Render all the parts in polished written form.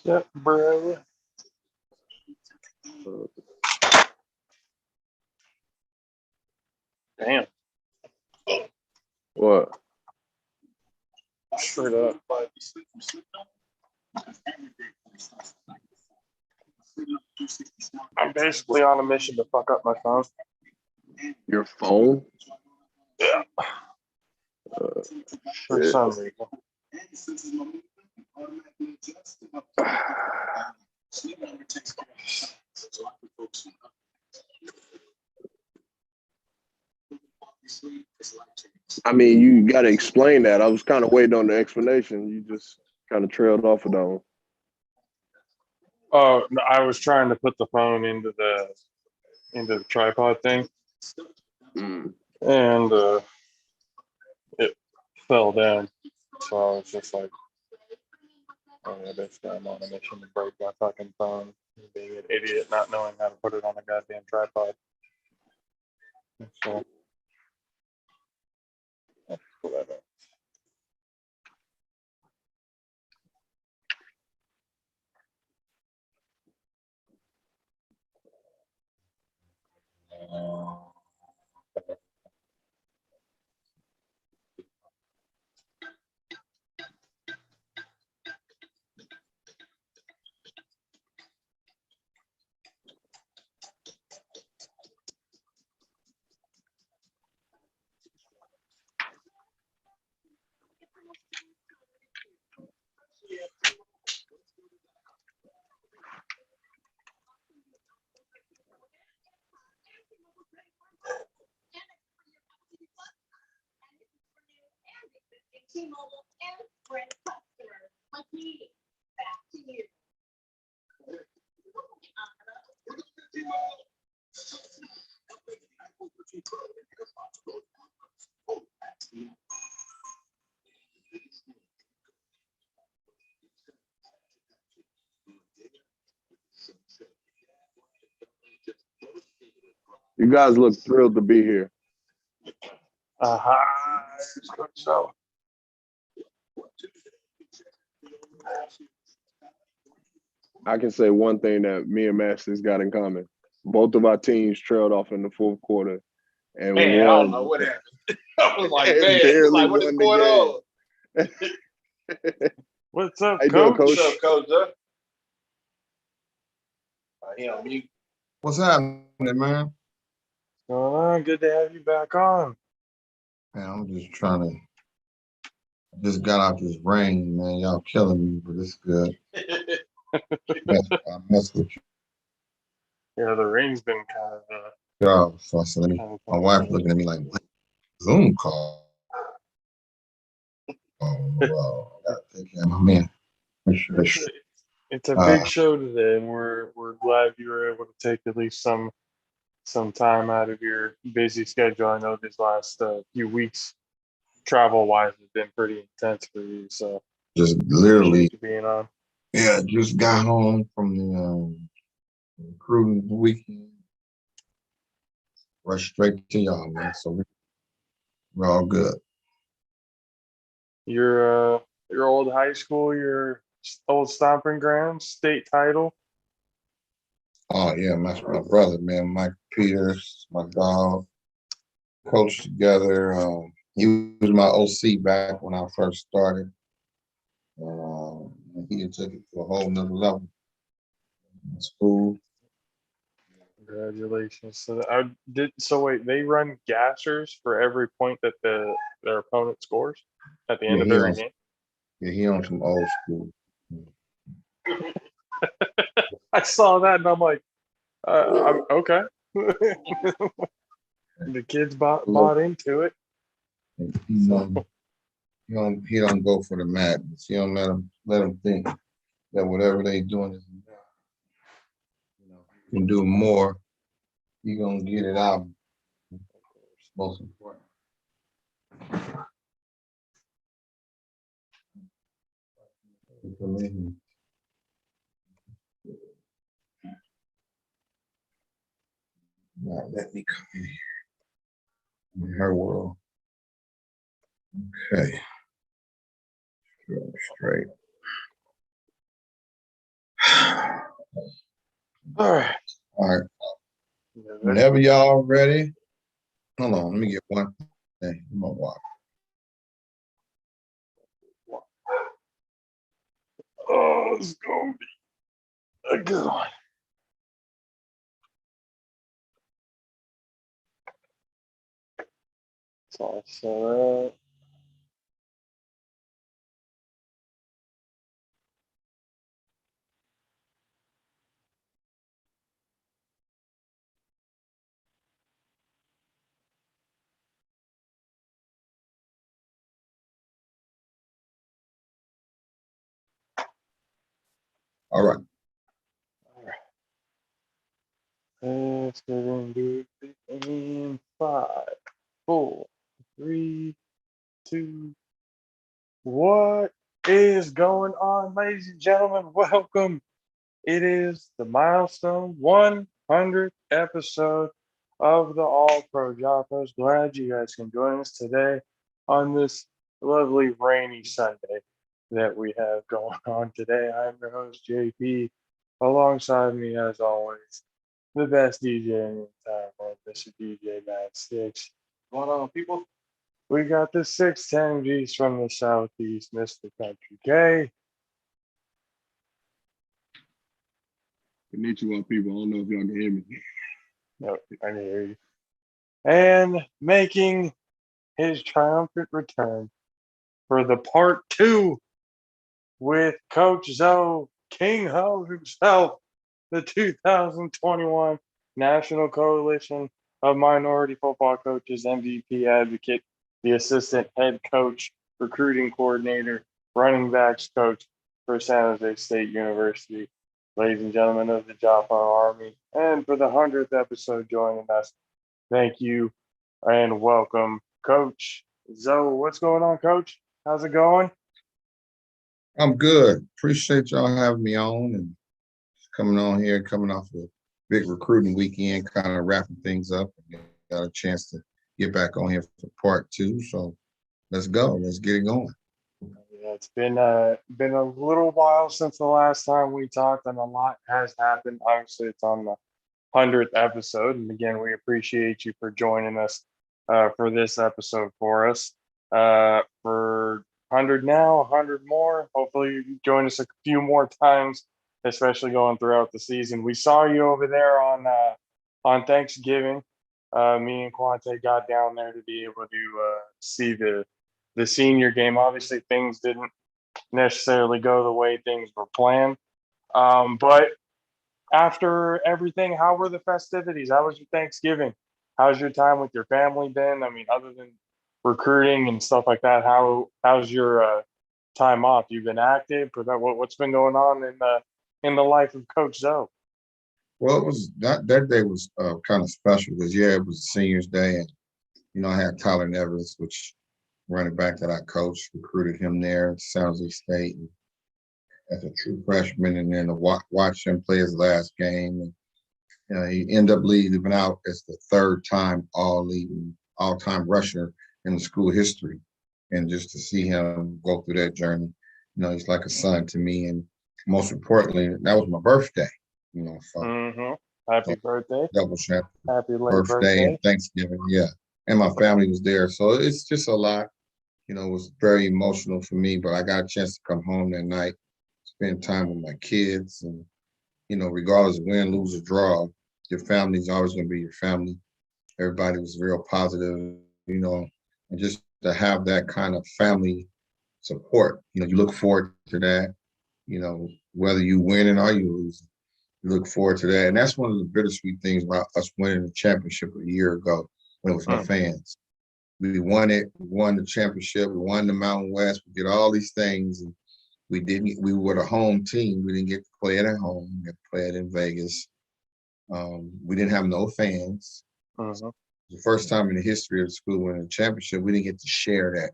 Yep, bro. Damn. What? Straight up. I'm basically on a mission to fuck up my phone. Your phone? Yeah. For some reason. I mean, you got to explain that. I was kind of waiting on the explanation. You just kind of trailed off of that one. Oh, I was trying to put the phone into the tripod thing, and it fell down. So I was just like, "Oh yeah, basically I'm on a mission to break my fucking phone, being an idiot, not knowing how to put it on a goddamn tripod." So, whatever. You guys look thrilled to be here. So, I can say one thing that me and Masters got in common. Both of our teams trailed off in the fourth quarter. And man, I don't know what happened. I was like, man, it's like, what is going on? what's up, How you coach? doing, Coach? What's up, Coach? He on mute. What's happening, man? What's going on? Good to have you back on. Man, I'm just trying to. I just got out this rain, man. Y'all killing me, but it's good. I mess with you. Yeah, the rain's been kind of. Y'all, so I said, let me. My wife looking at me like, what? Zoom call. Oh, wow. I gotta take care of my man. It's a big show today, and we're glad you were able to take at least some time out of your busy schedule. I know these last few weeks, travel-wise, has been pretty intense for you. So just literally being on. Yeah, just got home from the recruiting weekend. Rushed straight to y'all, man. So we're all good. Your old high school, your old stomping grounds, state title. Oh yeah, that's my brother, man. Mike Peters, my dog. Coached together. He was my OC back when I first started. He took it to a whole nother level. It's cool. Congratulations. So wait, they run gassers for every point that their opponent scores at the end of every game? Yeah, he on some old school. I saw that and I'm like, I'm okay. The kids bought into it. He don't go for the madness. He don't let them think that whatever they doing is can do more, you're gonna get it out. It's most important. Not let me come in here. In her world. Okay. Straight. All right. All right. Whenever y'all ready. Hold on, let me get one thing. I'm gonna watch. Oh, it's gonna be a good one. So, All right. let's go and do it in 5, 4, 3, 2. What is going on, ladies and gentlemen? Welcome. It is the milestone 100th episode of the All Pro JAFFO. Glad you guys can join us today on this lovely rainy Sunday that we have going on today. I'm your host, JP. Alongside me, as always, the best DJ in time, Mr. DJ Matt Six. What's going on, people? We got the 610 G's from the Southeast, Mr. Country K. Konnichiwa, people. I don't know if y'all can hear me. No, I can hear you. And making his triumphant return for the part 2 with Coach Zoe, King Ho himself, the 2021 National Coalition of Minority Football Coaches MVP advocate, the assistant head coach, recruiting coordinator, running backs coach for San Jose State University. Ladies and gentlemen of the JAFFO Army, and for the 100th episode joining us, thank you and welcome, Coach Zoe. What's going on, Coach? How's it going? I'm good. Appreciate y'all having me on and coming on here, coming off a big recruiting weekend, kind of wrapping things up. Got a chance to get back on here for part 2. So let's go. Let's get it going. Yeah, it's been a little while since the last time we talked, and a lot has happened. Obviously, it's on the 100th episode, and again, we appreciate you for joining us for this episode for us. For 100 now, 100 more. Hopefully, you join us a few more times, especially going throughout the season. We saw you over there on Thanksgiving. Me and Quante got down there to be able to see the senior game. Obviously, things didn't necessarily go the way things were planned. But after everything, how were the festivities? How was your Thanksgiving? How's your time with your family been? I mean, other than recruiting and stuff like that, how's your time off? You've been active. What's been going on in the life of Coach Zoe? Well, it was that day was kind of special because it was Seniors Day, and I had Tyler Nevers, which running back that I coached, recruited him there at San Jose State and as a true freshman, and then to watch him play his last game. And he ended up leaving out as the 3rd time all-time rusher in the school history. And just to see him go through that journey, he's like a son to me. And most importantly, that was my birthday. So, Happy birthday! Double Happy late birthday and Thanksgiving, and my family was there. So it's just a lot. It was very emotional for me, but I got a chance to come home that night, spend time with my kids, and regardless of win, lose, or draw, your family is always going to be your family. Everybody was real positive, and just to have that kind of family support, you look forward to that, whether you win or you lose, you look forward to that. And that's one of the bittersweet things about us winning the championship a year ago when it was no fans. We won it, we won the championship, we won the Mountain West, we did all these things, and we were the home team. We didn't get to play it at home. We got to play it in Vegas. We didn't have no fans. Mhm. The first time in the history of the school winning a championship, we didn't get to share that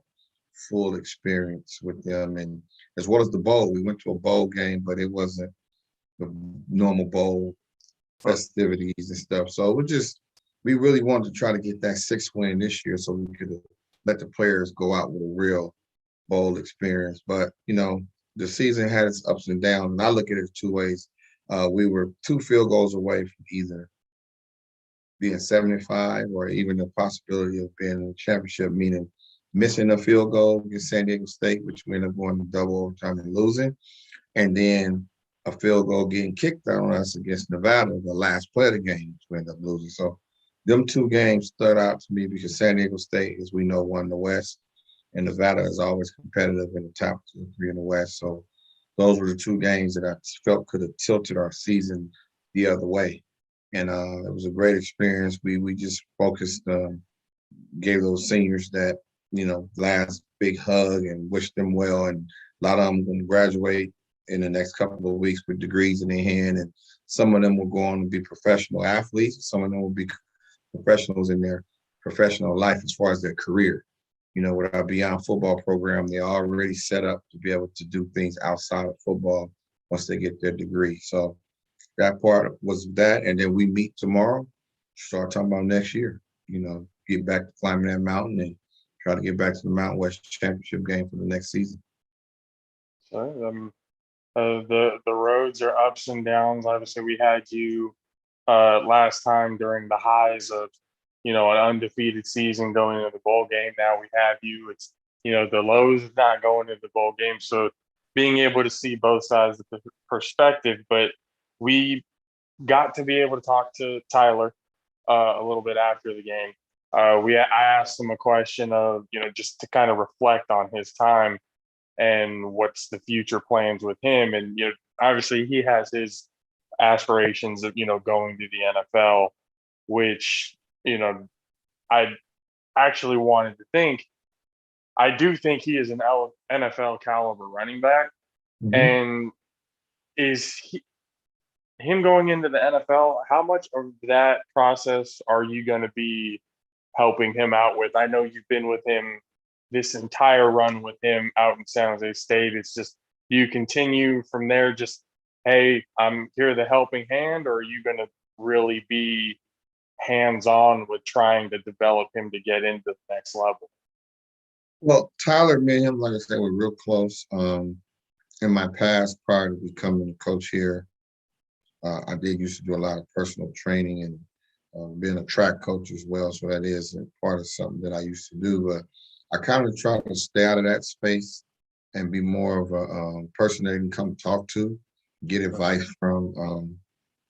full experience with them. And as well as the bowl, we went to a bowl game, but it wasn't the normal bowl festivities and stuff. So we really wanted to try to get that 6th win this year so we could let the players go out with a real bowl experience. But, the season had its ups and downs, and I look at it 2 ways. We were 2 field goals away from either being 75 or even the possibility of being in the championship, meaning missing a field goal against San Diego State, which we ended up going to double overtime and losing, and then a field goal getting kicked out on us against Nevada, the last play of the game, which we ended up losing. So them 2 games stood out to me because San Diego State, as we know, won the West, and Nevada is always competitive in the top 2 or 3 in the West. So those were the 2 games that I felt could have tilted our season the other way. And it was a great experience. We just focused, gave those seniors that, last big hug and wished them well. And a lot of them going to graduate in the next couple of weeks with degrees in their hand. And some of them will go on to be professional athletes. Some of them will be professionals in their professional life as far as their career. With our Beyond Football program, they're already set up to be able to do things outside of football once they get their degree. So that part was that. And then we meet tomorrow, start talking about next year, get back to climbing that mountain and try to get back to the Mountain West Championship game for the next season. So the roads are ups and downs. Obviously, we had you last time during the highs of an undefeated season going into the bowl game. Now we have you. It's the lows of not going into the bowl game. So being able to see both sides of the perspective, but we got to be able to talk to Tyler a little bit after the game. I asked him a question of just to kind of reflect on his time and what's the future plans with him. And obviously he has his aspirations of going to the NFL, which I actually wanted to think. I do think he is an NFL caliber running back, and is him going into the NFL, how much of that process are you going to be helping him out with? I know you've been with him this entire run with him out in San Jose State. It's just, do you continue from there? Just, hey, I'm here the helping hand, or are you going to really be hands-on with trying to develop him to get into the next level? Well, Tyler, me and him, like I said, we're real close. In my past, prior to becoming a coach here, I did used to do a lot of personal training and being a track coach as well. So that is a part of something that I used to do. But I kind of try to stay out of that space and be more of a person they can come talk to, get advice from.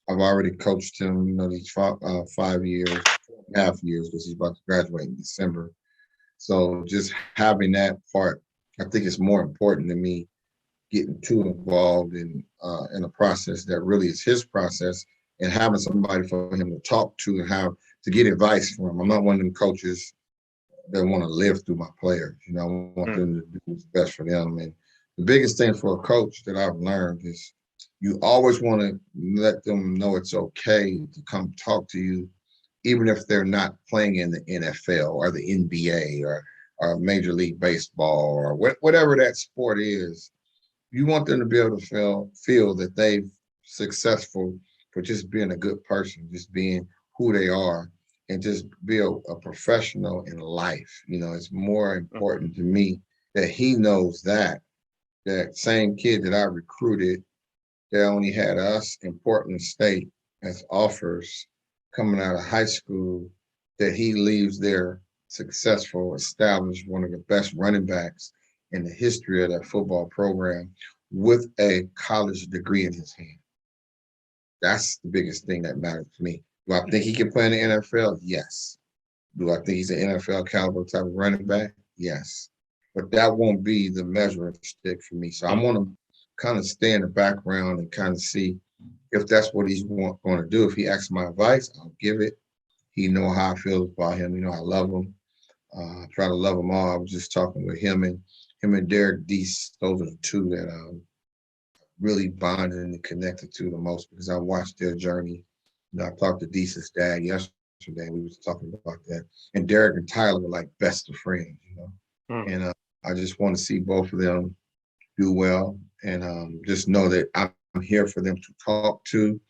I've already coached him, these 5 years, 4.5 years, because he's about to graduate in December. So just having that part, I think it's more important to me getting too involved in a process that really is his process, and having somebody for him to talk to and have to get advice from. I'm not one of them coaches that want to live through my players. I want them to do what's best for them. And the biggest thing for a coach that I've learned is you always want to let them know it's okay to come talk to you, even if they're not playing in the NFL or the NBA or Major League Baseball or whatever that sport is. You want them to be able to feel that they've successful for just being a good person, just being who they are, and just be a professional in life. It's more important to me that he knows that same kid that I recruited that only had us in Portland State as offers coming out of high school, that he leaves there successful, established, one of the best running backs in the history of that football program with a college degree in his hand. That's the biggest thing that matters to me. Do I think he can play in the NFL? Yes. Do I think he's an NFL caliber type of running back? Yes. But that won't be the measuring stick for me. So I want to kind of stay in the background and kind of see if that's what he's going to do. If he asks my advice, I'll give it. He know how I feel about him. I love him. I try to love them all. I was just talking with him and Derek Deese. Those are the 2 that really bonded and connected to the most, because I watched their journey, I talked to Deese's dad yesterday. We was talking about that. And Derek and Tyler were like best of friends, And I just want to see both of them do well, and just know that I'm here for them to talk to.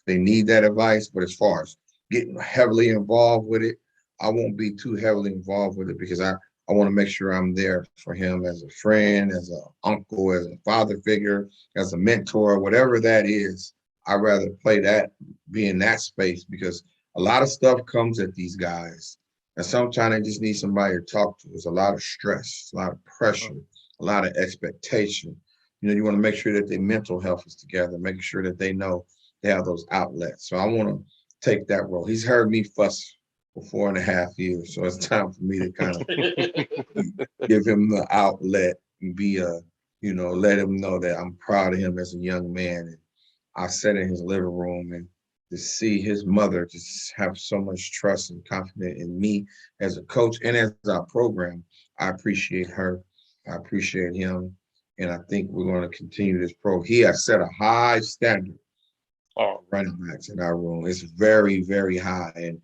They need that advice, but as far as getting heavily involved with it, I won't be too heavily involved with it because I want to make sure I'm there for him as a friend, as an uncle, as a father figure, as a mentor, whatever that is. I'd rather play that, be in that space, because a lot of stuff comes at these guys. And sometimes they just need somebody to talk to. There's a lot of stress, a lot of pressure, a lot of expectation. You want to make sure that their mental health is together, making sure that they know they have those outlets. So I want to take that role. He's heard me fuss for 4.5 years. So it's time for me to kind of give him the outlet and be let him know that I'm proud of him as a young man. And I sat in his living room and to see his mother just have so much trust and confidence in me as a coach and as our program, I appreciate her. I appreciate him. And I think we're going to continue this He has set a high standard for running backs in our room. It's very, very high. And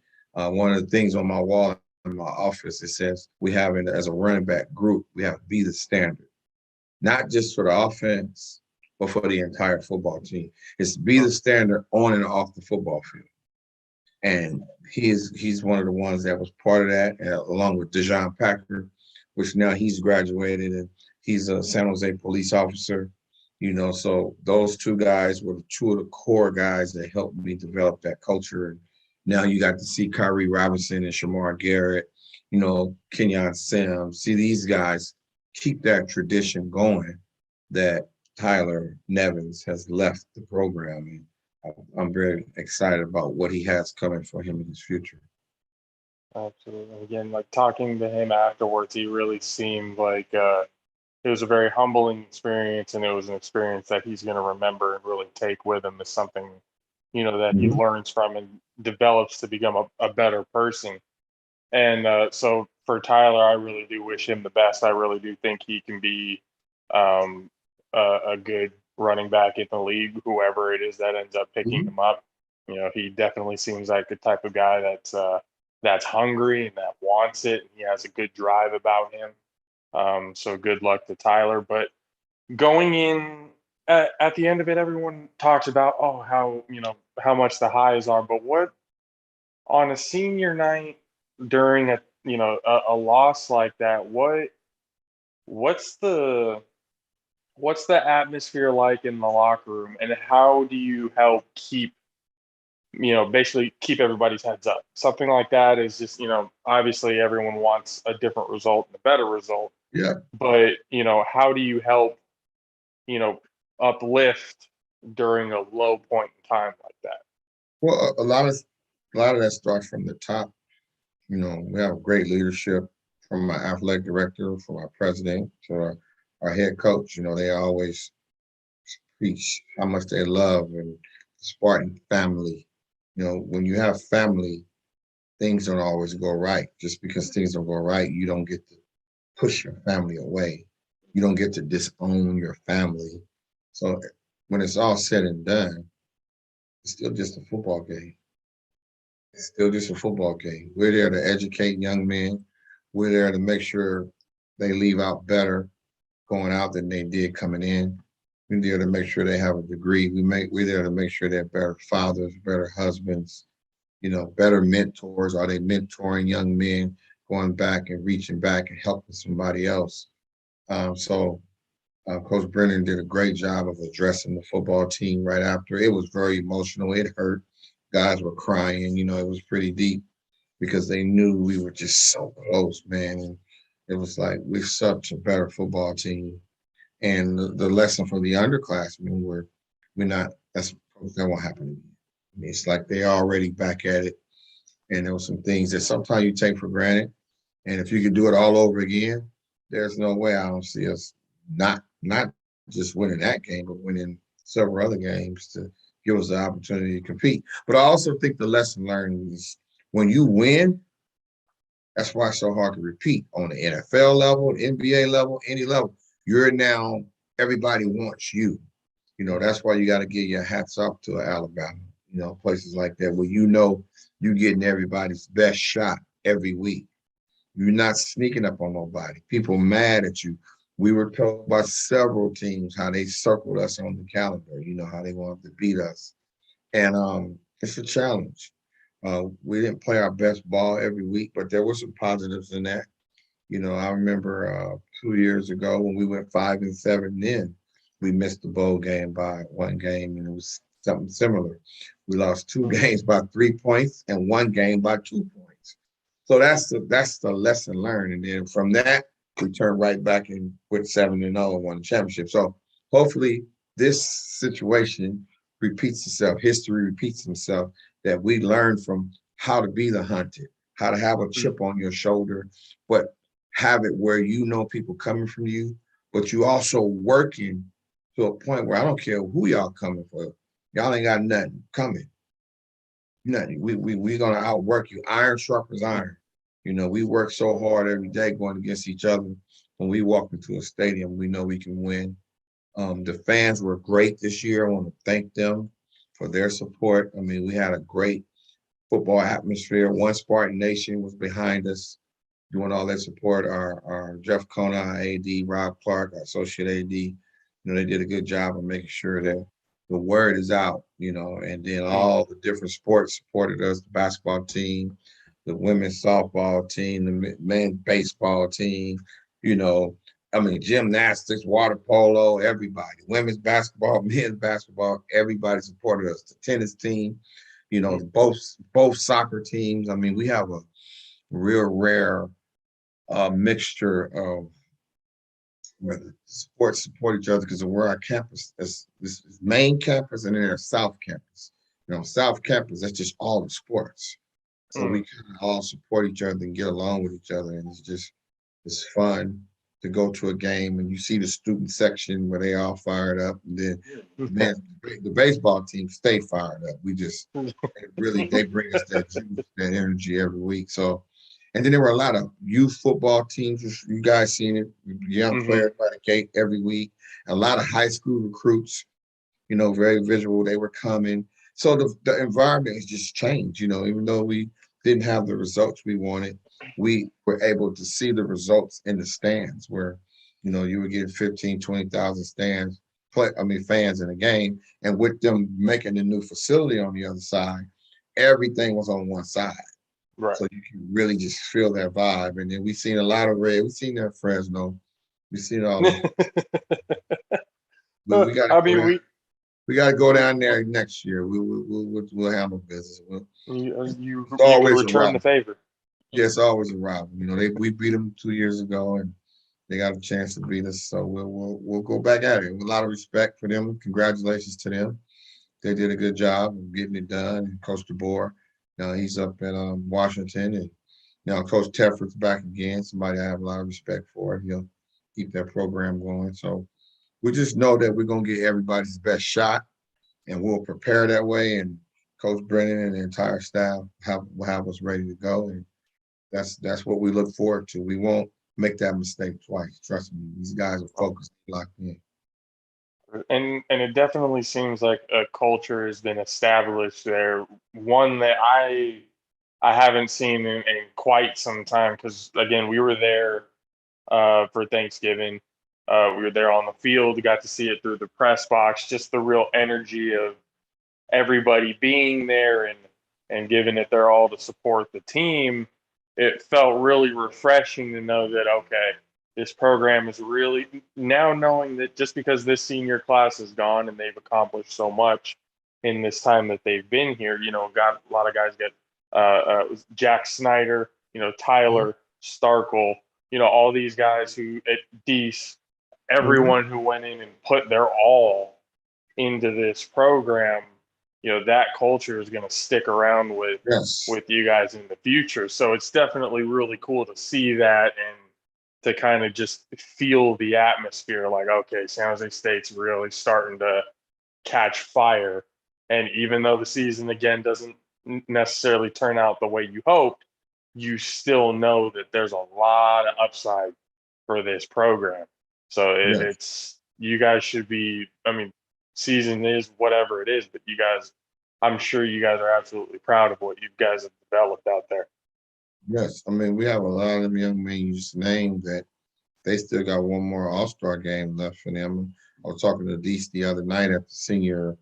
one of the things on my wall in my office, it says we have it as a running back group, we have to be the standard, not just for the offense, but for the entire football team. It's to be the standard on and off the football field. And he's one of the ones that was part of that, along with Dejon Packer, which now he's graduated and he's a San Jose police officer. So those two guys were two of the core guys that helped me develop that culture. And now you got to see Kyrie Robinson and Shamar Garrett, Kenyon Sims. See these guys keep that tradition going that Tyler Nevins has left the program. And I'm very excited about what he has coming for him in his future. Absolutely. Again, like talking to him afterwards, he really seemed like it was a very humbling experience, and it was an experience that he's going to remember and really take with him as something, that he learns from and develops to become a better person. And so for Tyler, I really do wish him the best. I really do think he can be a good running back in the league, whoever it is that ends up picking him up. He definitely seems like the type of guy that's hungry and that wants it. And he has a good drive about him. So good luck to Tyler. But going in at the end of it, everyone talks about, how much the highs are. But what on a senior night during a loss like that, what's the atmosphere like in the locker room, and how do you help keep basically keep everybody's heads up? Something like that is just, obviously everyone wants a different result and a better result. Yeah. But, how do you help, uplift during a low point in time like that? Well, a lot of that starts from the top. We have great leadership from my athletic director, from our president, to our head coach. They always preach how much they love and the Spartan family. When you have family, things don't always go right. Just because things don't go right, you don't get to push your family away. You don't get to disown your family. So when it's all said and done, it's still just a football game. It's still just a football game. We're there to educate young men. We're there to make sure they leave out better going out than they did coming in. We're there to make sure they have a degree. We're there to make sure they're better fathers, better husbands, better mentors. Are they mentoring young men, going back and reaching back and helping somebody else? So Coach Brennan did a great job of addressing the football team right after. It was very emotional. It hurt. Guys were crying. It was pretty deep because they knew we were just so close, man. And it was like, we're such a better football team. And the lesson for the underclassmen we're not, that won't happen again. It's like they're already back at it. And there were some things that sometimes you take for granted. And if you could do it all over again, there's no way I don't see us not just winning that game, but winning several other games to give us the opportunity to compete. But I also think the lesson learned is when you win, that's why it's so hard to repeat on the NFL level, NBA level, any level. You're now, everybody wants you. That's why you got to give your hats off to Alabama. places like that where you're getting everybody's best shot every week. You're not sneaking up on nobody. People mad at you. We were told by several teams how they circled us on the calendar, how they wanted to beat us. And it's a challenge. We didn't play our best ball every week, but there were some positives in that. I remember 2 years ago when we went 5-7, then we missed the bowl game by one game, and it was something similar. We lost two games by 3 points and one game by 2 points. So that's the lesson learned. And then from that, we turned right back in with 7-0 and won the championship. So hopefully this situation repeats itself. History repeats itself, that we learn from how to be the hunted, how to have a chip on your shoulder, but have it where people coming from you, but you also working to a point where I don't care who y'all coming for. Y'all ain't got nothing coming. Nothing. We gonna outwork you. Iron sharpens iron. We work so hard every day going against each other. When we walk into a stadium, we know we can win. The fans were great this year. I want to thank them for their support. I mean, we had a great football atmosphere. One Spartan Nation was behind us, doing all that support. Our Jeff Kona, our AD, Rob Clark, our associate AD, they did a good job of making sure that the word is out, and then all the different sports supported us, the basketball team, the women's softball team, the men's baseball team, gymnastics, water polo, everybody, women's basketball, men's basketball, everybody supported us. The tennis team, both soccer teams. I mean, we have a real rare mixture of whether sports support each other because we're our campus. This main campus and then our South campus. South campus, that's just all the sports. So we kind of all support each other and get along with each other. And it's fun to go to a game and you see the student section where they all fired up. And then the baseball team stay fired up. They bring us that juice, that energy every week. So, and then there were a lot of youth football teams. You guys seen it, young players by the gate every week. A lot of high school recruits, very visual. They were coming. So the environment has just changed, even though we didn't have the results we wanted, we were able to see the results in the stands where, you were getting 15, 20,000 fans in a game. And with them making the new facility on the other side, everything was on one side. Right. So you can really just feel that vibe. And then we've seen a lot of red. We've seen that Fresno. We've seen all of it. We got to go down there next year. We'll handle business. You always can return the favor. Yeah, it's always a rival. We beat them 2 years ago, and they got a chance to beat us. So we'll go back at it with a lot of respect for them. Congratulations to them. They did a good job of getting it done. And Coach DeBoer, he's up in Washington, and now Coach Teffert's back again. Somebody I have a lot of respect for. He'll keep that program going. So we just know that we're gonna get everybody's best shot, and we'll prepare that way. And Coach Brennan and the entire staff will have us ready to go. And that's what we look forward to. We won't make that mistake twice. Trust me, these guys are focused, locked in. And it definitely seems like a culture has been established there. One that I haven't seen in quite some time because again we were there for Thanksgiving. We were there on the field. We got to see it through the press box. Just the real energy of everybody being there and giving it their all to support the team. It felt really refreshing to know that, okay, this program is really now knowing that just because this senior class is gone and they've accomplished so much in this time that they've been here, got a lot of guys get Jack Snyder, Tyler Starkle, all these guys who at Deese, everyone who went in and put their all into this program, that culture is going to stick around with you guys in the future. So it's definitely really cool to see that and to kind of just feel the atmosphere like, okay, San Jose State's really starting to catch fire. And even though the season again doesn't necessarily turn out the way you hoped, you still know that there's a lot of upside for this program. So it's, you guys should be, season is whatever it is, but you guys I'm sure you guys are absolutely proud of what you guys have developed out there. Yes, I mean, we have a lot of them young men you just named that they still got one more All-Star game left for them. I was talking to Deese the other night at the senior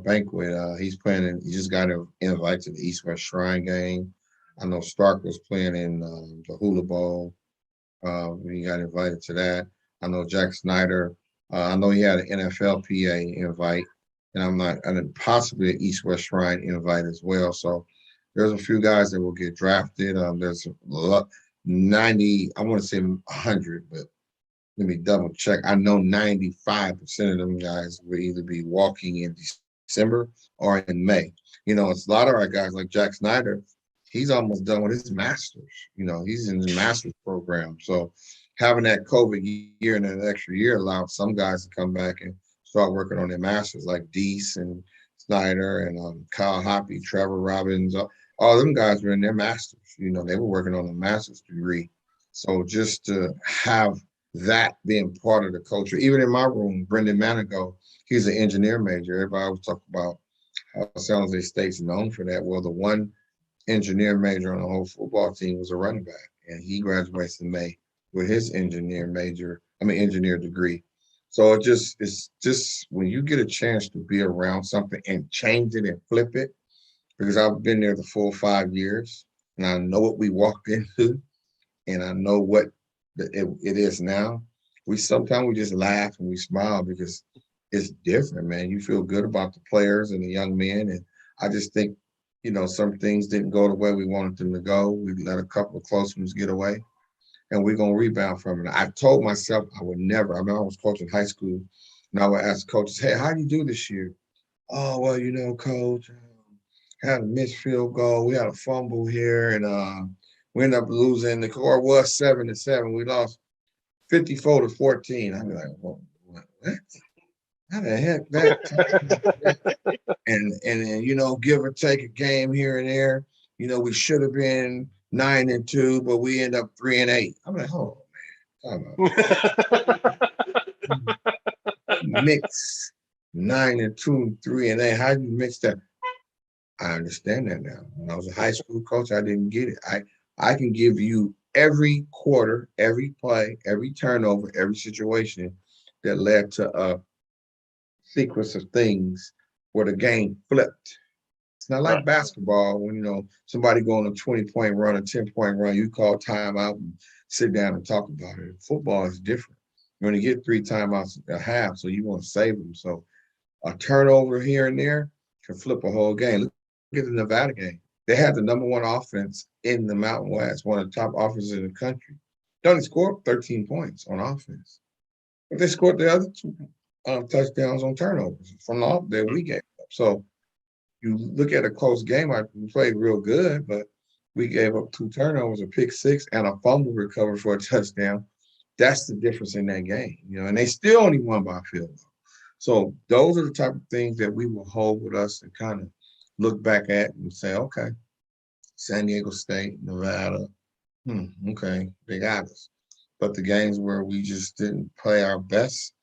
banquet. He's playing in, he just got invited to the East West Shrine game. I know Stark was playing in the Hula Bowl. He got invited to that. I know Jack Snyder. I know he had an NFLPA invite, and then possibly an East West Shrine invite as well. So there's a few guys that will get drafted. There's 90, I want to say 100, but let me double check. I know 95% of them guys will either be walking in December or in May. It's a lot of our guys like Jack Snyder. He's almost done with his master's. He's in the master's program. So having that COVID year and that extra year allowed some guys to come back and start working on their masters, like Deese and Snyder and Kyle Hoppy, Trevor Robbins. All them guys were in their masters. They were working on a master's degree. So just to have that being part of the culture, even in my room, Brendan Manigo, he's an engineer major. Everybody always talk about how San Jose State's known for that. Well, the one engineer major on the whole football team was a running back, and he graduates in May with his engineer degree. So it's just when you get a chance to be around something and change it and flip it, because I've been there the full 5 years and I know what we walked into and I know what it is now. Sometimes we just laugh and we smile because it's different, man. You feel good about the players and the young men. And I just think, some things didn't go the way we wanted them to go. We let a couple of close ones get away and we're going to rebound from it. I told myself I would never. I was coaching high school and I would ask coaches, hey, how do you do this year? Oh, well, coach, had a missed field goal. We had a fumble here and we ended up losing. The score was 7-7. We lost 54-14. I'd be like, what? How the heck that? and then, give or take a game here and there. We should have been 9-2, but we end up 3-8. I'm like, oh man, mix 9-2, 3-8. How do you mix that? I understand that now. When I was a high school coach, I didn't get it. I can give you every quarter, every play, every turnover, every situation that led to a sequence of things where the game flipped. It's not like basketball when, somebody go on a 20-point run, a 10-point run, you call timeout and sit down and talk about it. Football is different. You're going to get 3 timeouts a half, so you want to save them. So a turnover here and there can flip a whole game. Look at the Nevada game. They had the #1 offense in the Mountain West, one of the top offenses in the country. They only scored 13 points on offense. But they scored the other 2 touchdowns on turnovers from their we gave up. So you look at a close game, we played real good, but we gave up 2 turnovers, a pick 6, and a fumble recovery for a touchdown. That's the difference in that game, and they still only won by a field goal. So those are the type of things that we will hold with us and kind of look back at and say, okay, San Diego State, Nevada, okay, they got us. But the games where we just didn't play our best,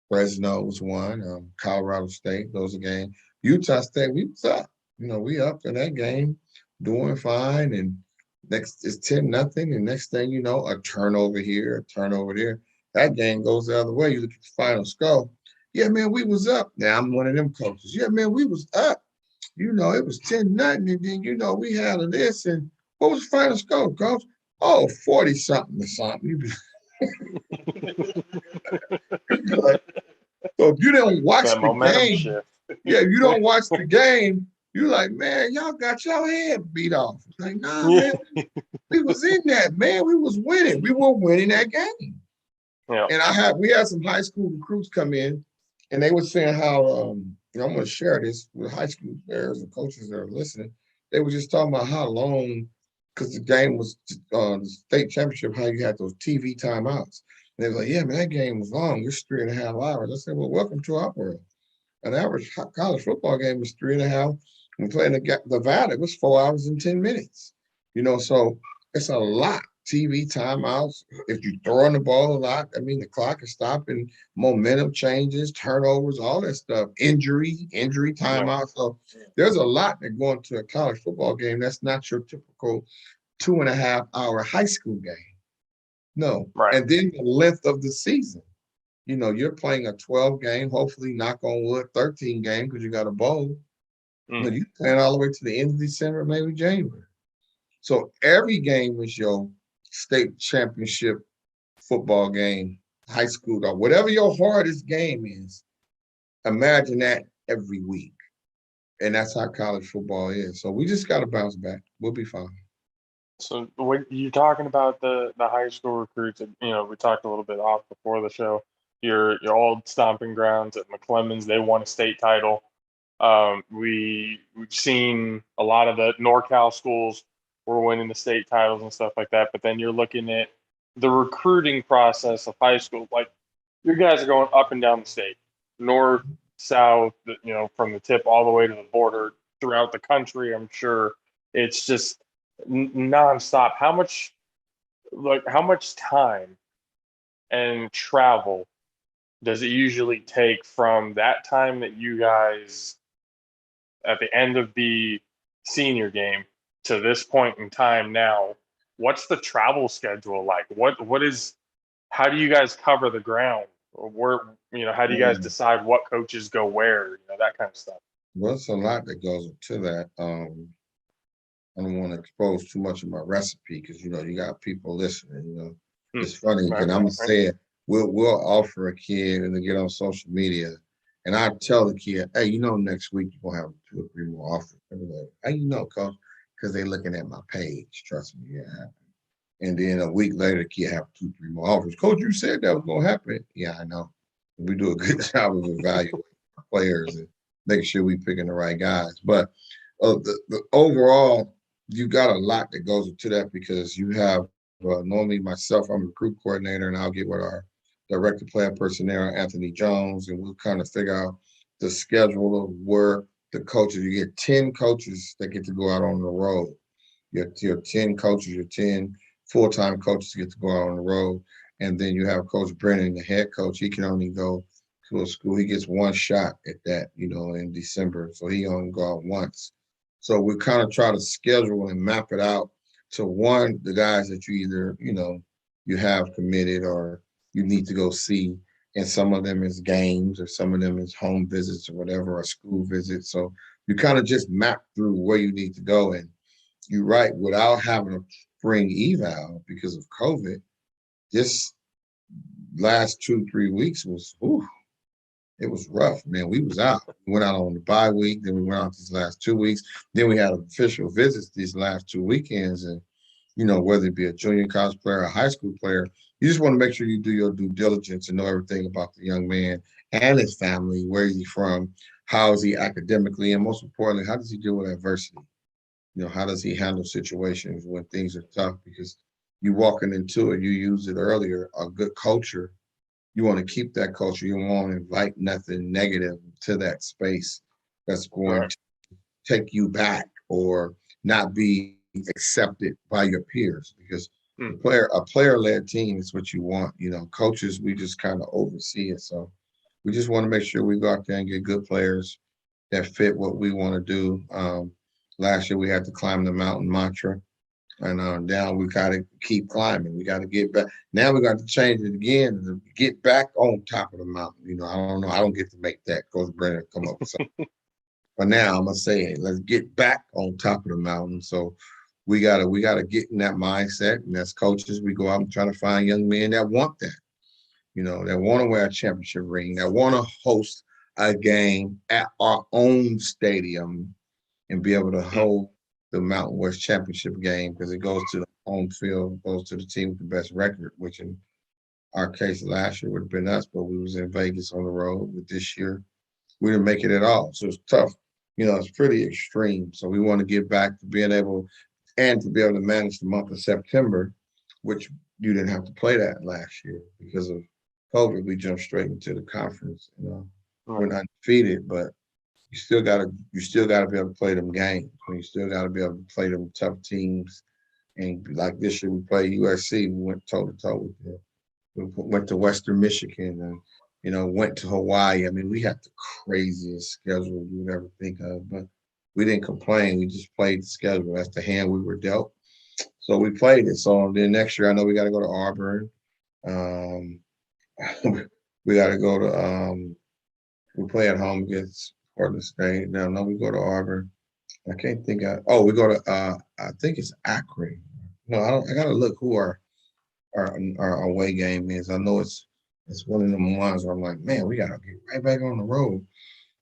Fresno was one, Colorado State, those are games. Utah State, we was up. We up in that game, doing fine. And next it's 10-0. And next thing you know, a turnover here, a turnover there. That game goes the other way. You look at the final score. Yeah, man, we was up. Now I'm one of them coaches. Yeah, man, we was up. It was 10-0. And then, we had this. And what was the final score, coach? Oh, 40-something or something. So if you didn't watch that the game, shift. yeah, if you don't watch the game, you're like, man, y'all got your head beat off. It's like, nah, man, we was in that, man. We was winning. We were winning that game. Yeah. And we had some high school recruits come in, and they were saying how, I'm going to share this with high school players and coaches that are listening. They were just talking about how long, because the game was the state championship, how you had those TV timeouts. And they were like, yeah, man, that game was long. It's 3.5 hours. I said, well, welcome to our world. An average college football game was 3.5. And playing the Nevada, it was 4 hours and 10 minutes. So it's a lot TV timeouts. If you're throwing the ball a lot, I mean, the clock is stopping, momentum changes, turnovers, all that stuff, injury Yeah. timeouts. So there's a lot that go into a college football game. That's not your typical 2.5 hour high school game. No. Right. And then the length of the season. You're playing a 12 game, hopefully, knock on wood, 13 game because you got a bowl. Mm. You're playing all the way to the end of December, maybe January. So every game is your state championship football game, high school, or whatever your hardest game is. Imagine that every week. And that's how college football is. So we just got to bounce back. We'll be fine. So when you're talking about the high school recruits, we talked a little bit off before the show. Your old stomping grounds at McClemens, they won a state title. We've seen a lot of the NorCal schools were winning the state titles and stuff like that. But then you're looking at the recruiting process of high school. Like, you guys are going up and down the state, north, south, from the tip all the way to the border throughout the country. I'm sure it's just nonstop. How much time and travel does it usually take from that time that you guys at the end of the senior game to this point in time now? What's the travel schedule like? How do you guys cover the ground? Or how do you guys decide what coaches go where? That kind of stuff. Well, it's a lot that goes into that. I don't want to expose too much of my recipe because you got people listening. It's funny because I'm gonna say it. We'll offer a kid and to get on social media, and I tell the kid, hey, next week you're gonna have 2 or 3 more offers. And they're like, how you know, coach? Because they're looking at my page. Trust me, yeah. And then a week later, the kid have 2, 3 more offers. Coach, you said that was gonna happen. Yeah, I know. We do a good job of evaluating our players and making sure we picking the right guys. But the overall, you got a lot that goes into that because you have normally myself, I'm a recruit coordinator, and I'll get with our director player personnel, Anthony Jones, and we'll kind of figure out the schedule of where the coaches. You get 10 coaches that get to go out on the road. Your 10 coaches, your 10 full-time coaches get to go out on the road. And then you have Coach Brennan, the head coach. He can only go to a school. He gets one shot at that, in December. So he only go out once. So we kind of try to schedule and map it out to the guys that you either, you have committed or you need to go see. And some of them is games or some of them is home visits or whatever, or school visits. So you kind of just map through where you need to go. And you're right, without having a spring eval because of COVID, this last 2-3 weeks was, it was rough, man. We was out. We went out on the bye week, then we went out these last 2 weeks. Then we had official visits these last 2 weekends. And, whether it be a junior college player or a high school player, you just want to make sure you do your due diligence and know everything about the young man and his family. Where is he from? How is he academically? And most importantly, how does he deal with adversity? How does he handle situations when things are tough? Because you walking into it, you used it earlier, a good culture. You want to keep that culture. You want to invite nothing negative to that space that's going to take you back or not be accepted by your peers. Because a player-led team is what you want. Coaches, we just kind of oversee it. So we just want to make sure we go out there and get good players that fit what we want to do. Last year we had to climb the mountain mantra. And now we got to keep climbing. We got to get back. Now we got to change it again to get back on top of the mountain. I don't know. I don't get to make that. Coach Brennan come up with something. But now I'm gonna say, hey, let's get back on top of the mountain. So we gotta get in that mindset. And as coaches, we go out and try to find young men that want that. That want to wear a championship ring, that want to host a game at our own stadium and be able to hold the Mountain West Championship game because it goes to the home field, goes to the team with the best record, which in our case last year would have been us, but we was in Vegas on the road. With this year, we didn't make it at all. So it's tough. It's pretty extreme. So we want to get back to being able and to be able to manage the month of September, which you didn't have to play that last year because of COVID. We jumped straight into the conference. We're not undefeated, but you still gotta be able to play them games. You still gotta be able to play them tough teams And like this year, we played USC. We went toe to toe with them. We went to Western Michigan and, went to Hawaii. I mean, we had the craziest schedule you would ever think of, but we didn't complain. We just played the schedule. That's the hand we were dealt. So we played it. So then next year, I know we got to go to Auburn. Um, we got to go to, we play at home against Portland State. Now, no, we go to Auburn. I can't think we go to, I think it's Akron. No, I got to look who our away game is. I know it's one of them ones where I'm like, man, we gotta get right back on the road.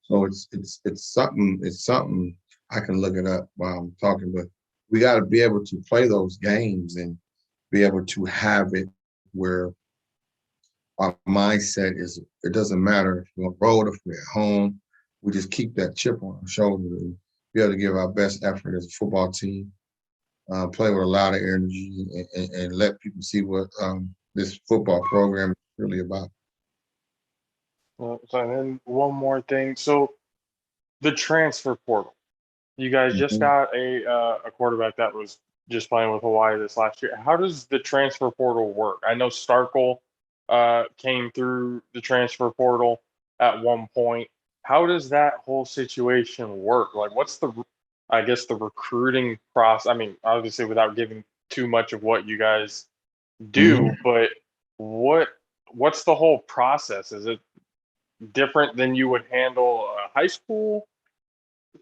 So it's something I can look it up while I'm talking, but we got to be able to play those games and be able to have it where our mindset is it doesn't matter if we're on the road, if we're at home, we just keep that chip on our shoulder and be able to give our best effort as a football team. Play with a lot of energy and let people see what this football program is really about. So and then one more thing. So the transfer portal. You guys just Mhm. got a quarterback that was just playing with Hawaii this last year. How does the transfer portal work? I know Starkel came through the transfer portal at one point. How does that whole situation work? Like, what's I guess, the recruiting process? I mean, obviously, without giving too much of what you guys do, Mhm. but what what's the whole process? Is it different than you would handle a high school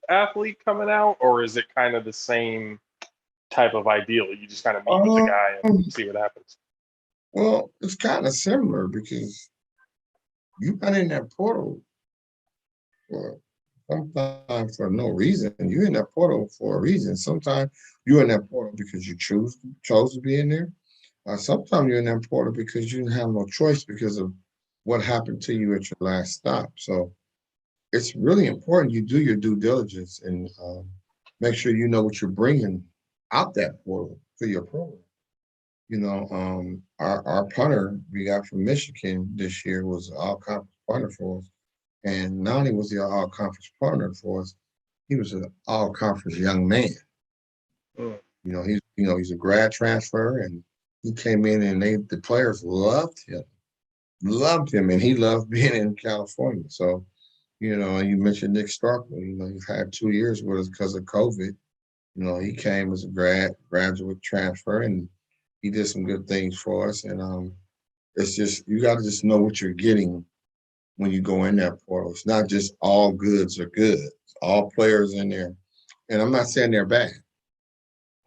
athlete coming out, or is it kind of the same type of ideal? You just kind of meet with the Um, guy and see what happens. well, it's kind of similar because you got in that portal for sometimes for no reason. You're in that portal for a reason. Sometimes you're in that portal because you chose to be in there. Sometimes you're in that portal because you didn't have no choice because of what happened to you at your last stop. So it's really important you do your due diligence and make sure you know what you're bringing out that portal to your program. Our punter we got from Michigan this year was an all conference punter for us. And not only was he an all conference punter for us, he was an all conference young man. Mm. He's a grad transfer and he came in and the players loved him, and he loved being in California. So, and you mentioned Nick Starkey, he's had 2 years with us because of COVID. He came as a graduate transfer and he did some good things for us. And it's just you got to just know what you're getting when you go in that portal. It's not just all goods are good. It's all players in there, and I'm not saying they're bad.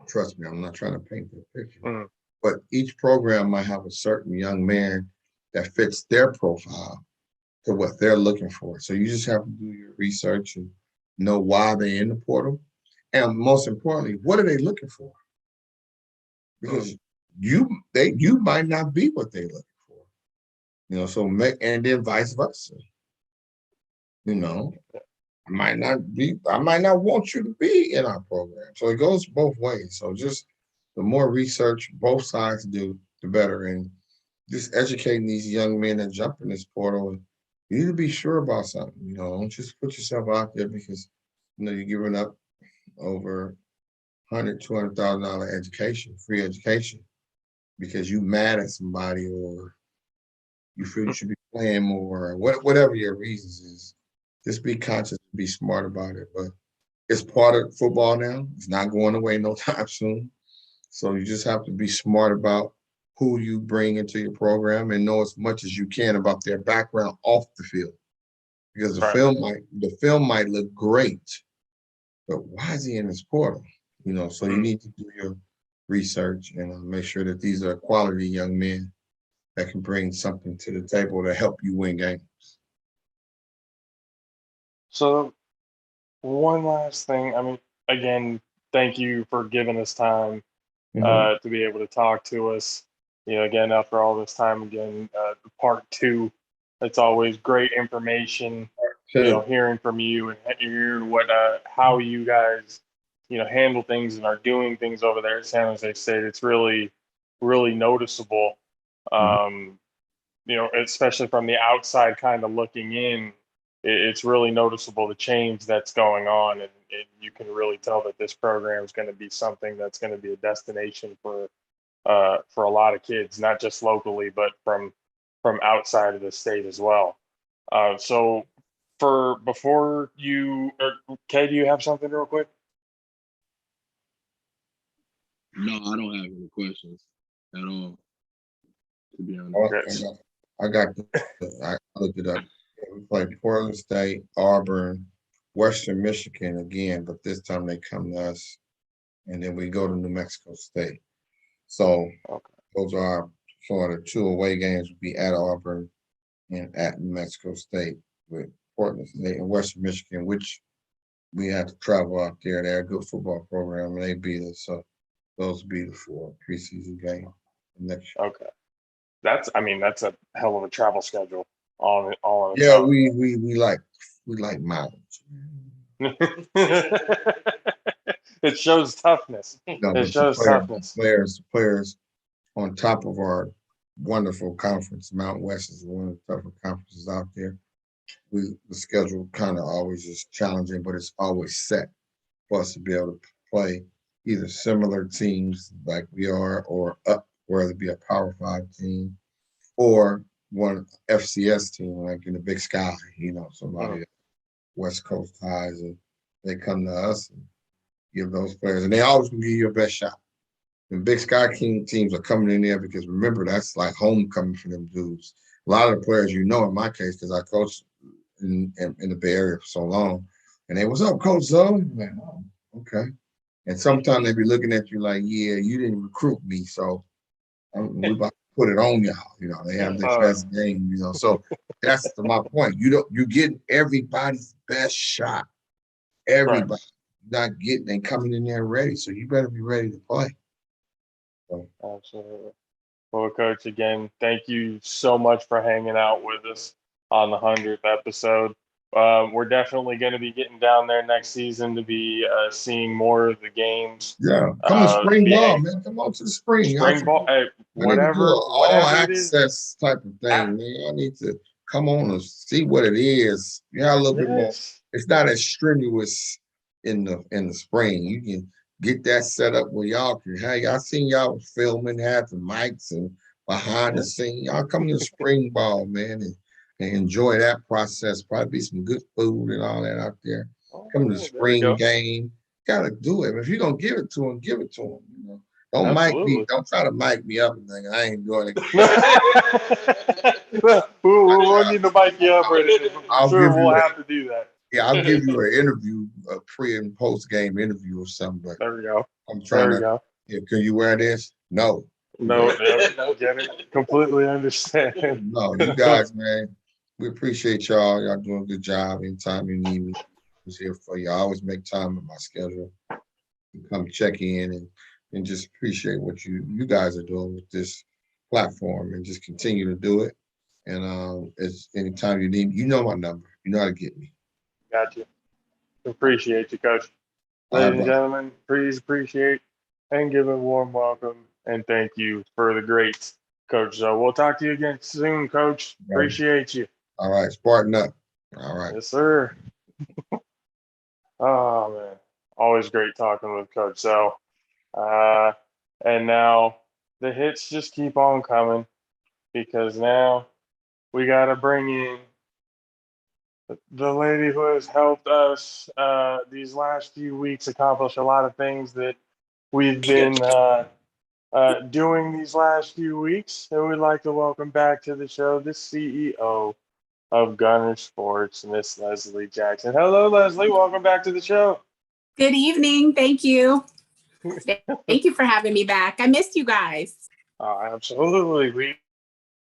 Trust me, I'm not trying to paint that picture. Mm. But each program might have a certain young man that fits their profile to what they're looking for. So you just have to do your research and know why they're in the portal, and most importantly, what are they looking for? Because you might not be what they're looking for. So and then vice versa. I might not want you to be in our program. So it goes both ways. So just the more research both sides do, the better. And just educating these young men that jump in this portal, and you need to be sure about something. Don't just put yourself out there because you're giving up over $100,000, $200,000 education, free education, because you mad at somebody or you feel you should be playing more, or whatever your reasons is. Just be conscious, be smart about it. But it's part of football now. It's not going away no time soon. So you just have to be smart about who you bring into your program and know as much as you can about their background off the field. Because Right. the film might look great, but why is he in this portal? So you need to do your research and make sure that these are quality young men that can bring something to the table to help you win games. So one last thing. I mean, again, thank you for giving us time to be able to talk to us. Again, after all this time, again, part two. It's always great information. Hearing from you and hearing what how you guys handle things and are doing things over there at San Jose State. It's really really noticeable. Mhm. Especially from the outside, kind of looking in. it's really noticeable the change that's going on, and you can really tell that this program is going to be something that's going to be a destination for a lot of kids, not just locally, but from outside of the state as well. So for before you, Kay, do you have something real quick? No, I don't have any questions at all, to be honest. Yes. I looked it up. We played Portland State, Auburn, Western Michigan again, but this time they come to us, and then we go to New Mexico State. So those are sort of 2 away games would be at Auburn and at New Mexico State, with Portland State and Western Michigan, which we had to travel out there. They're a good football program, and they beat us. So those would be the 4 preseason games next year. Okay. That's a hell of a travel schedule. All on Yeah, we like mileage. It shows toughness. No, It but shows toughness. players on top of our wonderful conference. Mountain West is one of the tougher conferences out there. The schedule kind of always is challenging, but it's always set for us to be able to play either similar teams like we are, or up, whether it be a Power 5 team or one FCS team like in the Big Sky. Somebody West Coast ties, and they come to us and give those players, and they always can give you your best shot. And Big Sky King teams are coming in there because remember, that's like homecoming for them dudes. A lot of the players, in my case, because I coached in the Bay Area for so long, and they, "What's up, Coach Zoe?" Like, "Oh, okay." And sometimes they be looking at you like, "Yeah, you didn't recruit me, so we about to put it on y'all." They have their best game, So that's my point. You get everybody's best shot. Everybody. Right. Not getting and coming in there ready, so you better be ready to play. So, Absolutely. Well, Coach, again, thank you so much for hanging out with us on the 100th episode. We're definitely going to be getting down there next season to be seeing more of the games. yeah, come to spring ball, man. Come on to the spring. Spring ball, whatever it is. Access type of thing, man. I need to come on and see what it is. A little bit more. It's not as strenuous in the spring. You can get that set up where y'all can. Hey, I seen y'all filming, have the mics and behind the scene. Y'all come to spring ball, man, and enjoy that process. Probably be some good food and all that out there. Come to the spring game. Gotta do it. If you're gonna give it to them, give it to them. Don't mic me. Don't try to mic me up and think I ain't doing it. We'll need to mic you up. I'm sure we'll have to do that. Yeah, I'll give you an interview, a pre and post game interview or something. But there we go. I'm trying to. Yeah, can you wear this? No. No, get it. Completely understand. No, you guys, man. We appreciate y'all. Y'all doing a good job. Anytime you need me, I'm here for you. I always make time in my schedule to come check in and just appreciate what you guys are doing with this platform, and just continue to do it. And it's anytime you need, my number. You know how to get me. Got you. Appreciate you, Coach. Ladies and gentlemen, please appreciate and give a warm welcome and thank you for the great Coach Zoe. We'll talk to you again soon, Coach. Appreciate you. All right, Spartan up. All right. Yes, sir. Oh, man. Always great talking with Coach Zoe. And now the hits just keep on coming, because now we got to bring in the lady who has helped us these last few weeks accomplish a lot of things that we've been doing these last few weeks. And we'd like to welcome back to the show the CEO of Gunner Sports, Miss Leslie Jackson. Hello, Leslie. Welcome back to the show. Good evening. Thank you. Thank you for having me back. I missed you guys. Absolutely. We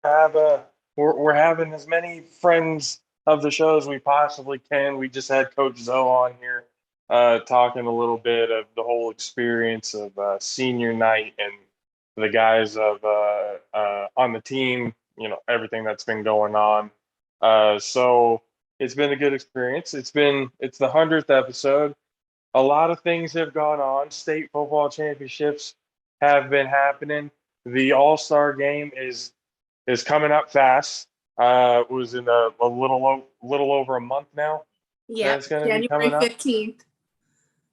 have we're having as many friends of the show as we possibly can. We just had Coach Zoe on here talking a little bit of the whole experience of senior night and the guys of on the team, everything that's been going on. So it's been a good experience. It's the 100th episode. A lot of things have gone on. State football championships have been happening. The All-Star game is coming up fast. Was in a little over a month now. Yeah, That's gonna be January coming up. 15th.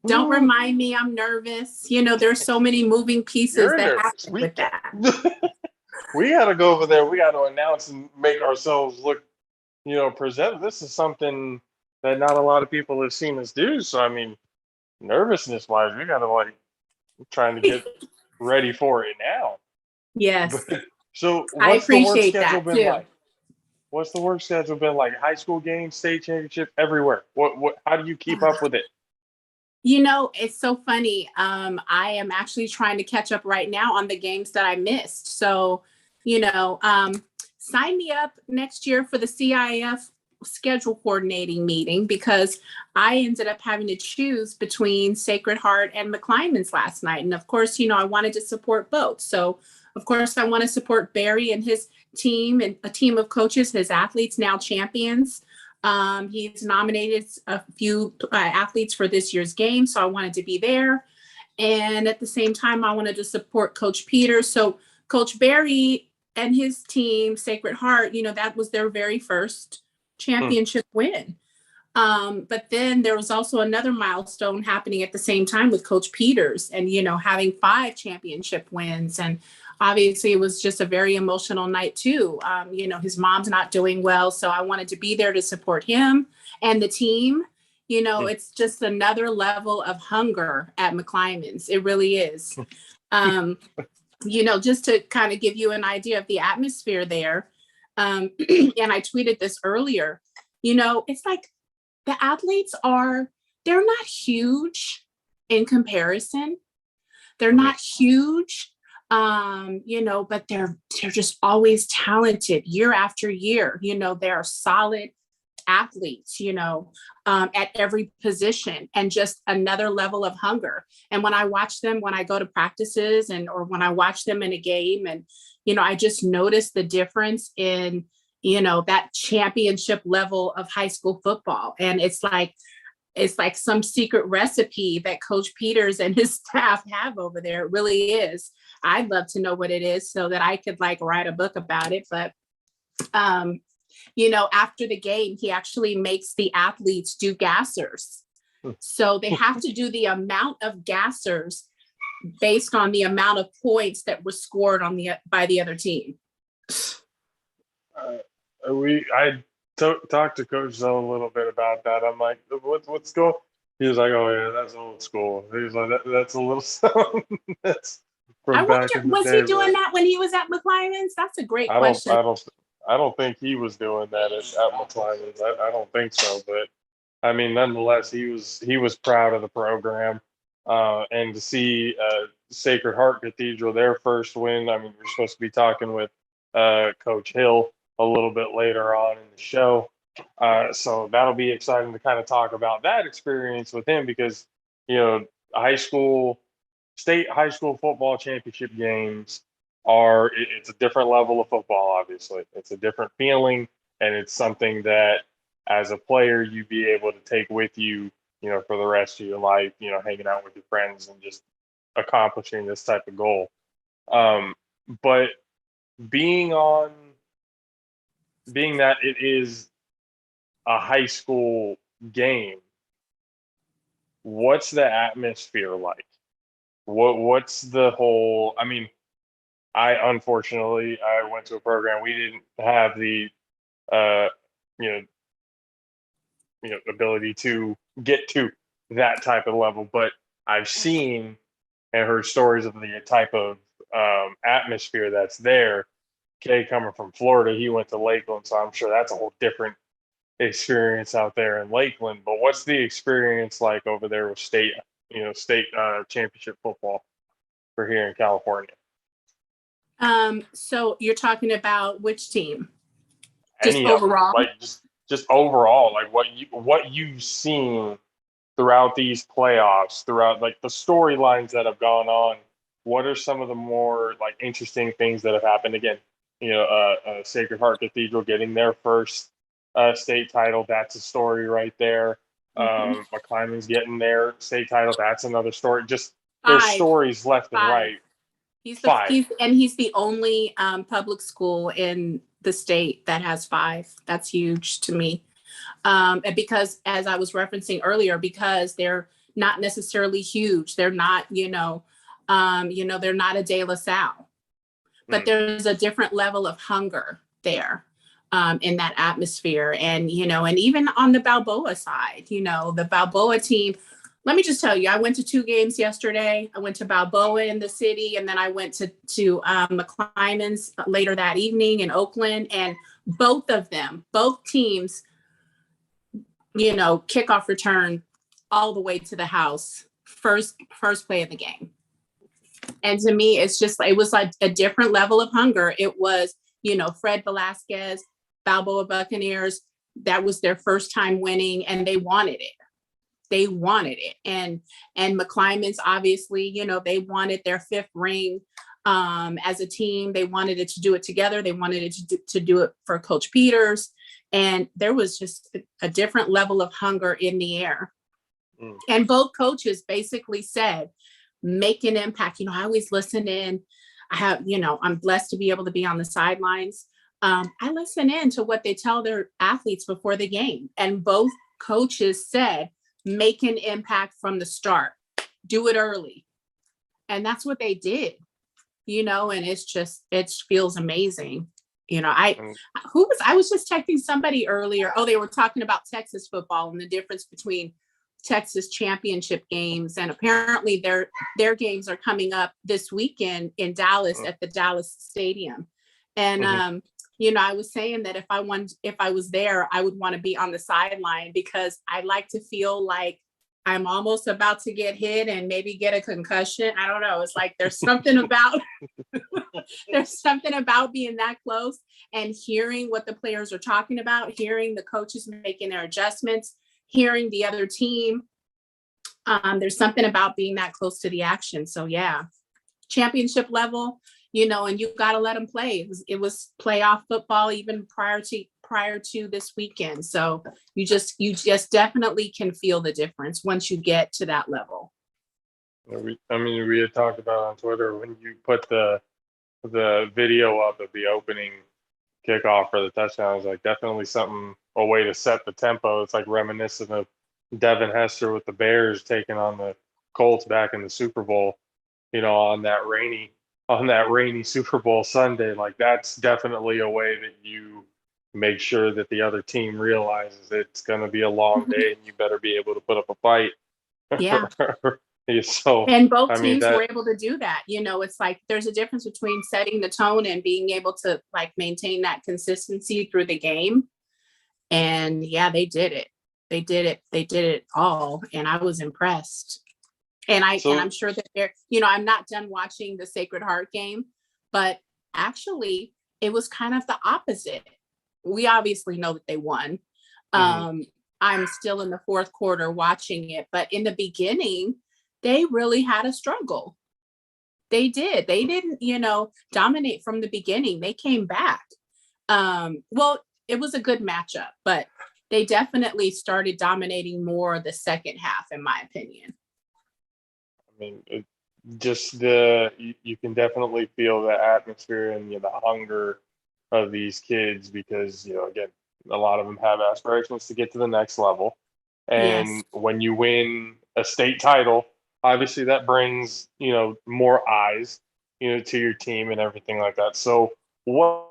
Don't Ooh, remind me, I'm nervous. You know, there's so many moving pieces you're that nervous. happen with that. We got to go over there. We got to announce and make ourselves look, present. This is something that not a lot of people have seen us do. So, I mean, nervousness wise, we got to like trying to get ready for it now. Yes, But so, I what's the work appreciate schedule that been too. like? What's the work schedule been like? High school games, state championship, everywhere. What? How do you keep up with it? You know, it's so funny. I am actually trying to catch up right now on the games that I missed. So, you know, sign me up next year for the CIF schedule coordinating meeting because I ended up having to choose between Sacred Heart and McClymonds last night. And of course, you know, I wanted to support both. So, of course, I want to support Barry and his team and a team of coaches, his athletes, now champions. He's nominated a few athletes for this year's game, so I wanted to be there. And at the same time, I wanted to support Coach Peters. So Coach Barry and his team, Sacred Heart, you know, that was their very first championship win. But then there was also another milestone happening at the same time with Coach Peters and, you know, having 5 championship wins. And obviously it was just a very emotional night too. You know, his mom's not doing well. So I wanted to be there to support him and the team. You know, it's just another level of hunger at McClymonds. It really is. You know, just to kind of give you an idea of the atmosphere there. And I tweeted this earlier, you know, it's like, the athletes they're not huge in comparison. They're not huge, you know, but they're just always talented year after year. You know, they're solid athletes, you know, at every position and just another level of hunger. And when I watch them, when I go to practices or when I watch them in a game and, you know, I just notice the difference in, you know, that championship level of high school football. And it's like some secret recipe that Coach Peters and his staff have over there. It really is. I'd love to know what it is so that I could like write a book about it. But you know, after the game, he actually makes the athletes do gassers. So they have to do the amount of gassers based on the amount of points that were scored by the other team. I talked to Coach Zell a little bit about that. I'm like, what's going? He was like, oh yeah, that's old school. He was like, that's a little something that's I from wonder, back in the was day. he doing that when he was at McClymonds? That's a great question. I don't think he was doing that at McClymonds. I don't think so. But I mean, nonetheless, he was proud of the program, and to see Sacred Heart Cathedral their first win. I mean, we're supposed to be talking with Coach Hill a little bit later on in the show, so that'll be exciting to kind of talk about that experience with him because you know state high school football championship games it's a different level of football. Obviously, it's a different feeling, and it's something that as a player you be able to take with you, you know, for the rest of your life, you know, hanging out with your friends and just accomplishing this type of goal. But being on being that it is a high school game, what's the atmosphere like? What's the whole? I mean, I went to a program we didn't have the uh, you know ability to get to that type of level, but I've seen and heard stories of the type of atmosphere that's there. Kay coming from Florida, he went to Lakeland, so I'm sure that's a whole different experience out there in Lakeland. But what's the experience like over there with state championship football for here in California? So you're talking about which team? Just Any of them, overall? like just overall, like what you've seen throughout these playoffs, throughout like the storylines that have gone on. What are some of the more like interesting things that have happened? Again, Sacred Heart Cathedral getting their first state title. That's a story right there. McClymonds getting their state title. That's another story. Just there's Five. stories left and Five. right. 5. He's the only public school in the state that has 5. That's huge to me. And because, as I was referencing earlier, because they're not necessarily huge, they're not, they're not a De La Salle, but there's a different level of hunger there in that atmosphere. And, and even on the Balboa side, the Balboa team, let me just tell you, I went to 2 games yesterday. I went to Balboa in the city, and then I went to McClymonds later that evening in Oakland. And both teams, kickoff return all the way to the house, first play of the game. And to me, it was like a different level of hunger. It was, Fred Velasquez, Balboa Buccaneers, that was their first time winning, and they wanted it. And McClymonds, obviously, they wanted their 5th ring as a team. They wanted it to do it together. They wanted it to do it for Coach Peters. And there was just a different level of hunger in the air. And both coaches basically said, make an impact. I always listen in. I'm blessed to be able to be on the sidelines. I listen in to what they tell their athletes before the game. And both coaches said, make an impact from the start, do it early. And that's what they did, and it feels amazing. I was just texting somebody earlier. Oh, they were talking about Texas football and the difference between Texas championship games. And apparently their games are coming up this weekend in Dallas at the Dallas Stadium. And, I was saying that if I was there, I would want to be on the sideline, because I like to feel like I'm almost about to get hit and maybe get a concussion. I don't know. It's like there's something about being that close and hearing what the players are talking about, hearing the coaches making their adjustments, hearing the other team. There's something about being that close to the action. So yeah, championship level, and you got to let them play. It was playoff football even prior to this weekend. So you just definitely can feel the difference once you get to that level. We had talked about on Twitter, when you put the video up of the opening kickoff for the touchdown, it was like definitely a way to set the tempo. It's like reminiscent of Devin Hester with the Bears taking on the Colts back in the Super Bowl, on that rainy Super Bowl Sunday. Like, that's definitely a way that you make sure that the other team realizes it's going to be a long day and you better be able to put up a fight. Yeah. So, and both teams were able to do that. It's like there's a difference between setting the tone and being able to like maintain that consistency through the game. And yeah, they did it. They did it all. And I was impressed. And I'm sure that I'm not done watching the Sacred Heart game, but actually it was kind of the opposite. We obviously know that they won. I'm still in the 4th quarter watching it, but in the beginning, they really had a struggle. They did. They didn't, dominate from the beginning. They came back. Well, it was a good matchup, but they definitely started dominating more the second half, in my opinion. You can definitely feel the atmosphere and the hunger of these kids, because again, a lot of them have aspirations to get to the next level, and when you win a state title, obviously that brings more eyes to your team and everything like that. So what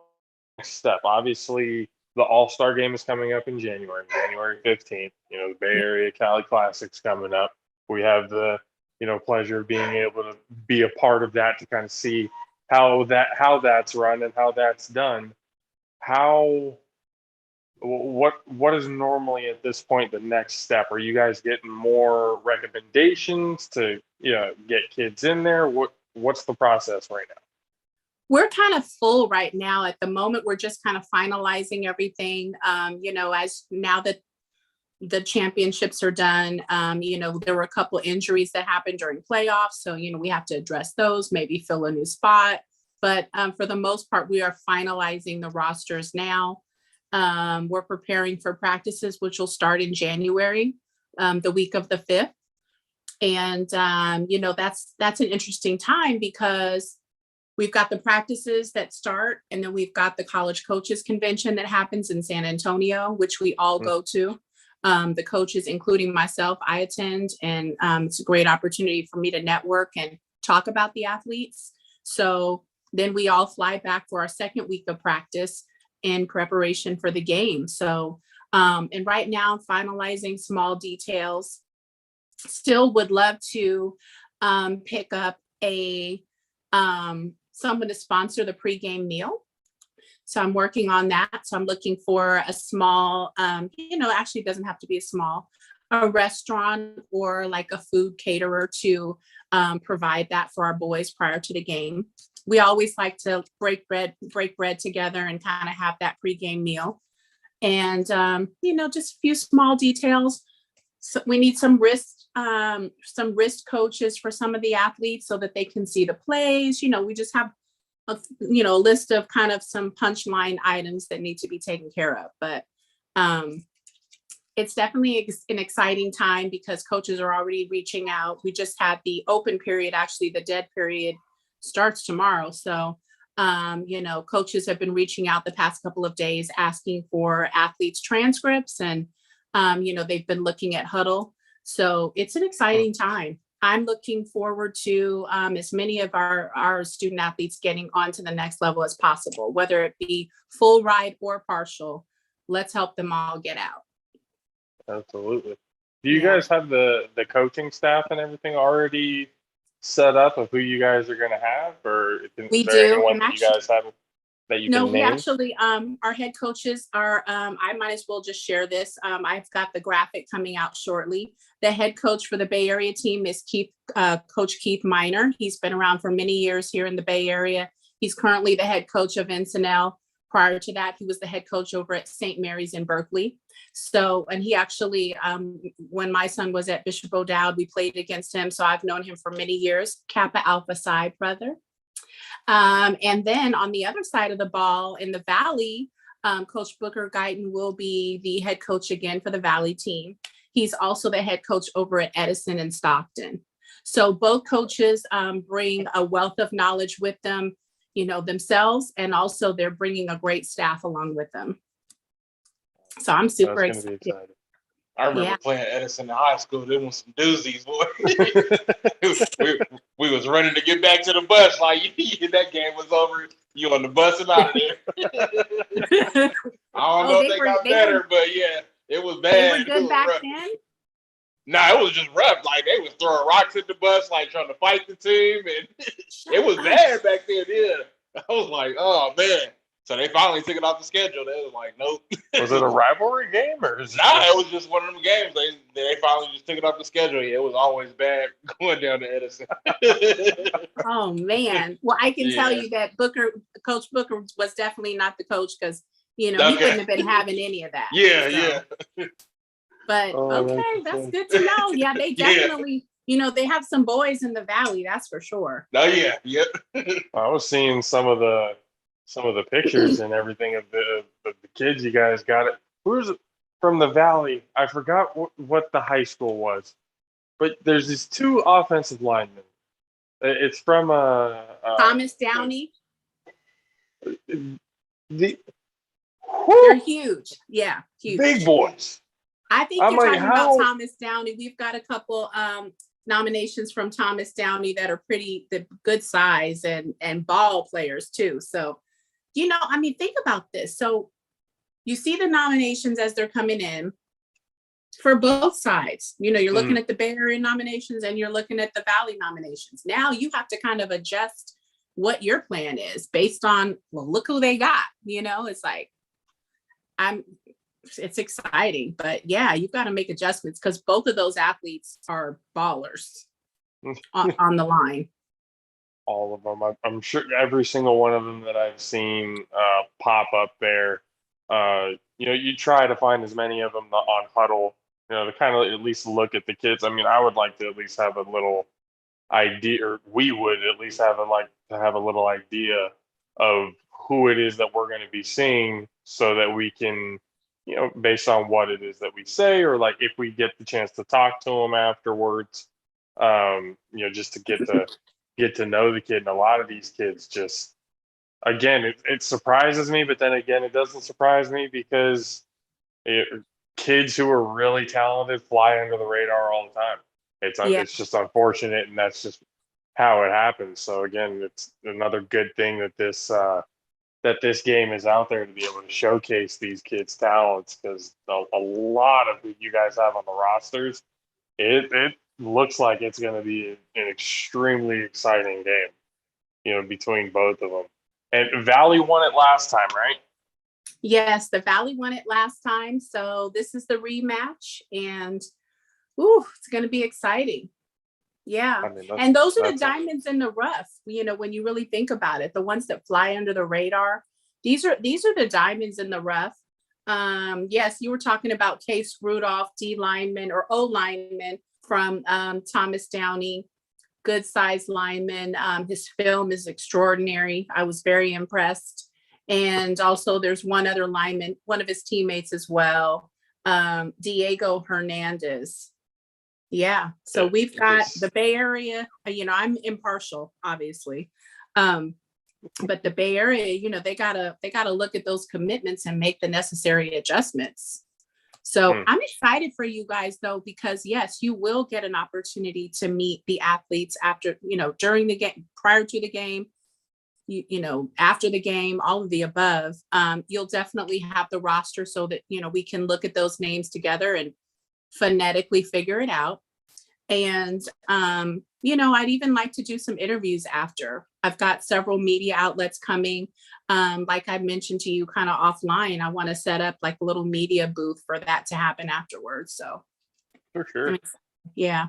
next step? Obviously the All-Star game is coming up in January 15th. The Bay Area Cali Classic's coming up. We have the pleasure of being able to be a part of that, to kind of see how that's run and how that's done. What is normally at this point the next step? Are you guys getting more recommendations to get kids in there? What's the process right now? We're kind of full right now. At the moment, we're just kind of finalizing everything. As now that the championships are done, there were a couple injuries that happened during playoffs. So, we have to address those, maybe fill a new spot. But for the most part, we are finalizing the rosters now. We're preparing for practices, which will start in January, the week of the 5th. And, that's an interesting time, because we've got the practices that start, and then we've got the college coaches convention that happens in San Antonio, which we all go to. The coaches, including myself, I attend, and it's a great opportunity for me to network and talk about the athletes. So then we all fly back for our second week of practice in preparation for the game. So, and right now, finalizing small details. Still would love to pick up someone to sponsor the pregame meal. So I'm working on that. So I'm looking for a small, actually it doesn't have to be a restaurant or like a food caterer to provide that for our boys prior to the game. We always like to break bread together and kind of have that pregame meal. And, just a few small details. So we need some wrist coaches for some of the athletes so that they can see the plays. We just have a list of kind of some punchline items that need to be taken care of. But it's definitely an exciting time because coaches are already reaching out. We just had the open period. Actually, the dead period starts tomorrow. So, coaches have been reaching out the past couple of days asking for athletes' transcripts, and they've been looking at Huddle. So it's an exciting time. I'm looking forward to as many of our student athletes getting onto the next level as possible, whether it be full ride or partial. Let's help them all get out. Absolutely. Do you guys have the coaching staff and everything already set up of who you guys are going to have, or is there anyone that you guys have that you can name? No, we actually, our head coaches are, I might as well just share this. I've got the graphic coming out shortly. The head coach for the Bay Area team is Coach Keith Miner. He's been around for many years here in the Bay Area. He's currently the head coach of Encinal. Prior to that, he was the head coach over at St. Mary's in Berkeley. So, and he actually, when my son was at Bishop O'Dowd, we played against him. So I've known him for many years. Kappa Alpha Psi brother. And then on the other side of the ball in the Valley, Coach Booker Guyton will be the head coach again for the Valley team. He's also the head coach over at Edison and Stockton. So both coaches bring a wealth of knowledge with them, themselves, and also they're bringing a great staff along with them. So I'm super excited. I remember playing Edison in high school. There was some doozies, boy. we was running to get back to the bus. Like, that game was over. You on the bus and out of there. I don't know if they got better, but yeah, it was bad. They were good back rough. then? Nah, it was just rough. Like, they was throwing rocks at the bus, like trying to fight the team. And it was bad back then, yeah. I was like, oh, man. So they finally took it off the schedule. They was like, nope. Was it a rivalry game or? It was just one of them games. They finally just took it off the schedule. Yeah, it was always bad going down to Edison. Oh man. Well, I can tell you that Coach Booker was definitely not the coach because he wouldn't have been having any of that. Yeah. But okay, that's good to know. Yeah, they definitely, they have some boys in the Valley, that's for sure. Oh yeah, yep. I was seeing some of the pictures and everything of the kids you guys got. It. Who's from the Valley? I forgot what the high school was, but there's these two offensive linemen. It's from Thomas Downey. They're huge. Yeah, huge. Big boys. I think you're talking about Thomas Downey. We've got a couple nominations from Thomas Downey that are pretty good size and ball players too. So, think about this. So you see the nominations as they're coming in for both sides. You're looking at the Bay Area nominations and you're looking at the Valley nominations. Now you have to kind of adjust what your plan is based on, well, look who they got. It's like, it's exciting, but yeah, you've got to make adjustments because both of those athletes are ballers on the line. All of them. I'm sure every single one of them that I've seen pop up there. You try to find as many of them on Huddle, to kind of at least look at the kids. I mean, I would like to at least have a little idea, or we would at least have a little idea of who it is that we're going to be seeing so that we can, based on what it is that we say, or like if we get the chance to talk to them afterwards, just to get get to know the kid. And a lot of these kids just, again, it surprises me, but then again, it doesn't surprise me because kids who are really talented fly under the radar all the time. Yeah. It's just unfortunate, and that's just how it happens. So again, it's another good thing that this game is out there to be able to showcase these kids' talents, because a lot of who you guys have on the rosters, it looks like it's going to be an extremely exciting game, between both of them. And Valley won it last time, right? Yes, the Valley won it last time. So this is the rematch, and it's going to be exciting. Yeah. I mean, And those are the that's diamonds in the rough, when you really think about it, the ones that fly under the radar. These are the diamonds in the rough. Yes, you were talking about Case Rudolph, D lineman or O lineman from Thomas Downey, good size lineman. His film is extraordinary. I was very impressed. And also there's one other lineman, one of his teammates as well, Diego Hernandez. Yeah. So we've got the Bay Area, I'm impartial, obviously. But the Bay Area, they gotta look at those commitments and make the necessary adjustments. So I'm excited for you guys though, because yes, you will get an opportunity to meet the athletes after, during the game, prior to the game, after the game, all of the above. You'll definitely have the roster so that, we can look at those names together and phonetically figure it out. And, I'd even like to do some interviews after. I've got several media outlets coming. Like I mentioned to you kind of offline, I want to set up like a little media booth for that to happen afterwards. So for sure. Yeah.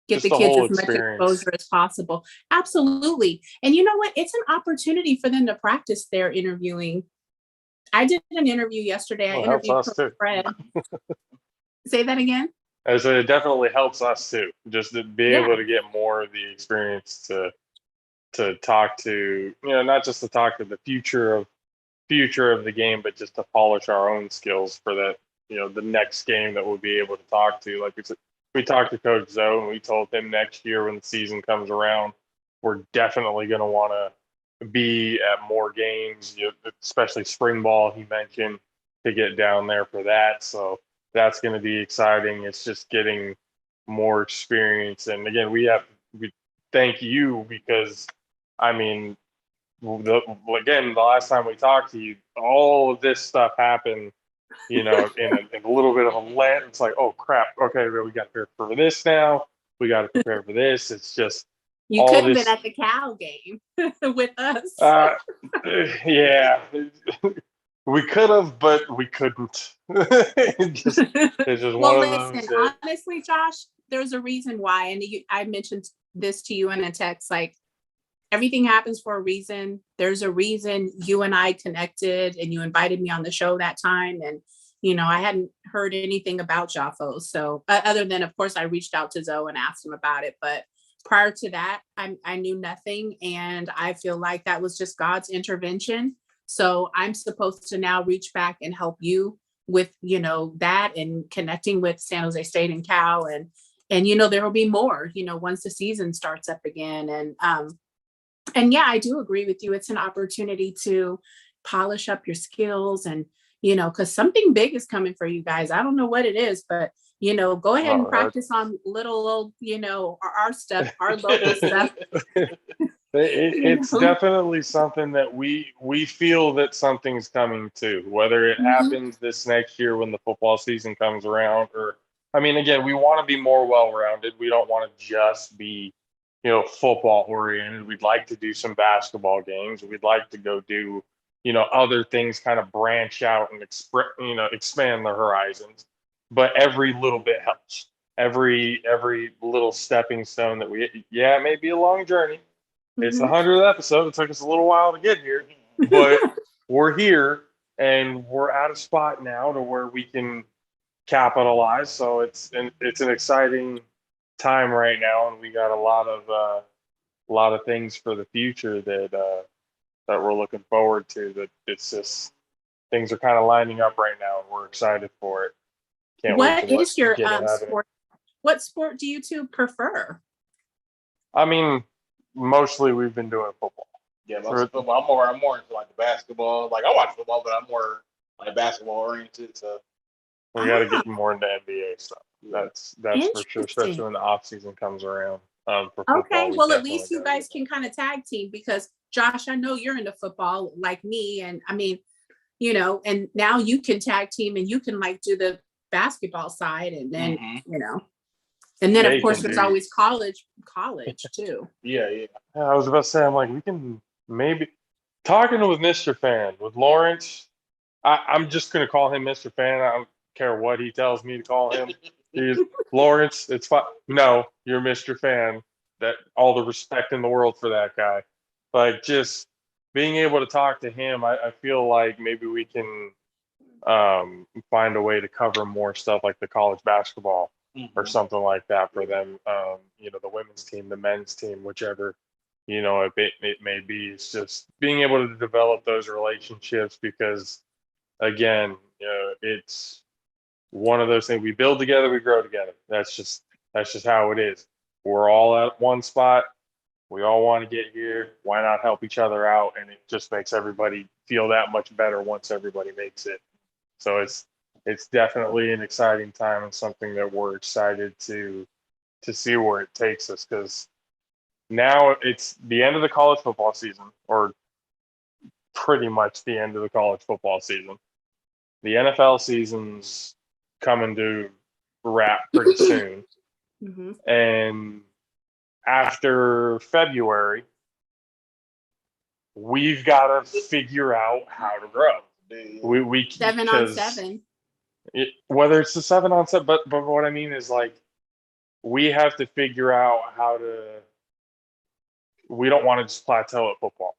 Get Just the kids as much experience. exposure as possible. Absolutely. And you know what? It's an opportunity for them to practice their interviewing. I did an interview yesterday. I interviewed Fred. Say that again. So it definitely helps us too, just to be able to get more of the experience to talk to, not just to talk to the future of the game, but just to polish our own skills for that, the next game that we'll be able to talk to. Like we talked to Coach Zoe, and we told him next year when the season comes around, we're definitely going to want to be at more games, especially spring ball. He mentioned to get down there for that. So that's going to be exciting. It's just getting more experience. And again, we thank you because, I mean, the last time we talked to you, all of this stuff happened, in a little bit of a let. It's like, oh crap. Okay, we got to prepare for this now. We got to prepare for this. It's just you could have been at the Cal game with us. Yeah. We could have, but we couldn't. It's just well, listen, honestly, Josh, there's a reason why. And I mentioned this to you in a text, like everything happens for a reason. There's a reason you and I connected and you invited me on the show that time. And, I hadn't heard anything about JAFFO. So other than, of course, I reached out to Zoe and asked him about it. But prior to that, I knew nothing. And I feel like that was just God's intervention. So I'm supposed to now reach back and help you with, that and connecting with San Jose State and Cal. And there will be more, once the season starts up again. And yeah, I do agree with you. It's an opportunity to polish up your skills and, because something big is coming for you guys. I don't know what it is, but, go ahead and practice on little old, our stuff, our local stuff. It's definitely something that we feel that something's coming too, whether it happens this next year when the football season comes around, or, I mean, again, we want to be more well-rounded. We don't want to just be, football oriented. We'd like to do some basketball games. We'd like to go do, other things, kind of branch out and expand the horizons. But every little bit helps. Every little stepping stone that it may be a long journey. It's the 100th episode. It took us a little while to get here, but we're here and we're at a spot now to where we can capitalize. So it's an exciting time right now, and we got a lot of things for the future that we're looking forward to. That it's just things are kind of lining up right now, and we're excited for it. Can't wait to is your sport? What sport do you two prefer? I mean, mostly we've been doing football. Yeah, most of football. I'm more into like the basketball. Like I watch football, but I'm more like basketball oriented. So We got to get more into NBA stuff. That's for sure, especially Interesting. when the off season comes around. For football, Okay, we well, at definitely least you gotta guys get can kind of tag team because Josh, I know you're into football like me, and I mean, you know, and now you can tag team and you can like do the basketball side, and then you know, and then Yeah, of you course can there's do- always college too. yeah. Yeah, I was about to say, I'm like, we can maybe talking with Mr. Fan with Lawrence. I'm just gonna call him Mr. Fan. I don't care what he tells me to call him. He's Lawrence. It's fine. No, you're Mr. Fan. That all the respect in the world for that guy. Like just being able to talk to him, I feel like maybe we can find a way to cover more stuff like the college basketball or something like that for them. You know, the women's team, the men's team, whichever, you know, it may be. It's just being able to develop those relationships because, again, you know, it's one of those things we build together, we grow together. That's just how it is. We're all at one spot. We all want to get here. Why not help each other out? And it just makes everybody feel that much better once everybody makes it. So it's definitely an exciting time and something that we're excited to see where it takes us because now it's the end of the college football season, or pretty much the end of the college football season. The NFL season's coming to wrap pretty soon. Mm-hmm. And after February, we've got to figure out how to grow. We 7-on-7. Whether it's the 7-on-7, but what I mean is like we have to figure out how to. We don't want to just plateau at football.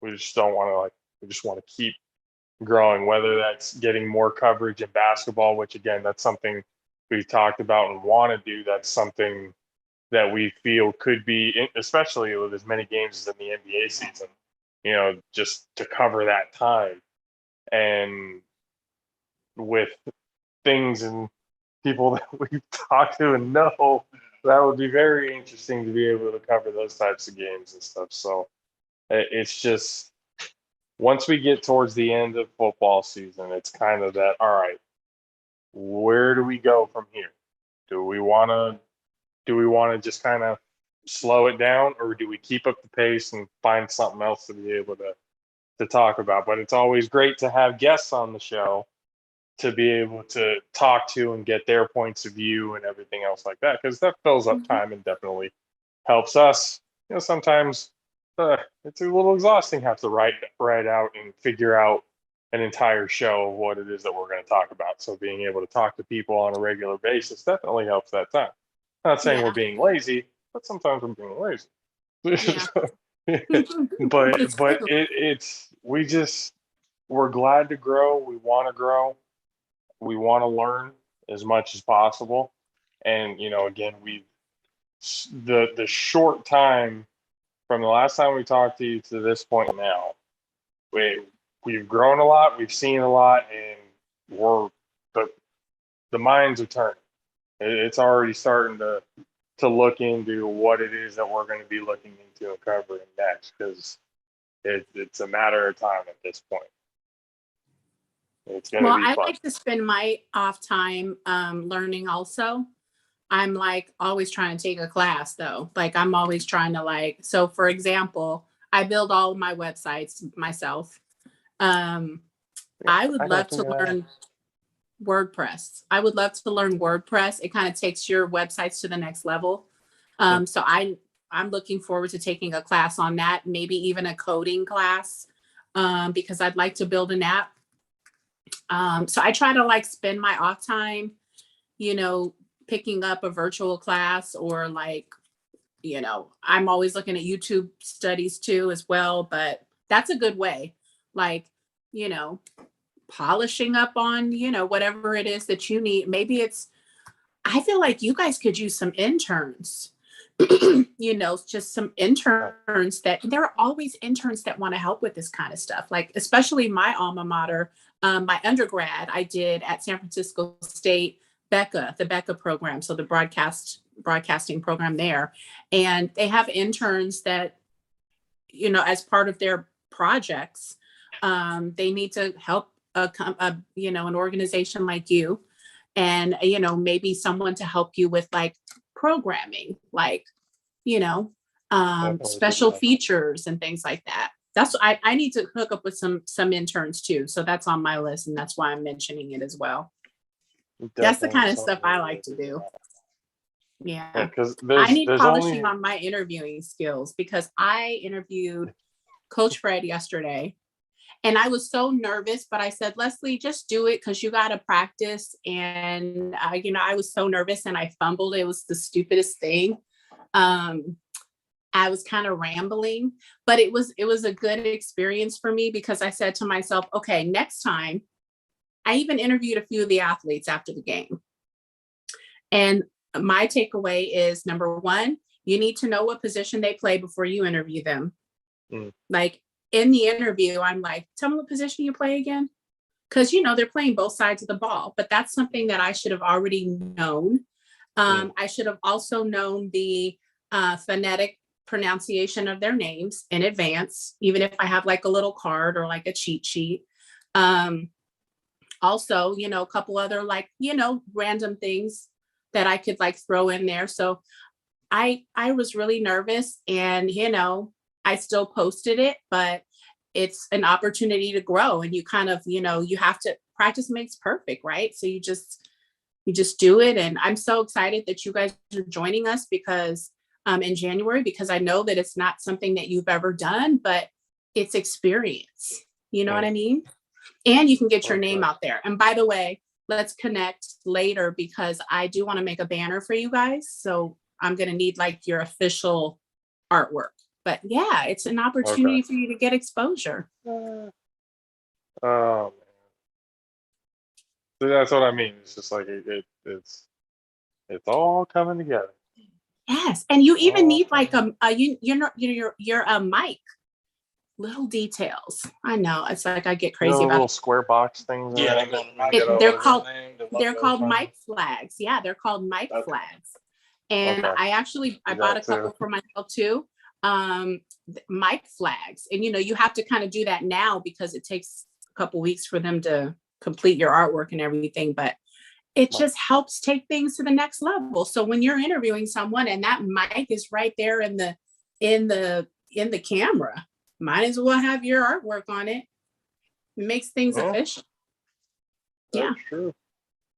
We just don't want to we just want to keep growing. Whether that's getting more coverage in basketball, which again, that's something we've talked about and want to do. That's something that we feel could be, especially with as many games as in the NBA season. You know, just to cover that time, and with things and people that we've talked to and know, that would be very interesting to be able to cover those types of games and stuff. So it's just once we get towards the end of football season, it's kind of that, all right, where do we go from here? Do we want to just kind of slow it down, or do we keep up the pace and find something else to be able to talk about? But it's always great to have guests on the show to be able to talk to and get their points of view and everything else like that, because that fills up time and definitely helps us. You know, sometimes it's a little exhausting have to write out and figure out an entire show of what it is that we're going to talk about. So being able to talk to people on a regular basis definitely helps that time. I'm not saying we're being lazy, but sometimes we're being lazy. but we're glad to grow. We want to grow. We want to learn as much as possible. And, you know, again, the short time from the last time we talked to you to this point now, we've grown a lot, we've seen a lot, and the minds are turning. It's already starting to look into what it is that we're going to be looking into and covering next, because it's a matter of time at this point. It's going to be I fun. like to spend my off time learning also. I'm like always trying to take a class though. Like I'm always trying to so for example, I build all of my websites myself. I would love to learn WordPress. I would love to learn WordPress. It kind of takes your websites to the next level. So I'm looking forward to taking a class on that, maybe even a coding class, because I'd like to build an app. So I try to spend my off time, you know, picking up a virtual class or you know, I'm always looking at YouTube studies too as well, but that's a good way. You know, polishing up on, you know, whatever it is that you need. Maybe I feel like you guys could use some interns, you know, just some interns there are always interns that want to help with this kind of stuff. Especially my alma mater, my undergrad I did at San Francisco State, the Becca program. So the broadcasting program there. And they have interns that as part of their projects, they need to help an organization like you, and maybe someone to help you with like programming, like special features and things like that. That's I need to hook up with some interns too, so that's on my list, and that's why I'm mentioning it as well. That's the kind of stuff I like to do. Yeah, because I need there's polishing only on my interviewing skills, because I interviewed Coach Fred yesterday, and I was so nervous, but I said, Leslie, just do it because you got to practice. And I was so nervous and I fumbled. It was the stupidest thing. I was kind of rambling, but it was a good experience for me, because I said to myself, okay, next time. I even interviewed a few of the athletes after the game. And my takeaway is, number one, you need to know what position they play before you interview them. Like in the interview, I'm like, tell me what position you play again. Because, they're playing both sides of the ball, but that's something that I should have already known. I should have also known the phonetic pronunciation of their names in advance, even if I have like a little card or like a cheat sheet. Also, a couple other like, random things that I could like throw in there. So I was really nervous, and, I still posted it, but it's an opportunity to grow, and you kind of, you have to practice makes perfect, right? So you just do it. And I'm so excited that you guys are joining us, because in January, because I know that it's not something that you've ever done, but it's experience. You know what I mean? And you can get your name out there. And by the way, let's connect later, because I do want to make a banner for you guys. So I'm going to need like your official artwork. But yeah, it's an opportunity for you to get exposure. Oh man. So that's what I mean. It's just like it's all coming together. Yes, and you even need like your mic. Little details. I know, it's like I get crazy about little square box things. Yeah, they're called mic flags. Yeah, they're called mic flags. And I bought a couple for myself too. Mic flags, and you have to kind of do that now, because it takes a couple weeks for them to complete your artwork and everything, but it just helps take things to the next level. So when you're interviewing someone and that mic is right there in the camera, might as well have your artwork on it. It makes things official. Yeah, true.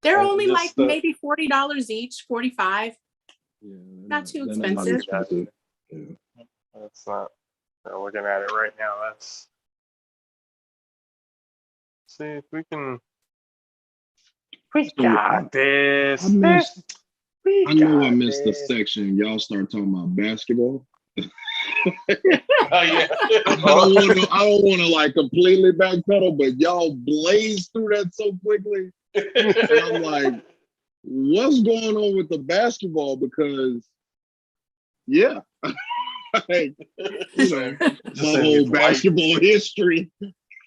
They're only like maybe $40 each, $45. Yeah, not too they're not expensive. expensive. Yeah. That's not. Looking at it right now. That's. See if we can. We got this. I missed the section. Y'all start talking about basketball. Oh yeah. I don't want to like completely backpedal, but y'all blazed through that so quickly. And I'm like, what's going on with the basketball? Because yeah, like, my whole basketball history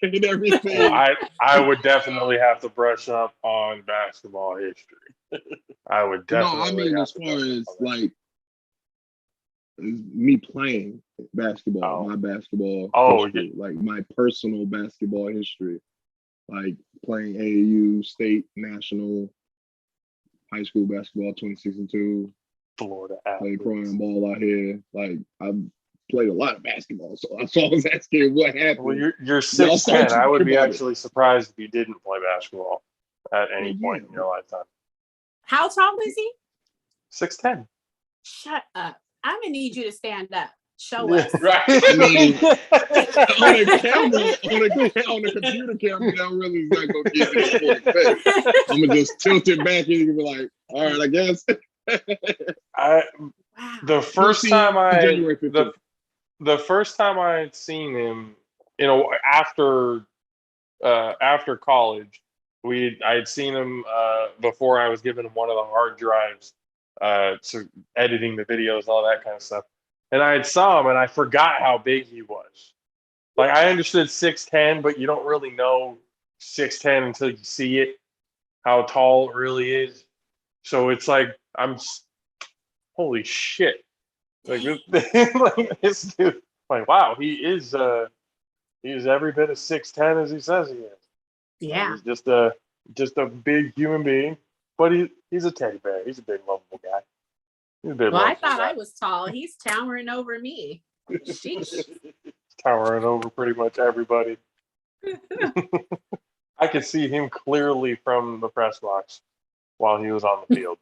and everything. Well, I would definitely have to brush up on basketball history. I would definitely. No, I mean, as far as like me playing basketball, my basketball history, like my personal basketball history, like playing AAU, state, national, high school basketball, 26-2, Florida, played pro and ball out here. Like I've played a lot of basketball, so I was asking what happened. Well, you're 6'10". I would be actually surprised if you didn't play basketball at any point in your lifetime. How tall is he? 6'10". Shut up. I'm gonna need you to stand up. Show us. Right. I mean, on the computer camera, that really is not gonna give it a full effect. I'm gonna just tilt it back and you can be like, all right, I guess. The first time I had seen him, after college, I had seen him before I was giving him one of the hard drives, so editing the videos, all that kind of stuff. And I had saw him, and I forgot how big he was. Like I understood 6'10", but you don't really know 6'10" until you see it, how tall it really is. So it's like holy shit! Like this dude. Like, wow, he's every bit as 6'10" as he says he is. Yeah. He's just a big human being, but he's a teddy bear. He's a big lovable guy. He's a big Well, I lovable thought guy. I was tall. He's towering over me. Sheesh. Towering over pretty much everybody. I could see him clearly from the press box while he was on the field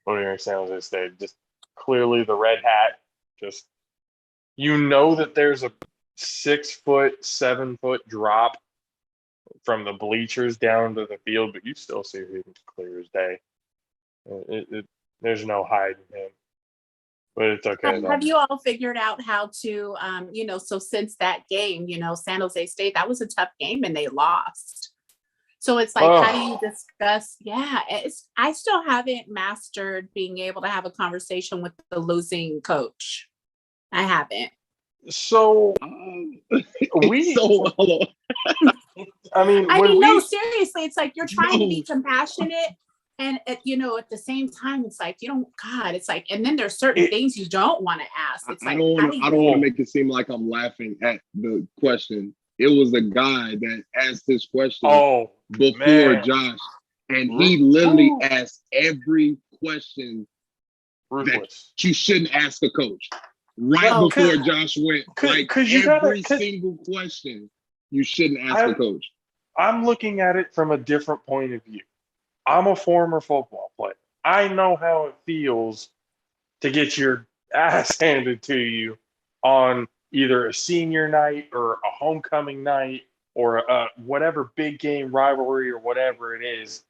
when we were in San Jose State. Just clearly the red hat. Just that there's a 6 foot, 7 foot drop from the bleachers down to the field, but you still see him clear as day. There's no hiding him. But it's okay though. Have you all figured out how to, so since that game, San Jose State, that was a tough game and they lost. So it's like, how do you discuss? Yeah, I still haven't mastered being able to have a conversation with the losing coach. I haven't. So we. So I mean, no, seriously, it's like you're trying to be compassionate. And, at the same time, it's like, it's like, and then there's certain things you don't want to ask. It's like, I don't want to make it seem like I'm laughing at the question. It was a guy that asked this question before Josh, and he literally asked every question that you shouldn't ask a coach. Before Josh went, every single question you shouldn't ask a coach. I'm looking at it from a different point of view. I'm a former football player. I know how it feels to get your ass handed to you on either a senior night or a homecoming night or a whatever big game rivalry or whatever it is.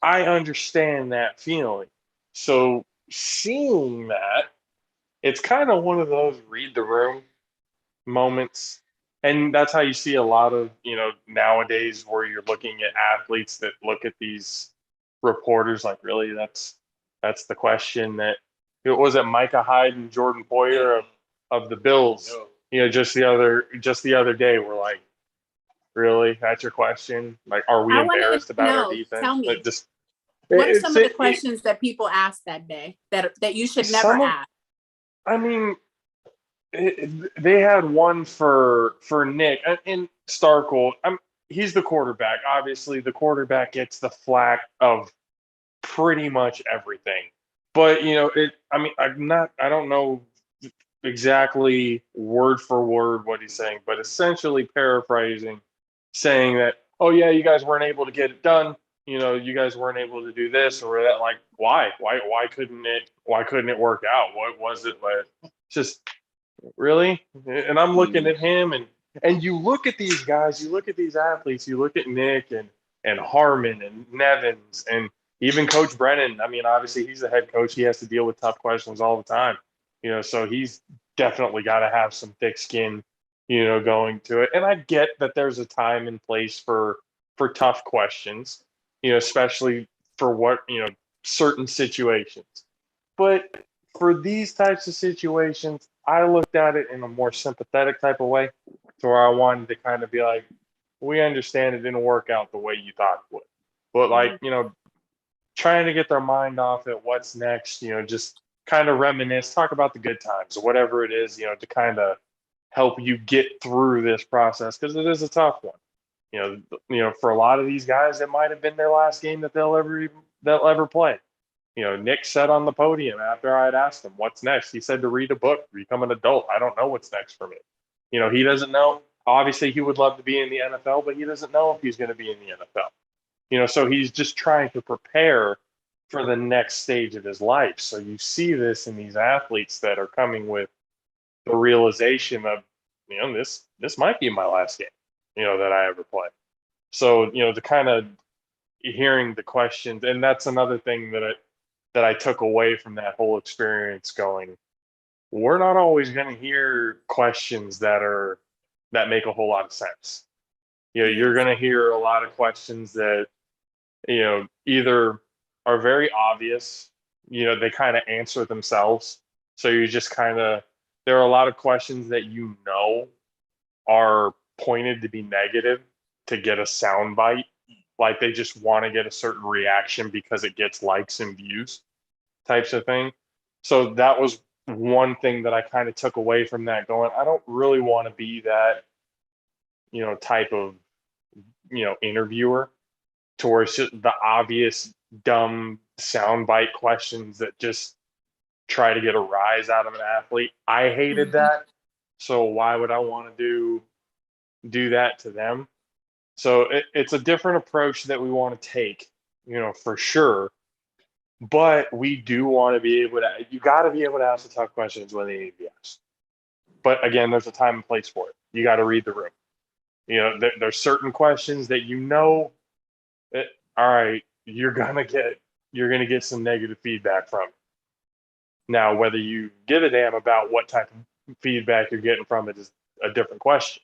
I understand that feeling. So seeing that, it's kind of one of those read the room moments. And that's how you see a lot of, nowadays where you're looking at athletes that look at these reporters like, really, that's the question that was it Micah Hyde and Jordan Poyer of the Bills, just the other day, we're like, really, that's your question? Like, are we embarrassed about our defense? Tell me. Like, what are some of the questions that people asked that day that you should never ask? I mean, they had one for Nick and Starkle. He's the quarterback. Obviously, the quarterback gets the flack of pretty much everything. But I don't know exactly word for word what he's saying, but essentially paraphrasing, saying that, oh yeah, you guys weren't able to get it done. You guys weren't able to do this or that. Like, why couldn't it work out? What was it? But just really. And I'm looking at him, and you look at these guys, you look at these athletes, you look at Nick and Harmon and Nevins and even Coach Brennan. I mean, obviously he's the head coach. He has to deal with tough questions all the time. So he's definitely got to have some thick skin, going to it. And I get that there's a time and place for tough questions, especially for what, certain situations. But for these types of situations, I looked at it in a more sympathetic type of way, to where I wanted to kind of be like, we understand it didn't work out the way you thought it would. But like, trying to get their mind off at what's next, just kind of reminisce, talk about the good times or whatever it is, to kind of help you get through this process, because it is a tough one. For a lot of these guys, it might have been their last game that they'll ever play. Nick said on the podium after I had asked him, what's next? He said to read a book, become an adult. I don't know what's next for me. He doesn't know. Obviously, he would love to be in the NFL, but he doesn't know if he's going to be in the NFL. So he's just trying to prepare for the next stage of his life. So you see this in these athletes that are coming with the realization of, this might be my last game, that I ever play. So, the kind of hearing the questions, and that's another thing that I took away from that whole experience, going, we're not always going to hear questions that make a whole lot of sense. You're going to hear a lot of questions that, either are very obvious, they kind of answer themselves. So you just there are a lot of questions that, are pointed to be negative to get a soundbite. Like they just want to get a certain reaction because it gets likes and views types of thing. So that was one thing that I kind of took away from that, going, I don't really want to be that, type of, interviewer, towards just the obvious dumb soundbite questions that just try to get a rise out of an athlete. I hated that. So why would I want to do that to them? So it's a different approach that we want to take, for sure. But we do want to be able to, you got to be able to ask the tough questions when they need to be asked. But again, there's a time and place for it. You got to read the room. There's certain questions that all right, you're gonna get some negative feedback from it. Now, whether you give a damn about what type of feedback you're getting from it is a different question.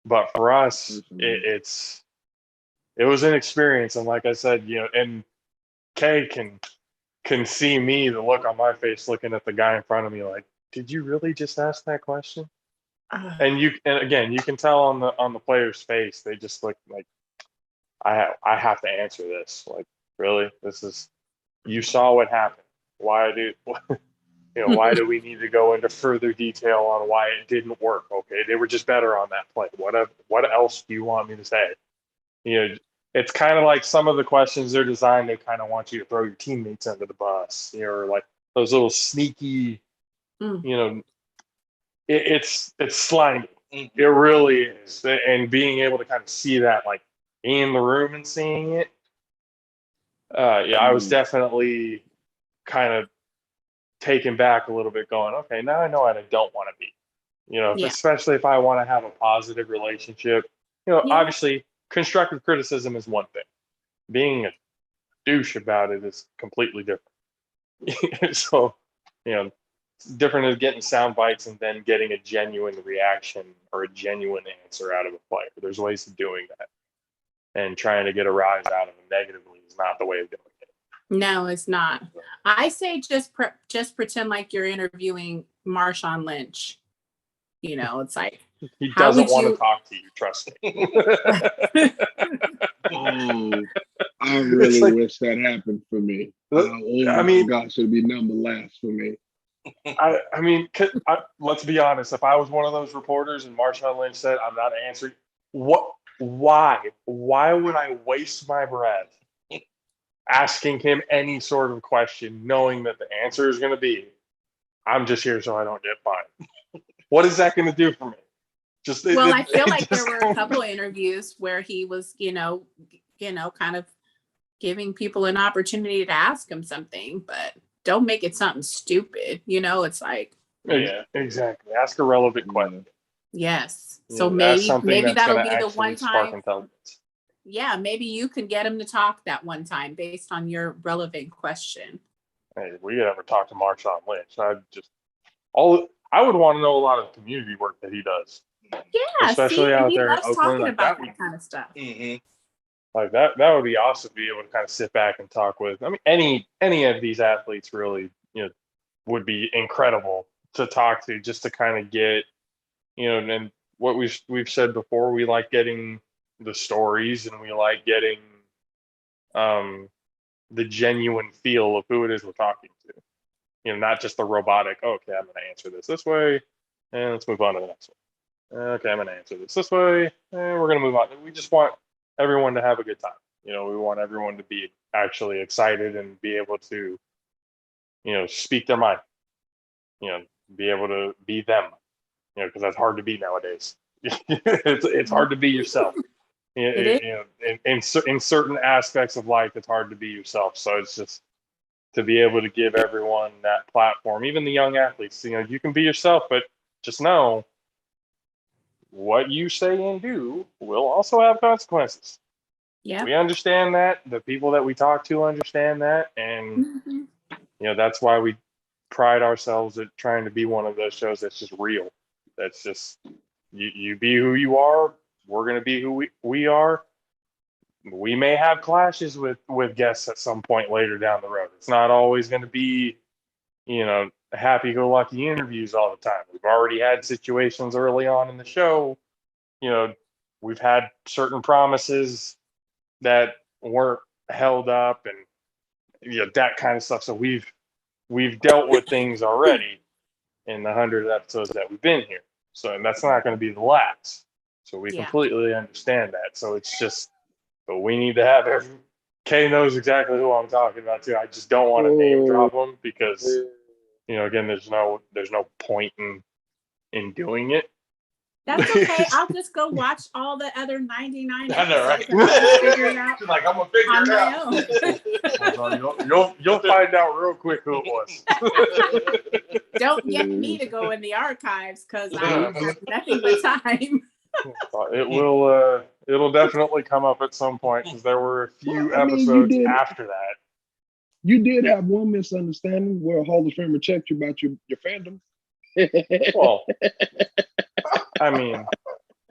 But for us, it was an experience, and like I said, and Kay can see me, the look on my face, looking at the guy in front of me, like, did you really just ask that question? And again, you can tell on the player's face, they just look like, I have to answer this. Like, really? You saw what happened. Why do we need to go into further detail on why it didn't work? Okay, they were just better on that play. What else do you want me to say? It's kind of like some of the questions they're designed, they kind of want you to throw your teammates under the bus, or like those little sneaky, it's slimy. It really is. And being able to kind of see that, like, in the room and seeing it, I was definitely kind of taken back a little bit, going, okay, now I know what I don't want to be, especially if I want to have a positive relationship. Obviously, constructive criticism is one thing. Being a douche about it is completely different. So, it's different as getting sound bites and then getting a genuine reaction or a genuine answer out of a player. There's ways of doing that. And trying to get a rise out of them negatively is not the way of doing it. No, it's not. I say just pretend like you're interviewing Marshawn Lynch. It's like, he doesn't want to talk to you. Trust me. Oh, I really wish that happened for me. My gosh, it'd be number last for me. I mean, let's be honest. If I was one of those reporters and Marshawn Lynch said, "I'm not answering," why would I waste my breath asking him any sort of question, knowing that the answer is going to be, "I'm just here so I don't get fined"? What is that going to do for me? I feel like there were a couple of interviews where he was, kind of giving people an opportunity to ask him something, but don't make it something stupid. It's like, yeah, exactly. Ask a relevant question. Yes. So maybe that'll be the one time. Intelligence. Yeah, maybe you can get him to talk that one time based on your relevant question. Hey, if we could ever talk to Marshawn Lynch, I would want to know a lot of the community work that he does. Yeah, especially out there in loves Oakland, talking like about that kind of stuff. Mm-hmm. Like that would be awesome to be able to kind of sit back and talk with. I mean, any of these athletes really, would be incredible to talk to, just to kind of get, and what we've said before, we like getting the stories, and we like getting the genuine feel of who it is we're talking to. Not just the robotic, okay, I'm going to answer this way, and let's move on to the next one. Okay, I'm going to answer this way, and we're going to move on. We just want everyone to have a good time. We want everyone to be actually excited and be able to, speak their mind, be able to be them, because that's hard to be nowadays. It's hard to be yourself. In certain aspects of life, it's hard to be yourself. So it's just to be able to give everyone that platform, even the young athletes, you can be yourself, but just know what you say and do will also have consequences. Yeah. We understand that. The people that we talk to understand that. And, that's why we pride ourselves at trying to be one of those shows that's just real. That's just, you be who you are. We're going to be who we are. We may have clashes with guests at some point later down the road. It's not always going to be, happy-go-lucky interviews all the time. We've already had situations early on in the show. We've had certain promises that weren't held up, and that kind of stuff. So we've dealt with things already. in the 100 episodes that we've been here. So, and that's not going to be the last. So we Yeah. completely understand that. So it's just, but we need to have every. Kay knows exactly who I'm talking about too. I just don't want to name drop them because, again, there's no point in doing it. That's okay. I'll just go watch all the other 99 I know, right? episodes and I'll just figure it out She's like, I'm gonna figure on it my out. Well, you'll find out real quick who it was. Don't get me to go in the archives because I have nothing but time. It'll definitely come up at some point because there were a few Well, I mean, episodes after that. You did have one misunderstanding where a Hall of Famer checked you about your fandom. Well, I mean,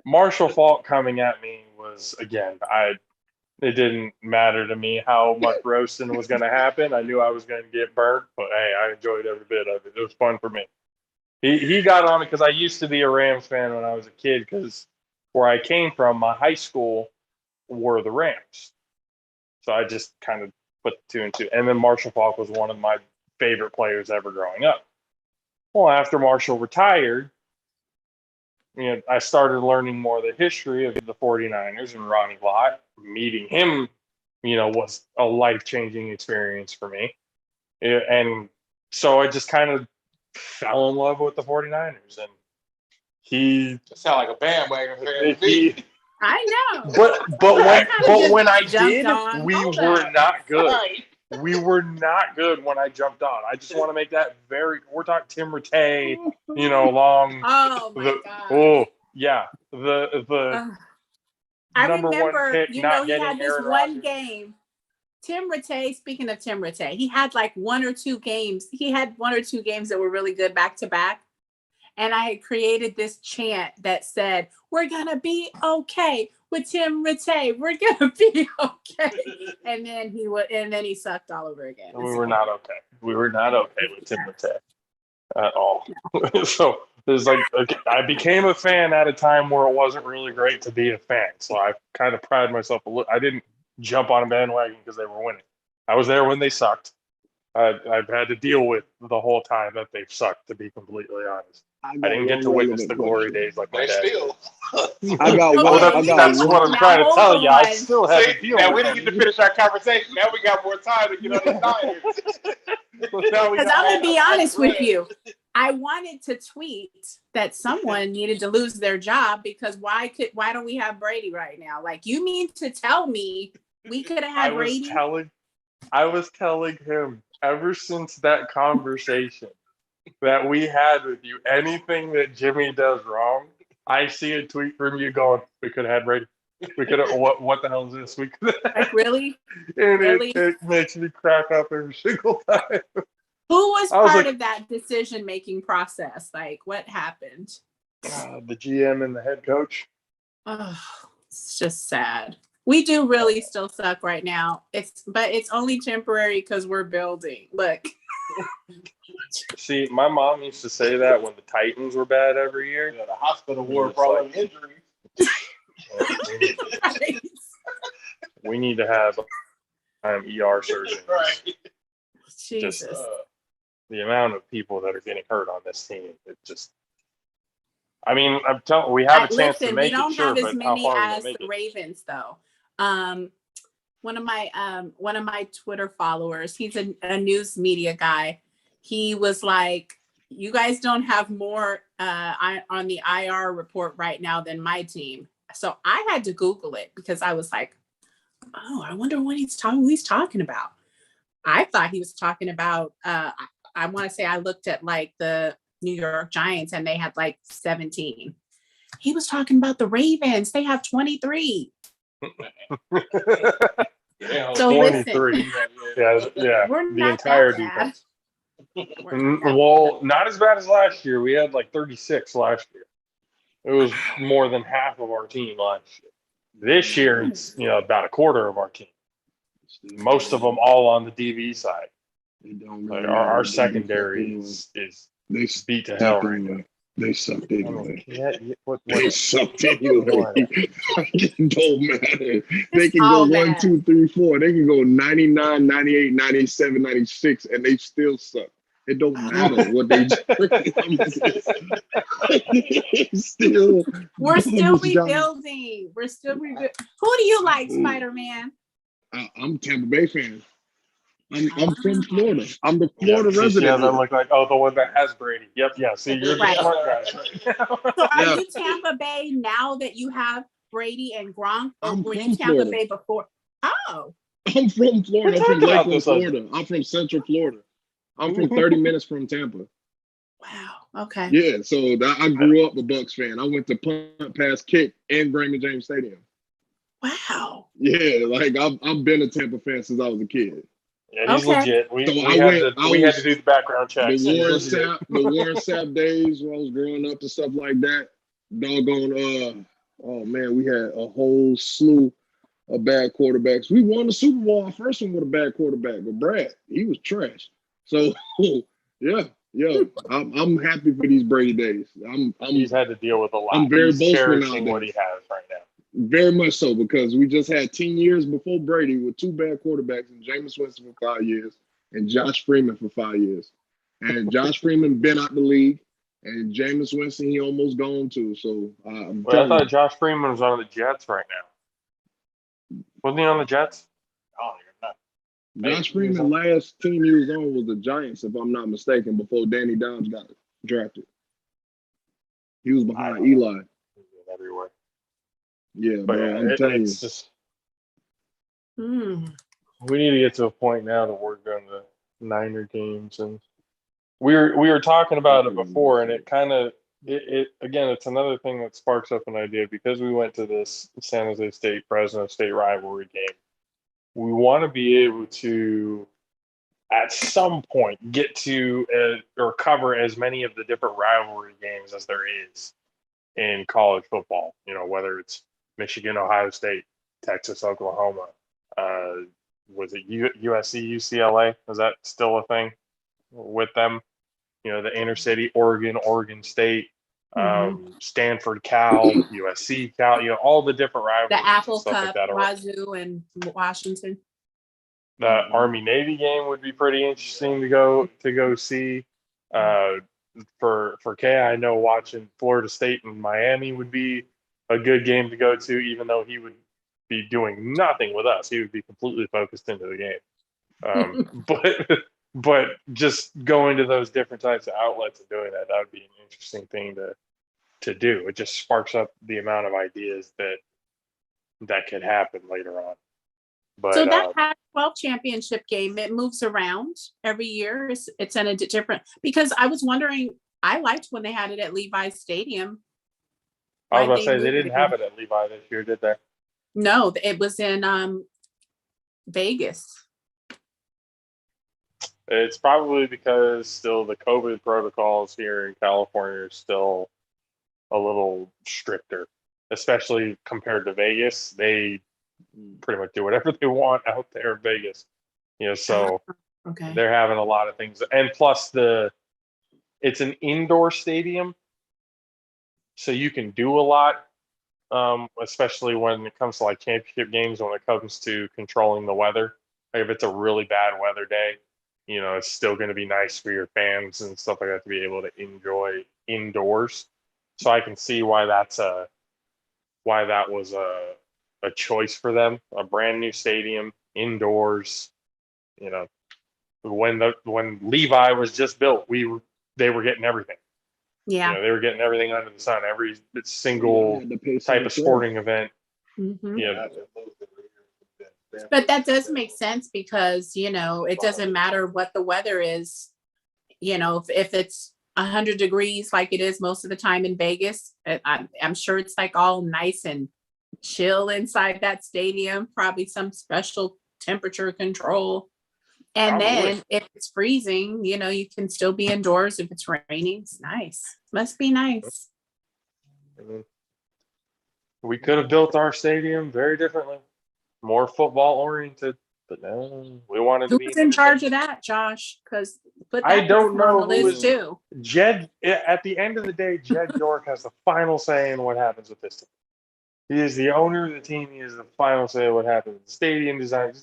Marshall Falk coming at me was, again, it didn't matter to me how much roasting was going to happen. I knew I was going to get burnt, but hey, I enjoyed every bit of it. It was fun for me. He got on me because I used to be a Rams fan when I was a kid because where I came from, my high school were the Rams. So I just kind of put two and two. And then Marshall Falk was one of my favorite players ever growing up. Well, after Marshall retired, I started learning more of the history of the 49ers and Ronnie Lott. Meeting him, was a life-changing experience for me. And so I just kind of fell in love with the 49ers. And he sound like a bandwagon fan to me. I know. But when I jumped did, on. we Hold were up. not good. We were not good when I jumped on. I just want to make that we're talking Tim Rattay, long. Oh my God. Oh yeah, the I number remember, one pick, not he getting had this Aaron one Rodgers. game. Tim Rattay, speaking of Tim Rattay, he had like one or two games. He had one or two games that were really good back to back. And I had created this chant that said, "We're gonna be okay with Tim Rattay. We're gonna be okay." And then he sucked all over again. We were not okay. We were not okay with Tim Rattay at all. So there's I became a fan at a time where it wasn't really great to be a fan. So I kind of pride myself a little. I didn't jump on a bandwagon because they were winning. I was there when they sucked. I've had to deal with the whole time that they've sucked, to be completely honest. I didn't get to witness the glory days like my They dad. still. That's what I'm trying to tell you. I still have to deal now with we didn't get to finish our conversation. Now we got more time to get on the Niners. Because I'm going to be honest with you. I wanted to tweet that someone needed to lose their job because why don't we have Brady right now? Like, you mean to tell me we could have had Brady? I was telling him ever since that conversation that we had with you, anything that Jimmy does wrong, I see a tweet from you going, "We could have had Brady. We could have. What the hell is this? We could have." Like, really? And Really? it makes me crack up every single time. Who was part of that decision-making process? Like, what happened? The GM and the head coach. Oh, it's just sad. We do really still suck right now. But it's only temporary because we're building. Look. See, my mom used to say that when the Titans were bad every year. The hospital ward for all injuries. Right. We need to have ER surgeons. Right. Jesus. Just the amount of people that are getting hurt on this team, it just. I mean, I'm telling. We have a chance to make it. Sure, we don't have as but how many far as the Ravens, though. One of my Twitter followers, he's a news media guy. He was like, "You guys don't have more on the IR report right now than my team." So I had to Google it because I was like, "Oh, I wonder what he's talking about." I thought he was talking about. I want to say I looked at like the New York Giants and they had like 17. He was talking about the Ravens. They have 23. So 23. Yeah. We're the not entire that bad. defense. Well, not as bad as last year. We had like 36 last year. It was more than half of our team last year. This year, it's about a quarter of our team. Most of them all on the DB side. Like our secondary is beat to hell right now. They sucked anyway. They sucked anyway. It don't matter. They can go 1, 2, 3, 4. They can go 99, 98, 97, 96, and they still suck. It don't matter what they drink. It's still We're still garbage time. rebuilding. We're still rebuilding. Who do you like, Spider-Man? I'm a Tampa Bay fan. I'm from Florida. I'm the Yeah, Florida see, resident. that look like? Oh, the one that has Brady. Yep, yeah. See, you're the Right. smart guys. So are Yeah. you Tampa Bay now that you have Brady and Gronk, or I'm were from you Tampa Florida. Bay before? Oh, I'm from Florida. I'm from talking about Lakeland, this other- Florida. I'm from Central Florida. I'm from 30 minutes from Tampa. wow. Okay. Yeah, so I grew up a Bucks fan. I went to punt, pass, kick in Raymond James Stadium. Wow. Yeah, like I've been a Tampa fan since I was a kid. Yeah, he's Okay. legit. We So we I had went- to I we had was- to do the background checks. The He's Warren legit. Sapp, the Warren Sapp days when I was growing up and stuff like that. Doggone, oh man, we had a whole slew of bad quarterbacks. We won the Super Bowl, our first one with a bad quarterback, but Brad, he was trash. So yeah, I'm happy for these Brady days. He's had to deal with a lot. I'm very He's boastful cherishing nowadays. what he has right now. Very much so, because we just had 10 years before Brady with two bad quarterbacks, and Jameis Winston for 5 years and Josh Freeman for 5 years. And Josh Freeman been out the league, and Jameis Winston, he almost gone too. So I'm Well, I telling thought you, Josh Freeman was on the Jets right now. Wasn't he on the Jets? I don't even know. Josh Freeman last team he was on was the Giants, if I'm not mistaken, before Danny Dimes got drafted. He was behind Eli. Everywhere. Yeah, But bro, yeah, I'm telling you. it's just Hmm. we need to get to a point now that we're going to Niner games, and we were talking about it before, and it kind of it again, it's another thing that sparks up an idea because we went to this San Jose State Fresno State rivalry game. We want to be able to at some point get to or cover as many of the different rivalry games as there is in college football. You know, whether it's Michigan, Ohio State, Texas, Oklahoma. Was it USC, UCLA? Is that still a thing with them? You know, the inner city, Oregon State, Stanford, Cal, USC, Cal. You know, all the different rivalries The Apple and stuff Cup, like that. Wazoo and Washington. The Army Navy game would be pretty interesting to go see. For Kay, I know watching Florida State and Miami would be a good game to go to, even though he would be doing nothing with us. He would be completely focused into the game. But just going to those different types of outlets and doing that would be an interesting thing to do. It just sparks up the amount of ideas that could happen later on. But So that Pac-12 championship game, it moves around every year. It's in a different, because I was wondering, I liked when they had it at Levi's Stadium. I was Why'd about to say move they it didn't again? have it at Levi this year, did they? No, it was in Vegas. It's probably because still the COVID protocols here in California are still a little stricter, especially compared to Vegas. They pretty much do whatever they want out there in Vegas. You know, so Okay. they're having a lot of things, and plus it's an indoor stadium, so you can do a lot. Especially when it comes to like championship games, when it comes to controlling the weather. Like if it's a really bad weather day, you know, it's still going to be nice for your fans and stuff like that to be able to enjoy indoors. So I can see why that was a choice for them. A brand new stadium, indoors. You know, when Levi was just built, they were getting everything. Yeah. You know, they were getting everything under the sun. Every single type of sporting event. Mm-hmm. Yeah. But that does make sense because, you know, it doesn't matter what the weather is. You know, if it's 100 degrees like it is most of the time in Vegas, I'm sure it's like all nice and chill inside that stadium, probably some special temperature control. And then if it's freezing, you know, you can still be indoors. If it's raining, it's nice. Must be nice. We could have built our stadium very differently, more football oriented, but no, we wanted to be Who's in charge of that, Josh? Because I don't know on the who list is too. Jed. At the end of the day, Jed York has the final say in what happens with this team. He is the owner of the team. He is the final say of what happens. The stadium design.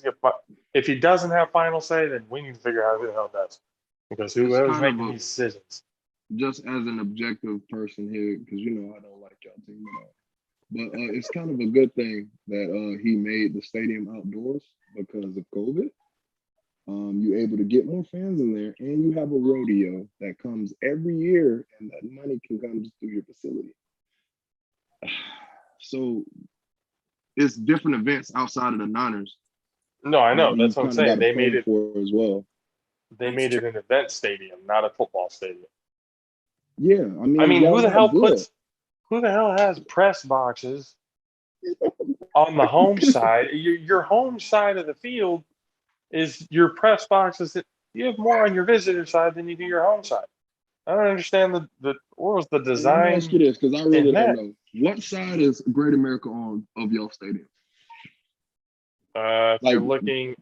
If he doesn't have final say, then we need to figure out who the hell does. Because It's whoever's kind of making a- these decisions. just as an objective person here, because I don't like y'all team at all. But it's kind of a good thing that he made the stadium outdoors because of COVID. You're able to get more fans in there, and you have a rodeo that comes every year, and that money can come through your facility. So it's different events outside of the Niners. No, I know. that That's you what I'm kind of got saying. to They made plan it. for as well. They That's made it true. an event stadium, not a football stadium. Yeah, I mean, y'all got good. who the hell has press boxes on the home side? Your home side of the field is your press boxes. That you have more on your visitor side than you do your home side. I don't understand what was the Let me ask you design this, because I really in don't that. know. What side is Great America on of your stadium? If Like- you're looking,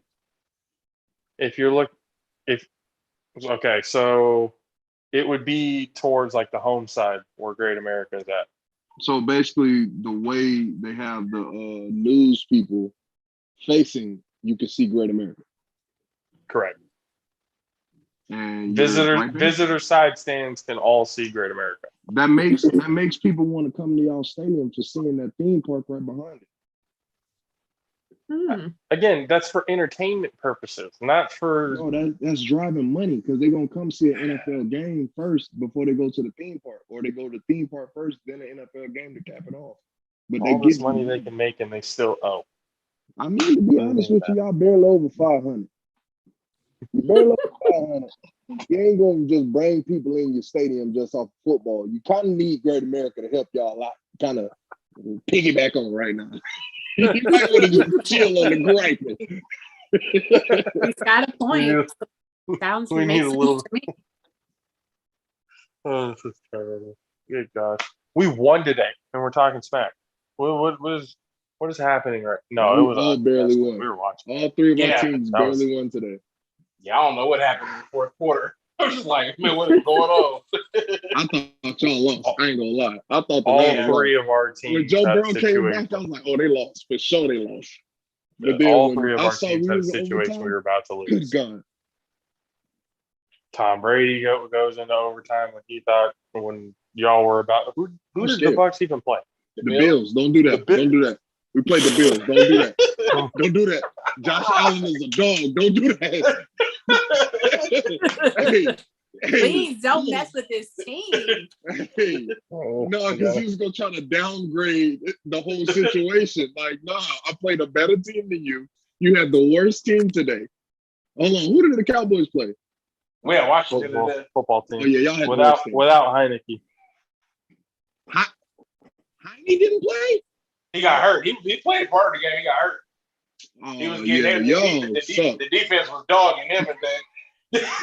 if okay, so it would be towards like the home side where Great America is at. So basically, the way they have the news people facing, you can see Great America. Correct. And you're right there. Visitor side stands can all see Great America. That makes people want to come to y'all stadium for seeing that theme park right behind it. Again, that's for entertainment purposes, not for. No, that's driving money because they're gonna come see an NFL game first before they go to the theme park, or they go to the theme park first, then the NFL game to cap it off. But All they this get money they can make and they still owe. I mean, to be honest with you, y'all barely over 500. You barely over 500. You ain't gonna just bring people in your stadium just off football. You kind of need Great America to help y'all out, kind of piggyback on right now. You might want to just chill on the griping. He's got a point. Sounds We makes need a sense little. to me. Oh, this is terrible. Good gosh, we won today, and we're talking smack. What is happening right? No, We it was all us. barely That's what won. we were watching. All three of our Yeah, teams that was- barely won today. Yeah, I don't know what happened in the fourth quarter. I was just like, man, what is going on? I thought y'all lost. I ain't gonna lie. I thought the All Niners lost. three of our When teams Joe had Burrow came back, I situations. was like, oh, they lost. For sure they lost. But then All when three of I our saw teams we had a was in situation overtime, we were about to good lose. God. Tom Brady goes into overtime when y'all were about. Who I'm did the scared. Bucks even play? The Bills. Don't do that. Don't do that. We played the Bills. Don't do that. Don't do that. Josh Allen is a dog. Don't do that. hey, Please don't mess with this team. hey. No, because he was gonna try to downgrade the whole situation. Like, nah, I played a better team than you. You had the worst team today. Hold on, who did the Cowboys play? We had Washington today. Football team. Oh yeah, y'all had the without worst team. without Heineke. He didn't play. He got hurt. He played part of the game. He got hurt. Oh He was yeah, getting y'all the suck. defense was dogging him and then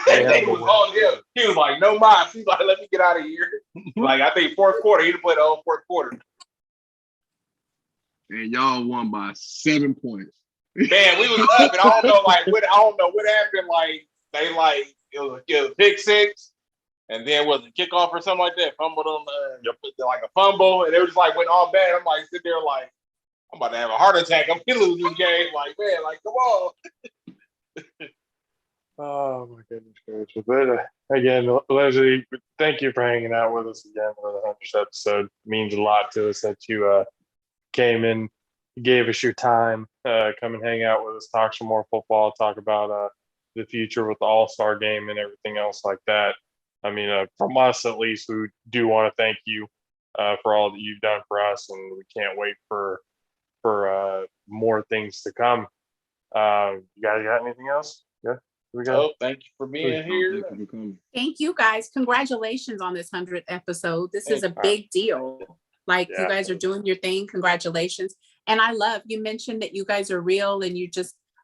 They they had was the on him. He was like, no mas. He's like, let me get out of here. Like, I think fourth quarter, he didn't play the whole fourth quarter. And y'all won by 7 points. Man, we was up and I don't know what happened. Like it was a pick six. And then was a kickoff or something like that. Fumbled on like a fumble, and it was like went all bad. I'm like sitting there like I'm about to have a heart attack. I'm gonna lose this game. Like, man, like come on. Oh my goodness gracious! But again, Leslie, thank you for hanging out with us again for the 100th episode. It means a lot to us that you came in, gave us your time, come and hang out with us, talk some more football, talk about the future with the All-Star game and everything else like that. I mean, from us at least, we do want to thank you for all that you've done for us, and we can't wait for more things to come. You guys got anything else? Yeah, we go. Oh, thank you for being here. Thank you for coming. Thank you guys. Congratulations on this 100th episode. This is a big deal. Like you guys are doing your thing. Congratulations. And I love, you mentioned that you guys are real and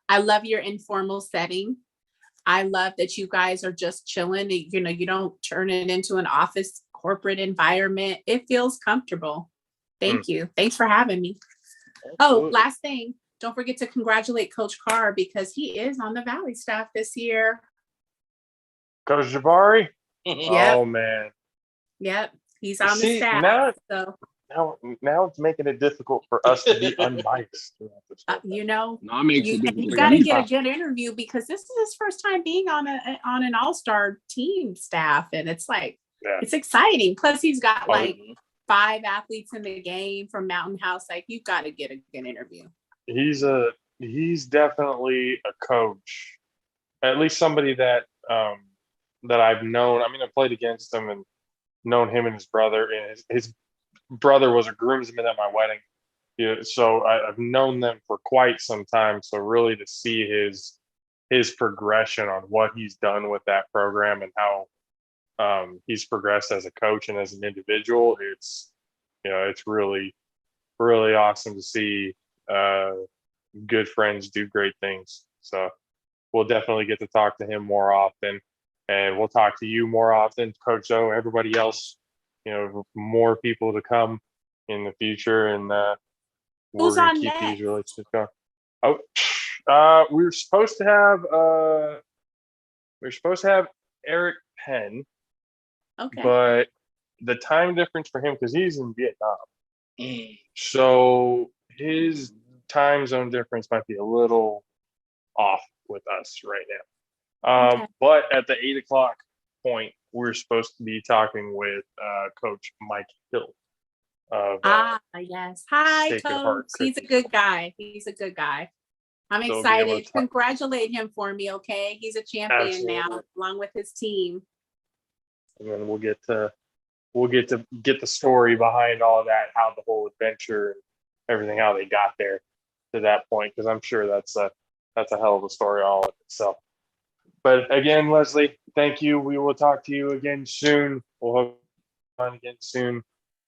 I love your informal setting. I love that you guys are just chilling. You know, you don't turn it into an office corporate environment. It feels comfortable. Thank you. Thanks for having me. Oh, last thing. Don't forget to congratulate Coach Carr because he is on the Valley staff this year. Coach Jabari? Yep. Oh man. Yep. He's on the staff. Now now it's making it difficult for us to be unbiased throughout this whole thing. You know, No, it makes it you difficult. got to you. get a good interview because this is his first time being on an all-star team staff, and it's like it's exciting. Plus, he's got like 5 athletes in the game from Mountain House. Like, you've got to get a good interview. He's definitely a coach, at least somebody that that I've known. I mean, I played against him and known him and his brother, and his brother was a groomsman at my wedding. Yeah, so I've known them for quite some time. So really to see his progression on what he's done with that program and how he's progressed as a coach and as an individual, it's really really awesome to see good friends do great things. So we'll definitely get to talk to him more often, and we'll talk to you more often, Coach Zoe, everybody else. More people to come in the future, and we're gonna keep these relationships going. We were supposed to have Eric Penn, Okay. but the time difference for him, because he's in Vietnam, so his time zone difference might be a little off with us right now. Okay. But at the 8:00 point, we're supposed to be talking with Coach Mike Hill. Yes. Hi, Sacred Coach. Heart He's a good guy. I'm So we'll be able excited. to Congratulate him for me, okay? He's a champion now, along with his team. And then we'll get to get the story behind all that, how the whole adventure and everything, how they got there to that point, because I'm sure that's a hell of a story all in itself. But again, Leslie, thank you. We will talk to you again soon. We'll hope on again soon,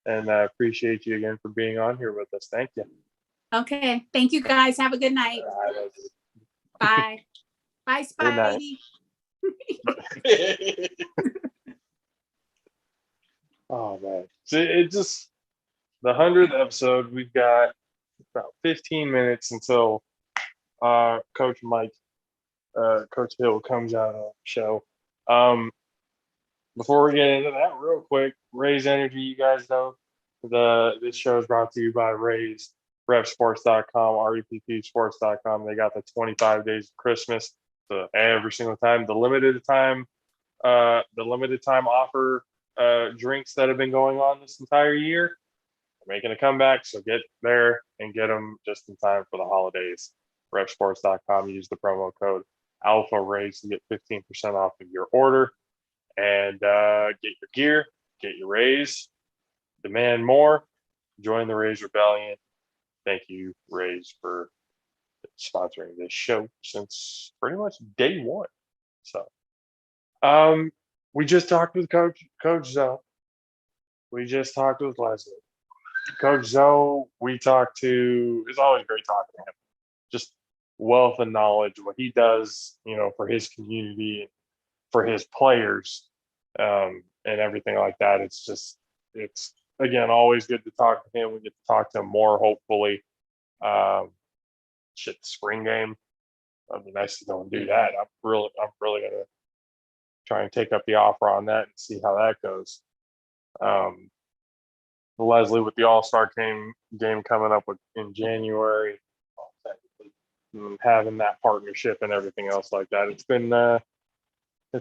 and I appreciate you again for being on here with us. Thank you. Okay. Thank you, guys. Have a good night. Bye. Bye, Spidey. Oh man, so it just the 100th episode. We've got about 15 minutes until Coach Hill comes out on the show. Before we get into that, real quick, Raise Energy. You guys know this show is brought to you by Raise, RepSports.com, REPPSports.com. They got the 25 days of Christmas. So every single time, the limited time offer drinks that have been going on this entire year are making a comeback. So get there and get them just in time for the holidays. RepSports.com. Use the promo code Alpha Raise to get 15% off of your order and get your gear, get your raise, demand more, join the Raise Rebellion. Thank you, Raise, for sponsoring this show since pretty much day one. So, we just talked with Coach Zoe. We just talked with Leslie. Coach Zoe, it's always great talking to him. Just wealth of knowledge, what he does, for his community, for his players, and everything like that. It's again, always good to talk to him. We get to talk to him more, hopefully. The spring game. It'd be nice to go and do that. I'm really gonna try and take up the offer on that and see how that goes. Leslie, with the All-Star game coming up in January, having that partnership and everything else like that, it's been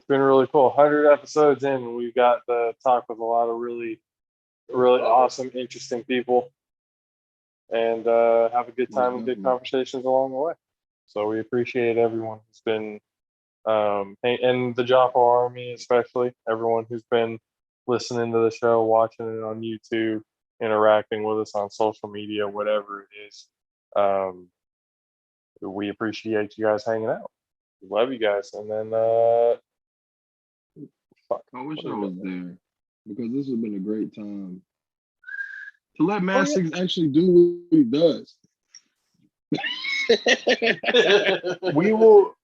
really cool. 100 episodes in, we've got to talk with a lot of really, really awesome, interesting people, and have a good time and good conversations along the way. So we appreciate everyone who's been, and the JAFFO Army especially, everyone who's been listening to the show, watching it on YouTube, interacting with us on social media, whatever it is. We appreciate you guys hanging out. We love you guys. And then, I wish I was there, because this has been a great time to let Matt Six actually do what he does. We will.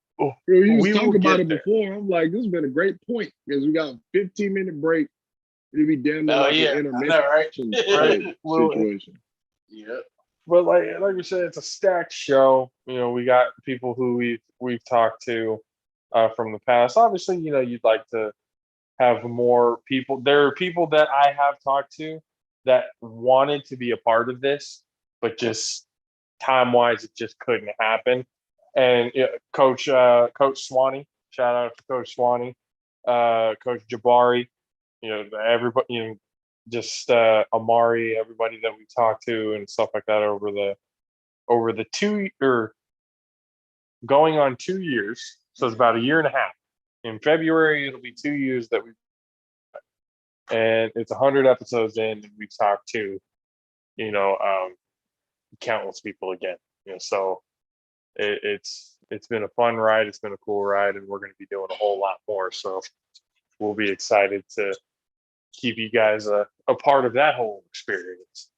We was talking about it before. I'm like, this has been a great point, because we got a 15-minute break. It'd be damn near like an intermission situation. Yeah. But like we said, it's a stacked show. We got people who we've talked to from the past. Obviously, you'd like to have more people. There are people that I have talked to that wanted to be a part of this, but just time-wise, it just couldn't happen. And Coach Swanee, shout out to Coach Swanee, Coach Jabari, everybody, just Amari, everybody that we talked to and stuff like that over the going on 2 years. So it's about a year and a half. In February, it'll be 2 years that and it's 100 episodes in, and we've talked to, countless people again. So it's been a fun ride. It's been a cool ride, and we're going to be doing a whole lot more. So we'll be excited to keep you guys a part of that whole experience.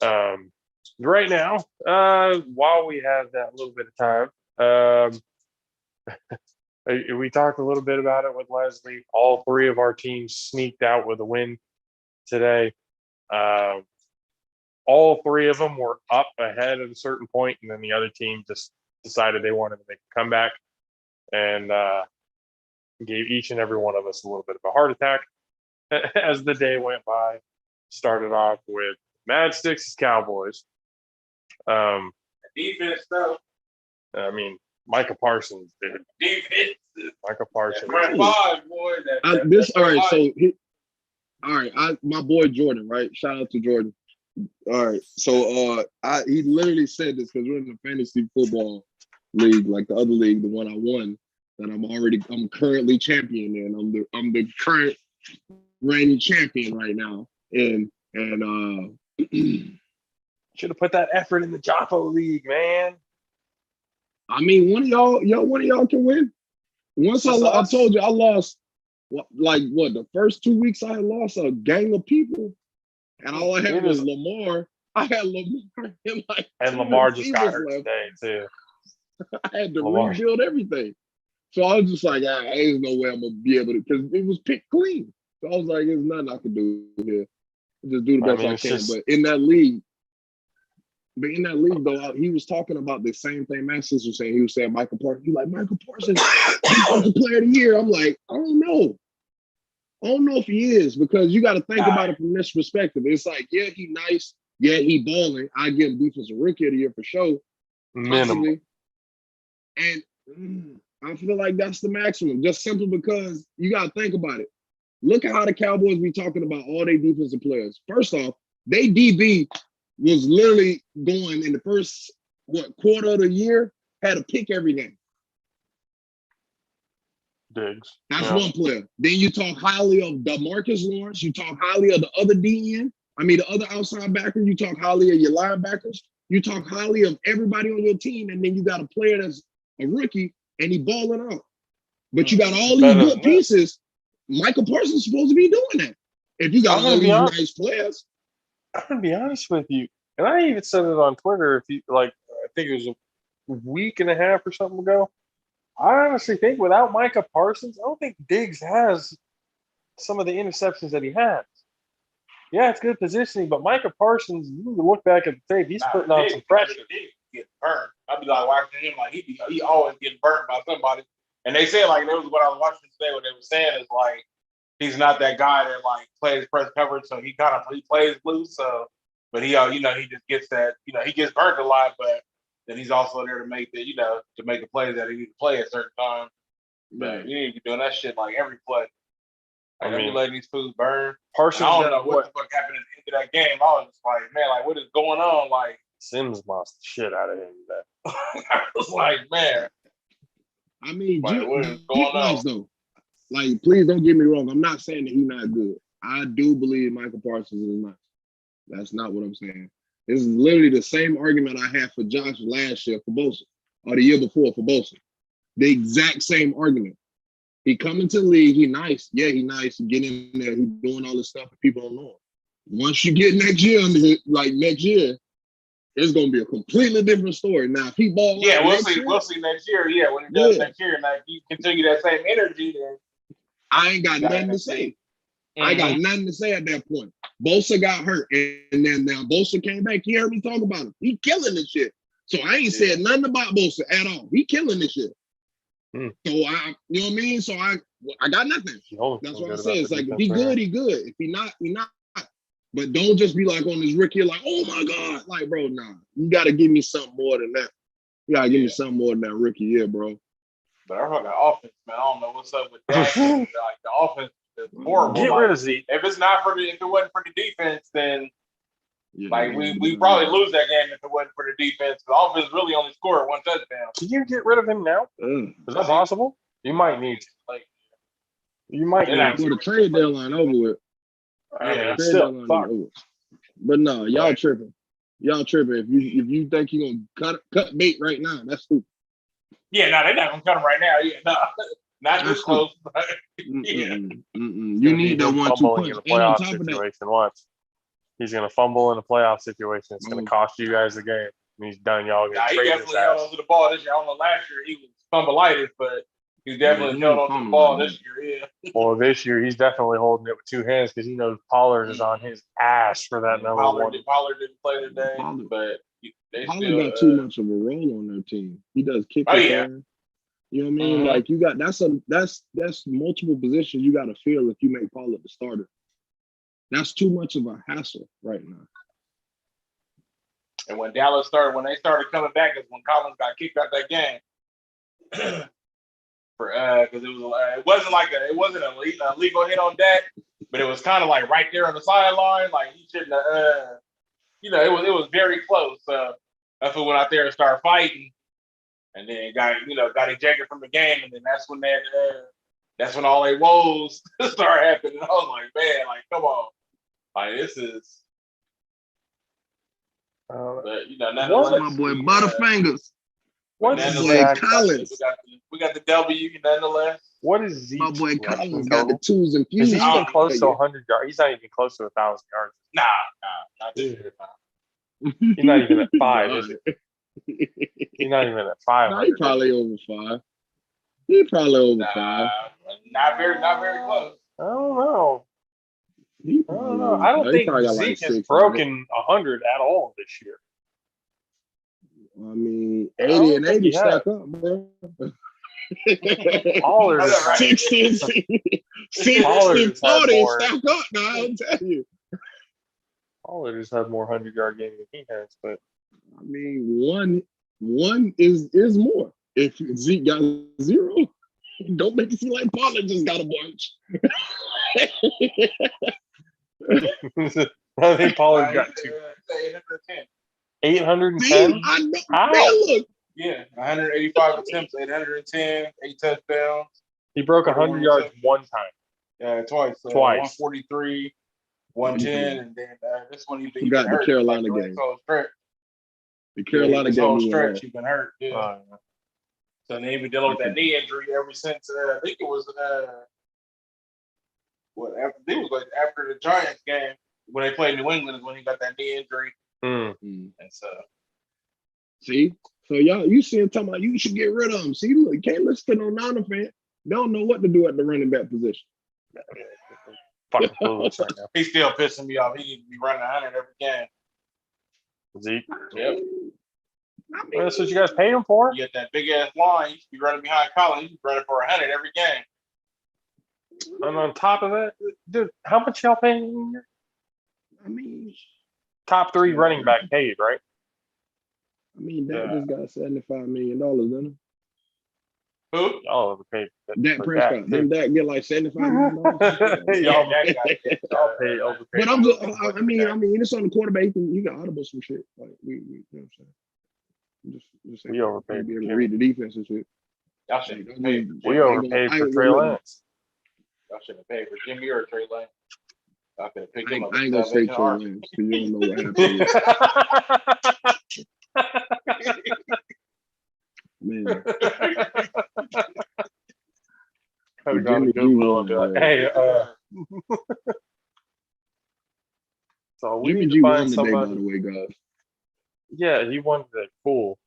Right now, while we have that little bit of time, we talked a little bit about it with Leslie. All three of our teams sneaked out with a win today. All three of them were up ahead at a certain point, and then the other team just decided they wanted to make a comeback and gave each and every one of us a little bit of a heart attack as the day went by. Started off with Mad Sticks Cowboys. Defense though. I mean, Micah Parsons did. Defense. Micah Parsons. Front five, boy. My boy Jordan, right? Shout out to Jordan. All right, so he literally said this because we're in the fantasy football league, like the other league, the one I won, that I'm currently champion in. I'm the current reigning champion right now, and should have put that effort in the JAFFO league, man. I mean, one of y'all can win. Once I told you I lost, the first 2 weeks I had lost a gang of people, and all I had was Lamar. I had Lamar and Lamar just got hurt today too. I had to rebuild everything, so I was just like, there's no way I'm gonna be able to, because it was picked clean. So I was like, there's nothing I can do here. Just do the best I can. But in that league, though, he was talking about the same thing Maxis was saying. He was saying Michael Parsons. He's like, Michael Parsons, Defensive Player of the Year. I'm like, I don't know if he is, because you got to think about it from this perspective. It's like, yeah, he nice. Yeah, he balling. I give him Defensive Rookie of the Year for sure. Minimum. And I feel like that's the maximum, just simply because you got to think about it. Look at how the Cowboys be talking about all their defensive players. First off, they DB was literally going in the first quarter of the year, had a pick every game. Diggs. That's one player. Then you talk highly of DeMarcus Lawrence. You talk highly of the other DN. I mean, the other outside backer. You talk highly of your linebackers. You talk highly of everybody on your team, and then you got a player that's a rookie and he balling out. But you got all these good pieces. Michael Parsons is supposed to be doing that. If you got all these nice players. I'm gonna be honest with you, and I even said it on Twitter. If you I think it was a week and a half or something ago. I honestly think without Micah Parsons, I don't think Diggs has some of the interceptions that he has. Yeah, it's good positioning, but Micah Parsons, you need to look back at the tape. He's putting on some pressure. Get burnt. I'd be like watching him, like he always getting burnt by somebody. And they said, like, that was what I was watching today. What they were saying is like, he's not that guy that like plays press coverage, so he plays loose. So, but he he just gets that, he gets burnt a lot, but then he's also there to make the to make the plays that he needs to play at certain times. But you need to be doing that shit like every play. Like, I mean, letting these fools burn. Parsons, I don't know what the fuck happened at the end of that game. I was just like, man, like, what is going on? Like, Sims lost the shit out of him today. I was like, man. I mean, like, what is going on? Though. Like, please don't get me wrong. I'm not saying that he's not good. I do believe Michael Parsons is not. That's not what I'm saying. This is literally the same argument I had for Josh last year for Bosa, or the year before for Bosa. The exact same argument. He come into the league, he nice. Yeah, he nice. He get in there, he doing all this stuff that people don't know. Once you get next year, it's gonna be a completely different story. Now, if he ball, we'll see next year. Yeah, when he does next year, and if you continue that same energy, then I ain't got nothing to say. I got nothing to say at that point. Bosa got hurt, and then now Bosa came back. You heard me talk about him. He killing this shit. So I ain't said nothing about Bosa at all. He killing this shit. So you know what I mean? So I got nothing. That's what I say. It's like, if he good, he good. If he not, he not. But don't just be like on this Ricky, like, oh my God. Like, bro, nah. You gotta give me something more than that. You gotta give me something more than that Ricky, yeah, bro. But I heard the offense, man. I don't know what's up with that. Like the offense is horrible. Get like, rid of Zeke. if it's not for if it wasn't for the defense, then Yeah, like we probably lose that game if it wasn't for the defense. The offense really only scored 1 touchdown. Can you get rid of him now? Is that possible? You might need to. Like You might They're need not- to. For the trade deadline over with. I mean, Yeah. Trade still, deadline fuck. over with. But no, y'all Right. tripping. Y'all tripping. If you think you're gonna cut bait right now, that's stupid. yeah, no, they're not gonna cut him right now. Yeah, no, not this That's close. But, Mm-mm, yeah, mm-mm. It's You gonna need be that him 1-2 fumbling punch. in a And on playoff top of that, situation. Watch. He's gonna fumble in a playoff situation. It's gonna Bro. cost you guys the game. And he's done. Y'all nah, gonna he trade his definitely held ass. on to the ball this year. I don't know, last year he was fumbleitis, but he definitely he held was on to the fumbling ball like this year. Yeah, Well, this year he's definitely holding it with 2 hands because he knows Pollard is on his ass for that number one. Pollard didn't play today, Pollard. but they Pollard still got too much of a role on their team. He does kick Oh, return. yeah. You know what I mean? Mhm. Like you got that's multiple positions you got to fill if you make Pollard the starter. That's too much of a hassle right now. And when they started coming back, is when Collins got kicked out that game. For because it wasn't a legal hit on Dak, but it was kind of like right there on the sideline. Like he shouldn't have. It was very close. That's when went out there and started fighting, and then got ejected from the game, and then that's when all they woes started happening. I was like, man, like come on, like this is. But nonetheless, My boy Butterfingers. What My is boy Zach? Collins. we got the W nonetheless. What is Zeke? My boy rushing Collins got the total? twos and Is fuse. he even close to 100 yards? He's not even close to 1,000 yards. Nah, not this year. Nah. He's not even at 5, is he? He's not even at 500. Nah, he probably over 5. He probably over 5. Not very close. I don't know. He I don't probably know. over I don't 5. He think probably got Zeke like has 600. broken 100 at all this year. I mean, I 80 don't and think 80 he has. stack up, bro. Pollard is Right. 60 and 60 Pollard and has had 40 more. stack up now, I'll tell you. Pollard has had more 100-yard games than he has, but I mean, one is more. If Zeke got 0, don't make it seem like Pollard just got a bunch. I think Pollard got 2. 810. 810? See, I know. How? Man, look, Yeah, 185 attempts, 810, 8 touchdowns. He broke 100 yards one time. Twice. Twice. 143, 110, and then this one he Forgot been the hurt. Carolina like, game. whole stretch. the Carolina This game whole we went stretch off. he's been hurt. Yeah. Uh, So then he been dealing with that knee injury ever since. I think it was after the Giants game when they played New England is when he got that knee injury, mm. and so. See? So y'all, you see him talking about you should get rid of him. See, look, you can't listen to no Niner fan. They don't know what to do at the running back position. Fucking clueless right now. He's still pissing me off. He needs to be running 100 every game. Zeke. Yep. I mean, Well, that's what you guys paid him for? You get that big ass line. You should be running behind Collins. You should be running for 100 every game. And on top of that, dude, how much y'all paying him a year? I mean, Top 3 running back paid, right? Dak just got $75 million, didn't he? Who? Y'all overpaid. Dak for Prescott. too. Didn't Dak get like $75 million? Y'all Y'all paid overpaid. But I'm just, I mean, it's on the quarterback. You can audible some shit. Like we you know what I'm saying? Just We overpaid be able to Jimmy. read the defense and shit. Y'all should have paid. We overpaid for Trey Lance. Y'all should have paid for Jimmy or Trey Lance. I could have picked him up. I ain't gonna say Trey Lance because you don't know what happened. Yet. Man, Could've gone to Jimmy Goodwill and be like, hey, so we Jimmy need G to won find today, by somebody. the way, guys. Yeah, he won today. Cool.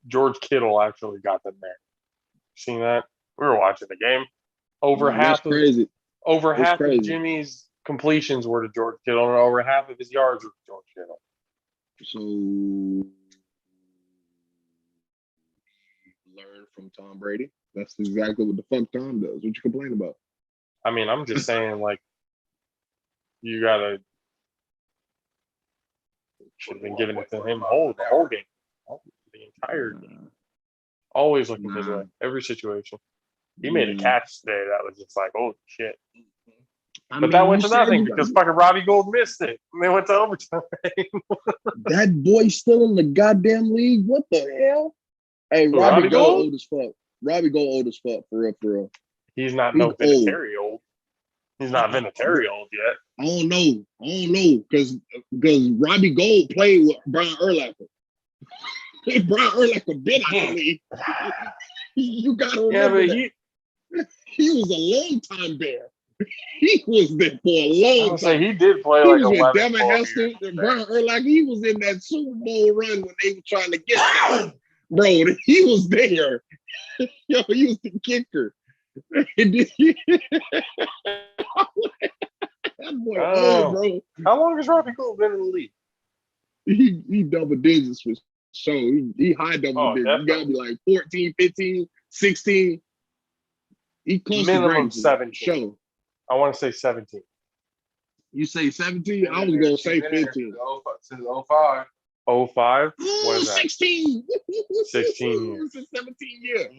George Kittle actually got them there. Seen that? We were watching the game. Over Man, half that's crazy. Over That's half crazy. of Jimmy's completions were to George Kittle, and over half of his yards were to George Kittle. So learn from Tom Brady. That's exactly what the fuck Tom does. What you complain about? I mean, I'm just saying, like, you gotta should have been giving it to him the whole game, the entire game. Always looking his way, every situation. He made a catch today that was just like, oh shit. But that went to nothing because fucking Robbie Gould missed it. And they went to overtime. That boy still in the goddamn league. What the hell? Hey, Who, Robbie Robbie Gold Gould? old as fuck. Robbie Gold old as fuck, for real, for real. He's not He's no Vinatieri old. He's not Vinatieri old yet. I don't know, because Robbie Gold played with Brian Urlacher. Brian Urlacher been out the league. You gotta remember he was a long time Bear. He was there for a long time. He did play He like was 11, with Devin 12 Hester years. and Brian Urlacher. He was in that Super Bowl run when they were trying to get that. Bro, he was there. Yo, he was the kicker. That boy old, bro. How long has Robbie Gould been in the league? He double digits for sure. He high double digits. Definitely. You gotta be like 14, 15, 16. He close Minimum to 17. Show. I want to say 17. You say 17? I was gonna say 15. Since 05. 05? Oh, What is that? 16. 16 years. It's a 17 year.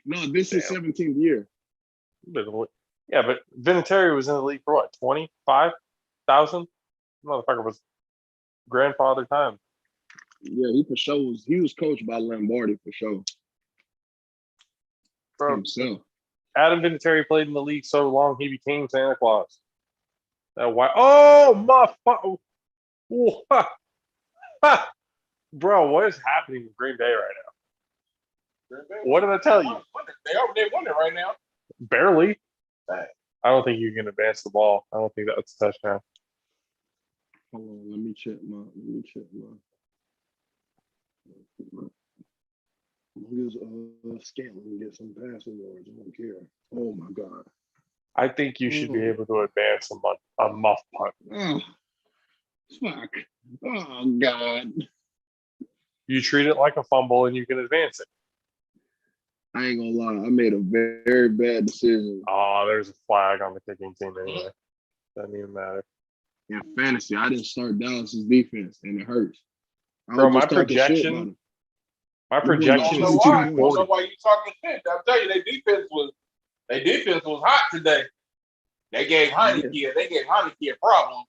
No, this is 17th year. Yeah, but Vinatieri was in the league for what, 25,000? Motherfucker was grandfather time. Yeah, he for sure was. He was coached by Lombardi for sure. Bro, Himself. Adam Vinatieri played in the league so long he became Santa Claus. Oh my bro, what is happening with Green Bay right now? What did I tell you? They won it right now. Barely. I don't think you can advance the ball. I don't think that's a touchdown. Hold on, let me check my. Use Scanlon and get some passing yards. I don't care. Oh my god. I think you should be able to advance a muff punt. Oh, fuck. Oh god. You treat it like a fumble and you can advance it. I ain't gonna lie. I made a very bad decision. Oh, there's a flag on the kicking team anyway. Doesn't even matter. In fantasy, I didn't start Dallas's defense, and it hurts. Bro, my projection I don't know why. I don't know 40. why you talking shit. I'll tell you, their defense was hot today. They gave Heineke a problem.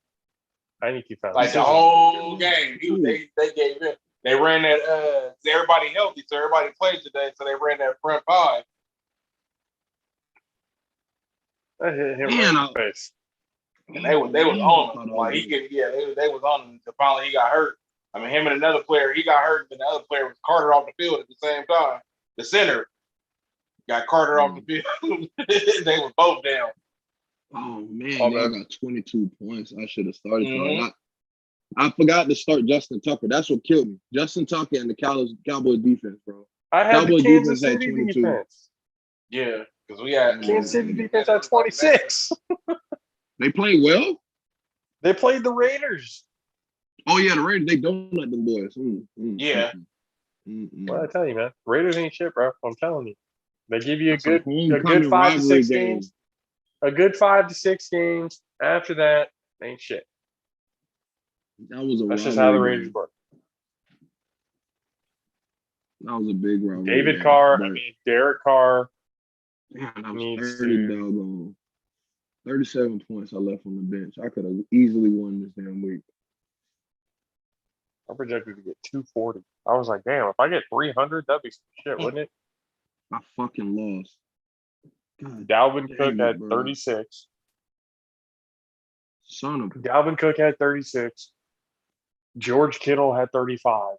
Heineke found Like the whole game. They gave him. They ran that everybody healthy, so everybody played today, so they ran that front five. That hit him right in the face. And they was on him. Like they was on him until finally he got hurt. I mean, him and another player, he got hurt, and the other player was carted off the field at the same time. The center got carted off the field. They were both down. Oh man, I got 22 points. I should have started. I forgot to start Justin Tucker. That's what killed me. Justin Tucker and the Cowboys defense, bro. I had Cowboys the Kansas defense City had 22. defense. Yeah, because we had Kansas City defense at 26. They played well. They played the Raiders. Oh yeah, the Raiders. They don't let them boys. Yeah. What I tell you, man, Raiders ain't shit, bro. I'm telling you, they give you a That's a good 5 to 6 games. A good 5 to 6 games. After that, ain't shit. That's just how the Raiders work. That was a big rivalry. David Carr, Derek Carr. Yeah, that was 37 points I left on the bench. I could have easily won this damn week. I projected to get 240. I was like, damn, if I get 300, that'd be some shit, wouldn't it? I fucking lost. God, Dalvin Cook had 36. Son of Dalvin Cook had 36. George Kittle had 35.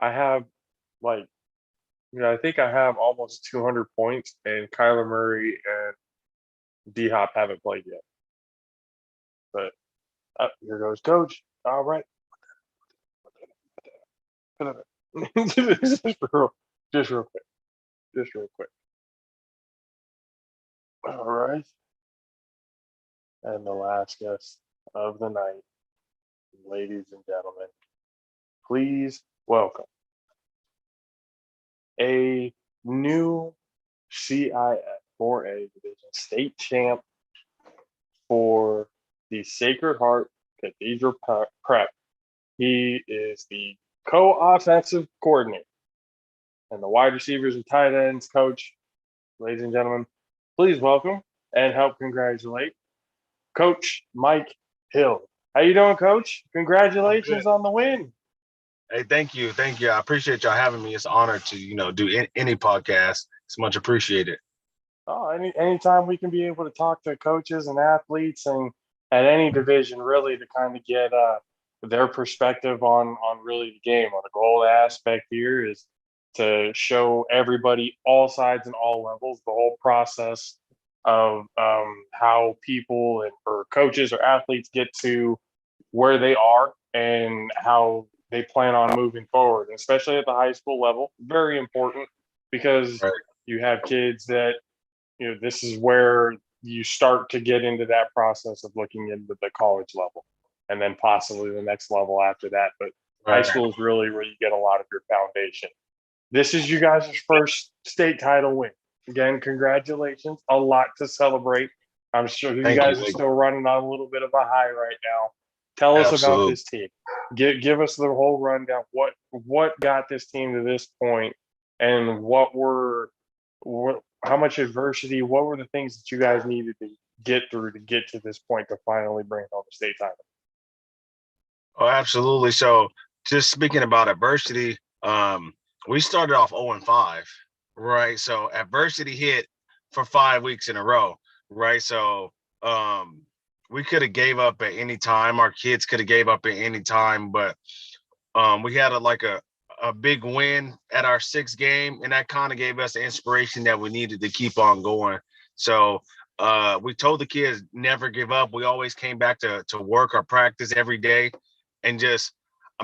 I have I think I have almost 200 points, and Kyler Murray and D-Hop haven't played yet. But here goes Coach. All right. Just real quick. All right. And the last guest of the night, ladies and gentlemen, please welcome a new CIF 4A division state champ for the Sacred Heart Cathedral Prep. He is the co-offensive coordinator and the wide receivers and tight ends coach. Ladies and gentlemen, please welcome and help congratulate Coach Mike Hill. How you doing, Coach? Congratulations on the win. Hey, thank you. I appreciate y'all having me. It's an honor to, do any podcast. It's much appreciated. Oh, anytime we can be able to talk to coaches and athletes and at any division, really, to kind of get their perspective on really the game. On the goal aspect here is to show everybody, all sides and all levels, the whole process of how people or coaches or athletes get to where they are and how they plan on moving forward, especially at the high school level. Very important because you have kids that, this is where you start to get into that process of looking into the college level and then possibly the next level after that. But high school is really where you get a lot of your foundation. This is you guys' first state title win. Again, congratulations. A lot to celebrate. I'm sure you guys are still running on a little bit of a high right now. Tell us about this team. Give us the whole rundown. What got this team to this point, and how much adversity? What were the things that you guys needed to get through to get to this point to finally bring home the state title? Oh, absolutely. So, just speaking about adversity, we started off 0-5, right? So adversity hit for 5 weeks in a row, right? So we could have gave up at any time. Our kids could have gave up at any time, but we had a big win at our 6th game, and that kind of gave us the inspiration that we needed to keep on going. So we told the kids never give up. We always came back to work or practice every day, and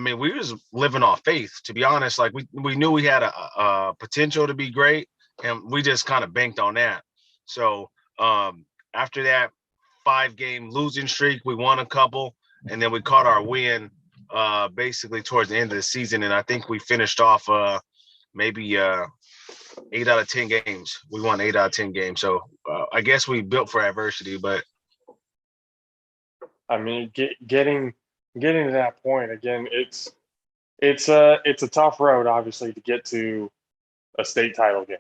we was living off faith, to be honest. Like we knew we had a potential to be great, and we just kind of banked on that. So after that 5-game losing streak, we won a couple, and then we caught our win basically towards the end of the season, and I think we finished off maybe 8 out of 10 games. We won 8 out of 10 games. So I guess we built for adversity, but getting to that point again, it's a tough road, obviously, to get to a state title game.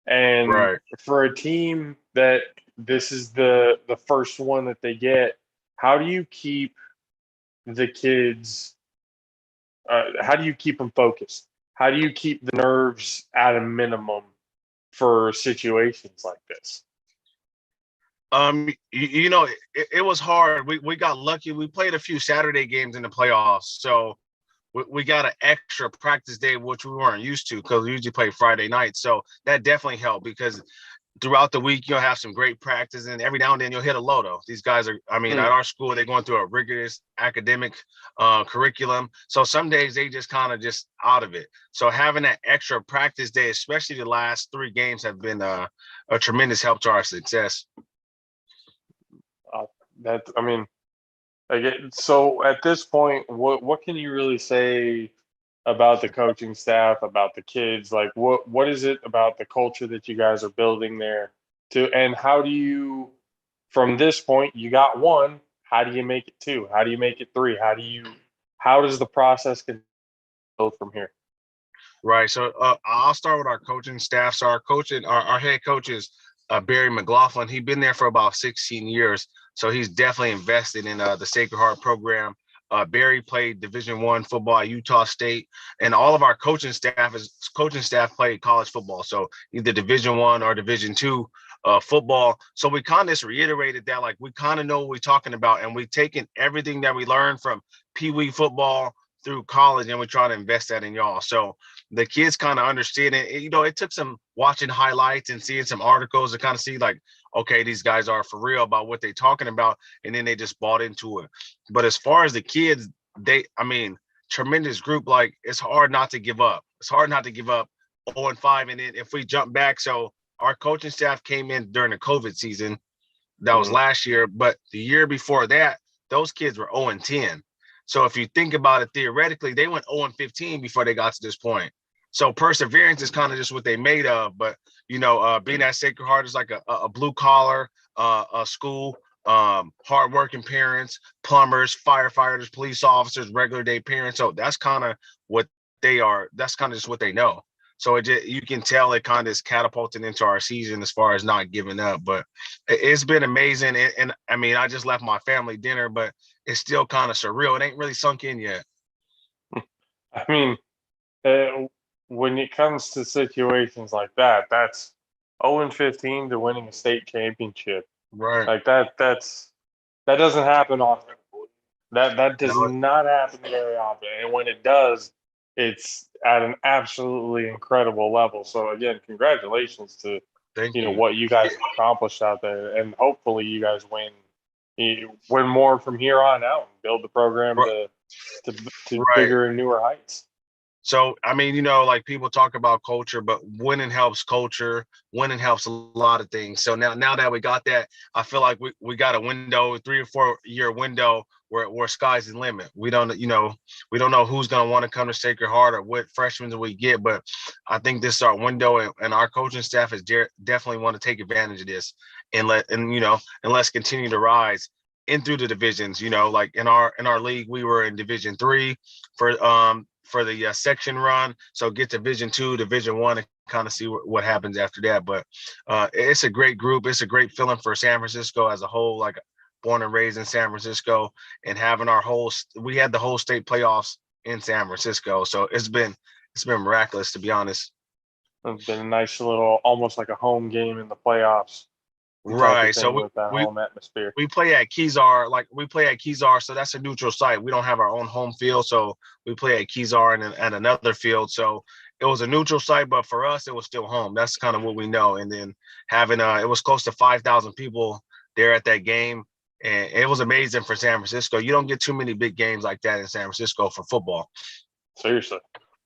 And for a team that this is the first one that they get, how do you keep the kids, how do you keep them focused? How do you keep the nerves at a minimum for situations like this? It was hard. We got lucky. We played a few Saturday games in the playoffs, so we got an extra practice day, which we weren't used to because we usually play Friday nights. So that definitely helped because throughout the week you'll have some great practice, and every now and then you'll hit a loto. These guys are, at our school, they're going through a rigorous academic curriculum. So some days they just kind of just out of it. So having that extra practice day, especially the last 3 games, have been a tremendous help to our success. So at this point, what can you really say about the coaching staff, about the kids? Like, what is it about the culture that you guys are building there and how do you, from this point, you got 1, how do you make it 2? How do you make it 3? How does the process go from here? Right. So I'll start with our coaching staff. So our head coach is Barry McLaughlin. He's been there for about 16 years. So he's definitely invested in the Sacred Heart program. Barry played Division I football at Utah State, and all of our coaching staff played college football. So either Division I or Division II football. So we kind of just reiterated that, like, we kind of know what we're talking about, and we've taken everything that we learned from Pee Wee football through college, and we try to invest that in y'all. So the kids kind of understand it. It took some watching highlights and seeing some articles to kind of see, like, okay, these guys are for real about what they're talking about, and then they just bought into it. But as far as the kids, tremendous group. Like, it's hard not to give up. It's hard not to give up 0-5. And then if we jump back, so our coaching staff came in during the COVID season. That was last year. But the year before that, those kids were 0-10. So if you think about it theoretically, they went 0-15 before they got to this point. So perseverance is kind of just what they made of. But being at Sacred Heart is like a blue collar a school, hardworking parents, plumbers, firefighters, police officers, regular day parents. So that's kind of what they are. That's kind of just what they know. So you can tell it kind of is catapulted into our season as far as not giving up. But it's been amazing. And I mean, I just left my family dinner, but it's still kind of surreal. It ain't really sunk in yet. I mean, when it comes to situations like that, that's 0-15 to winning a state championship. Right. Like that doesn't happen often. That does No, not happen very often. And when it does, it's at an absolutely incredible level. So again, congratulations to thank you. what you guys accomplished out there, and hopefully you guys win more from here on out and build the program to Right. bigger and newer heights. So, I mean, like people talk about culture, but winning helps culture. Winning helps a lot of things. So now that we got that, I feel like we got a window, 3 or 4 year window where sky's the limit. We don't know who's going to want to come to Sacred Heart or what freshmen we get, but I think this is our window, and our coaching staff is definitely want to take advantage of this and let's continue to rise in through the divisions. Like in our league, we were in Division 3 for the section run. So get Division 2, Division 1, and kind of see what happens after that. But it's a great group. It's a great feeling for San Francisco as a whole, like born and raised in San Francisco, and having we had the whole state playoffs in San Francisco. So it's been miraculous, to be honest. It's been a nice little, almost like a home game in the playoffs type of Right. thing So with that home atmosphere. we play at Kezar, so that's a neutral site. We don't have our own home field, so we play at Kezar and another field. So it was a neutral site, but for us, it was still home. That's kind of what we know. And then having it was close to 5,000 people there at that game, and it was amazing for San Francisco. You don't get too many big games like that in San Francisco for football. Seriously,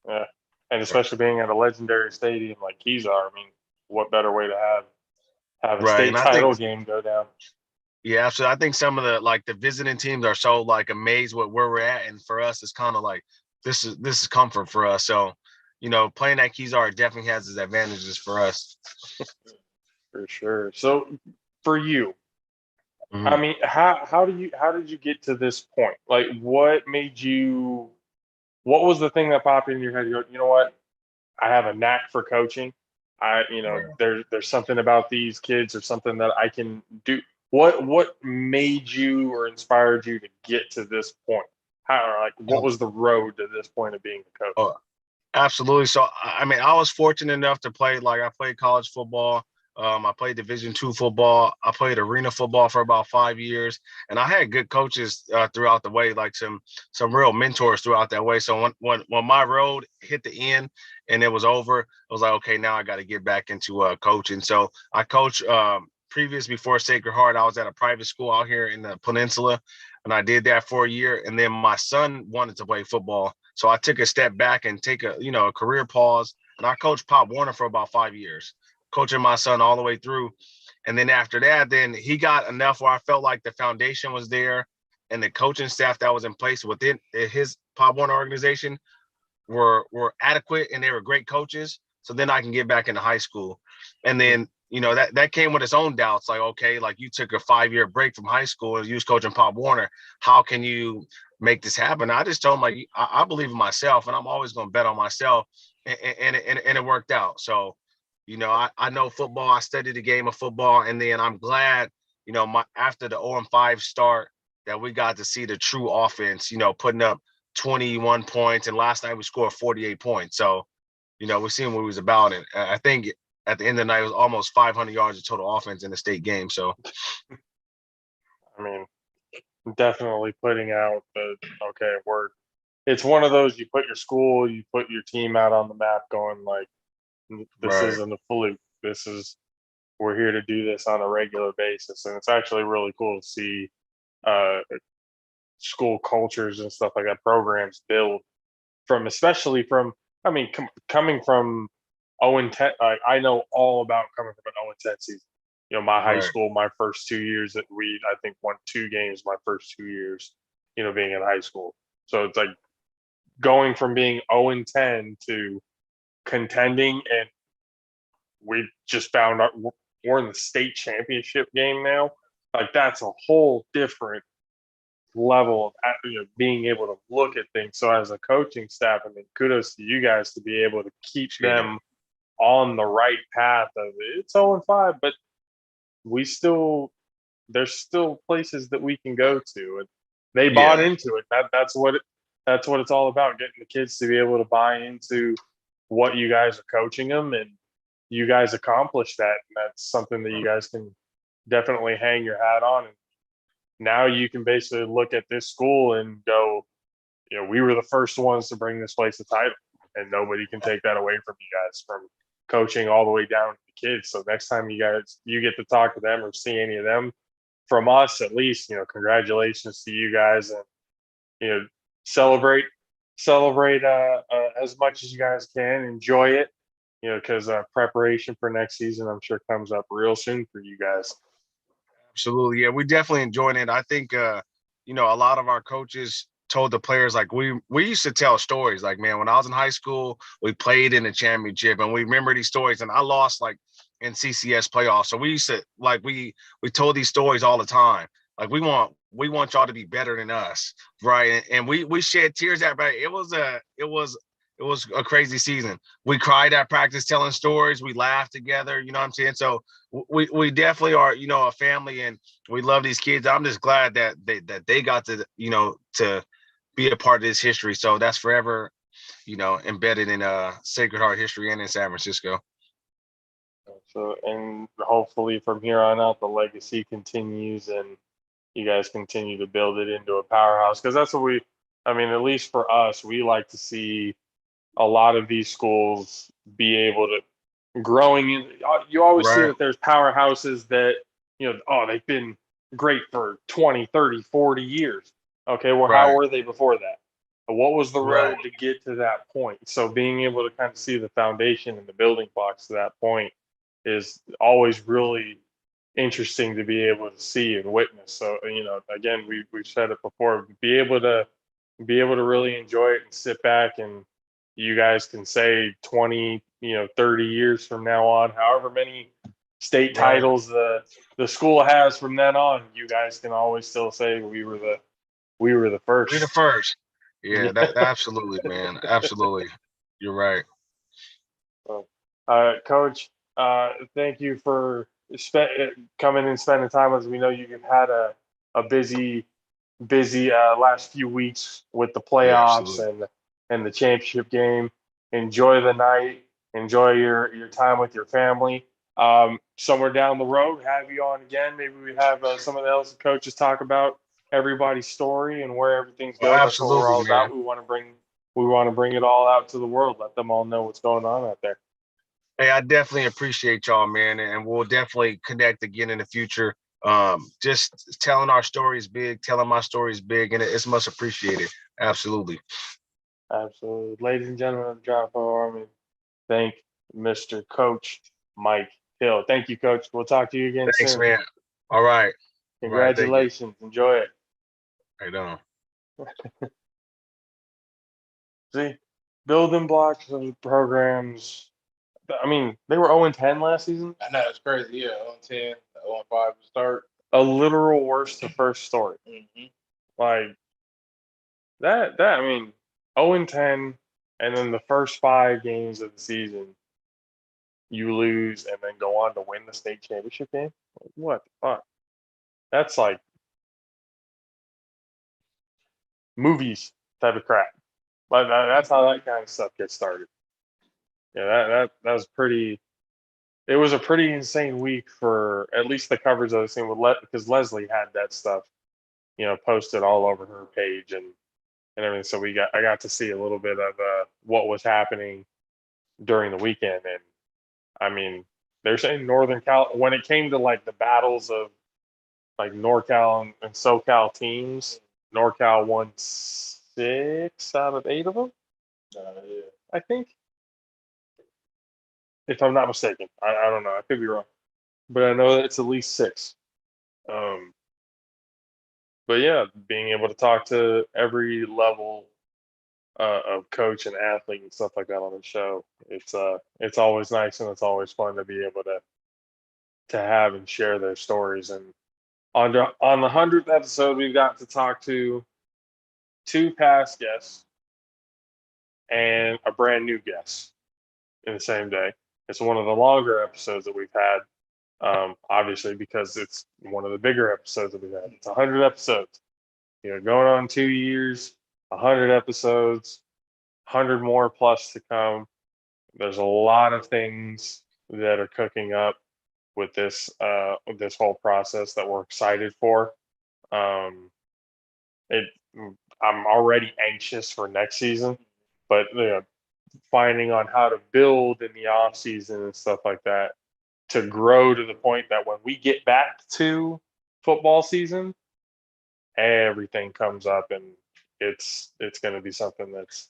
yeah, and especially being at a legendary stadium like Kezar. I mean, what better way to have a Right. state And I think title game go down? Yeah, so I think some of the visiting teams are so amazed with where we're at, and for us, it's kind of like this is comfort for us. So, playing at Kezar definitely has its advantages for us. For sure. So, for you, I Mhm. mean, how did you get to this point? Like, what made you? What was the thing that popped in your head? You know what? I have a knack for coaching. There's something about these kids or something that I can do. What made you or inspired you to get to this point? What was the road to this point of being a coach? Oh, absolutely. So, I mean, I was fortunate enough to play, I played college football. I played Division 2 football. I played arena football for about 5 years, and I had good coaches throughout the way, like some real mentors throughout that way. So when my road hit the end and it was over, I was like, okay, now I got to get back into coaching. So I coached before Sacred Heart. I was at a private school out here in the peninsula, and I did that for a year. And then my son wanted to play football, so I took a step back and take a career pause. And I coached Pop Warner for about 5 years, coaching my son all the way through. And then after that, then he got enough where I felt like the foundation was there, and the coaching staff that was in place within his Pop Warner organization were adequate, and they were great coaches. So then I can get back into high school. And then that came with its own doubts. Like, okay, like you took a 5-year break from high school and you was coaching Pop Warner. How can you make this happen? I just told him, like, I believe in myself, and I'm always going to bet on myself. And it worked out. So, I know football. I studied the game of football, and then I'm glad, after the 0-5 start, that we got to see the true offense, putting up 21 points, and last night we scored 48 points. So, we're seeing what it was about. And I think at the end of the night, it was almost 500 yards of total offense in the state game. So, I mean, definitely putting out okay, it's one of those, you put your school, you put your team out on the map, going like, this right. isn't a fluke. We're here to do this on a regular basis, and it's actually really cool to see uh, school cultures and stuff like that, programs build especially from. I mean, coming from 0-10, I know all about coming from an 0-10 season. My high Right. school, my first 2 years that I think won 2 games my first 2 years. Being in high school, so it's like going from being 0-10 to contending, and we just found out we're in the state championship game now. Like that's a whole different level of being able to look at things. So as a coaching staff, I mean, kudos to you guys to be able to keep them on the right path of it. It's 0-5, but there's still places that we can go to, and they bought into it. That's what it's all about, getting the kids to be able to buy into what you guys are coaching them, and you guys accomplished that, and that's something that you guys can definitely hang your hat on. And now you can basically look at this school and go, we were the first ones to bring this place a title, and nobody can take that away from you guys, from coaching all the way down to the kids. So next time you get to talk to them or see any of them, from us at least, congratulations to you guys, and celebrate as much as you guys can. Enjoy it, because preparation for next season, I'm sure, comes up real soon for you guys. Absolutely. Yeah, we definitely enjoyed it. I think a lot of our coaches told the players, like, we used to tell stories, like, man, when I was in high school, we played in the championship, and we remember these stories, and I lost like in CCS playoffs. So we used to, like, we told these stories all the time. Like, we want y'all to be better than us, right? And we shed tears at, but it was a crazy season. We cried at practice telling stories. We laughed together. You know what I'm saying? So we definitely are, a family, and we love these kids. I'm just glad that they got to, to be a part of this history. So that's forever, embedded in Sacred Heart history and in San Francisco. So, and hopefully from here on out, the legacy continues, and you guys continue to build it into a powerhouse. Because that's what at least for us, we like to see a lot of these schools be able to growing in. You always see that there's powerhouses that, they've been great for 20, 30, 40 years. Okay, well, how were they before that? What was the road to get to that point? So being able to kind of see the foundation and the building blocks to that point is always really interesting to be able to see and witness. So, again, we've said it before, be able to really enjoy it and sit back, and you guys can say 20, 30 years from now on, however many state titles the school has from then on, you guys can always still say we were the first. We're the first. Yeah, that absolutely, man. Absolutely. You're right. Coach, thank you for coming and spending time with us. We know you've had a busy last few weeks with the playoffs and the championship game. Enjoy the night. Enjoy your time with your family. Somewhere down the road, have you on again. Maybe we have some of the else coaches talk about everybody's story and where everything's going. That's what we're all about. We want to bring it all out to the world. Let them all know what's going on out there. Hey, I definitely appreciate y'all, man, and we'll definitely connect again in the future. Just telling our story is big, telling my story is big, and it's much appreciated. Absolutely. Ladies and gentlemen of the JAFFO Army, thank Mr. Coach Mike Hill. Thank you, Coach. We'll talk to you again soon. Thanks, man. All right. Congratulations. Enjoy it. Right on. See, building blocks of programs. They were 0-10 last season. I know, it's crazy. Yeah, 0-10, 0-5 to start. A literal worst to first story. Mm-hmm. Like that. 0-10, and then the first 5 games of the season, you lose, and then go on to win the state championship game. What the fuck? That's like movies type of crap. But that's how that kind of stuff gets started. Yeah, that was pretty. It was a pretty insane week for at least the coverage I've seen because Leslie had that stuff, posted all over her page and everything. So I got to see a little bit of what was happening during the weekend, and they're saying Northern Cal, when it came to like the battles of like NorCal and SoCal teams, NorCal won 6 out of 8 of them. I think, if I'm not mistaken. I don't know. I could be wrong, but I know that it's at least 6. But yeah, being able to talk to every level of coach and athlete and stuff like that on the show. It's always nice and it's always fun to be able to have and share their stories. And on the 100th episode, we've got to talk to 2 past guests and a brand new guest in the same day. It's one of the longer episodes that we've had, obviously, because it's one of the bigger episodes that we've had. It's 100 episodes. Going on 2 years, 100 episodes, 100 more plus to come. There's a lot of things that are cooking up with this whole process that we're excited for. It I'm already anxious for next season, but finding on how to build in the off season and stuff like that to grow to the point that when we get back to football season, everything comes up and it's going to be something that's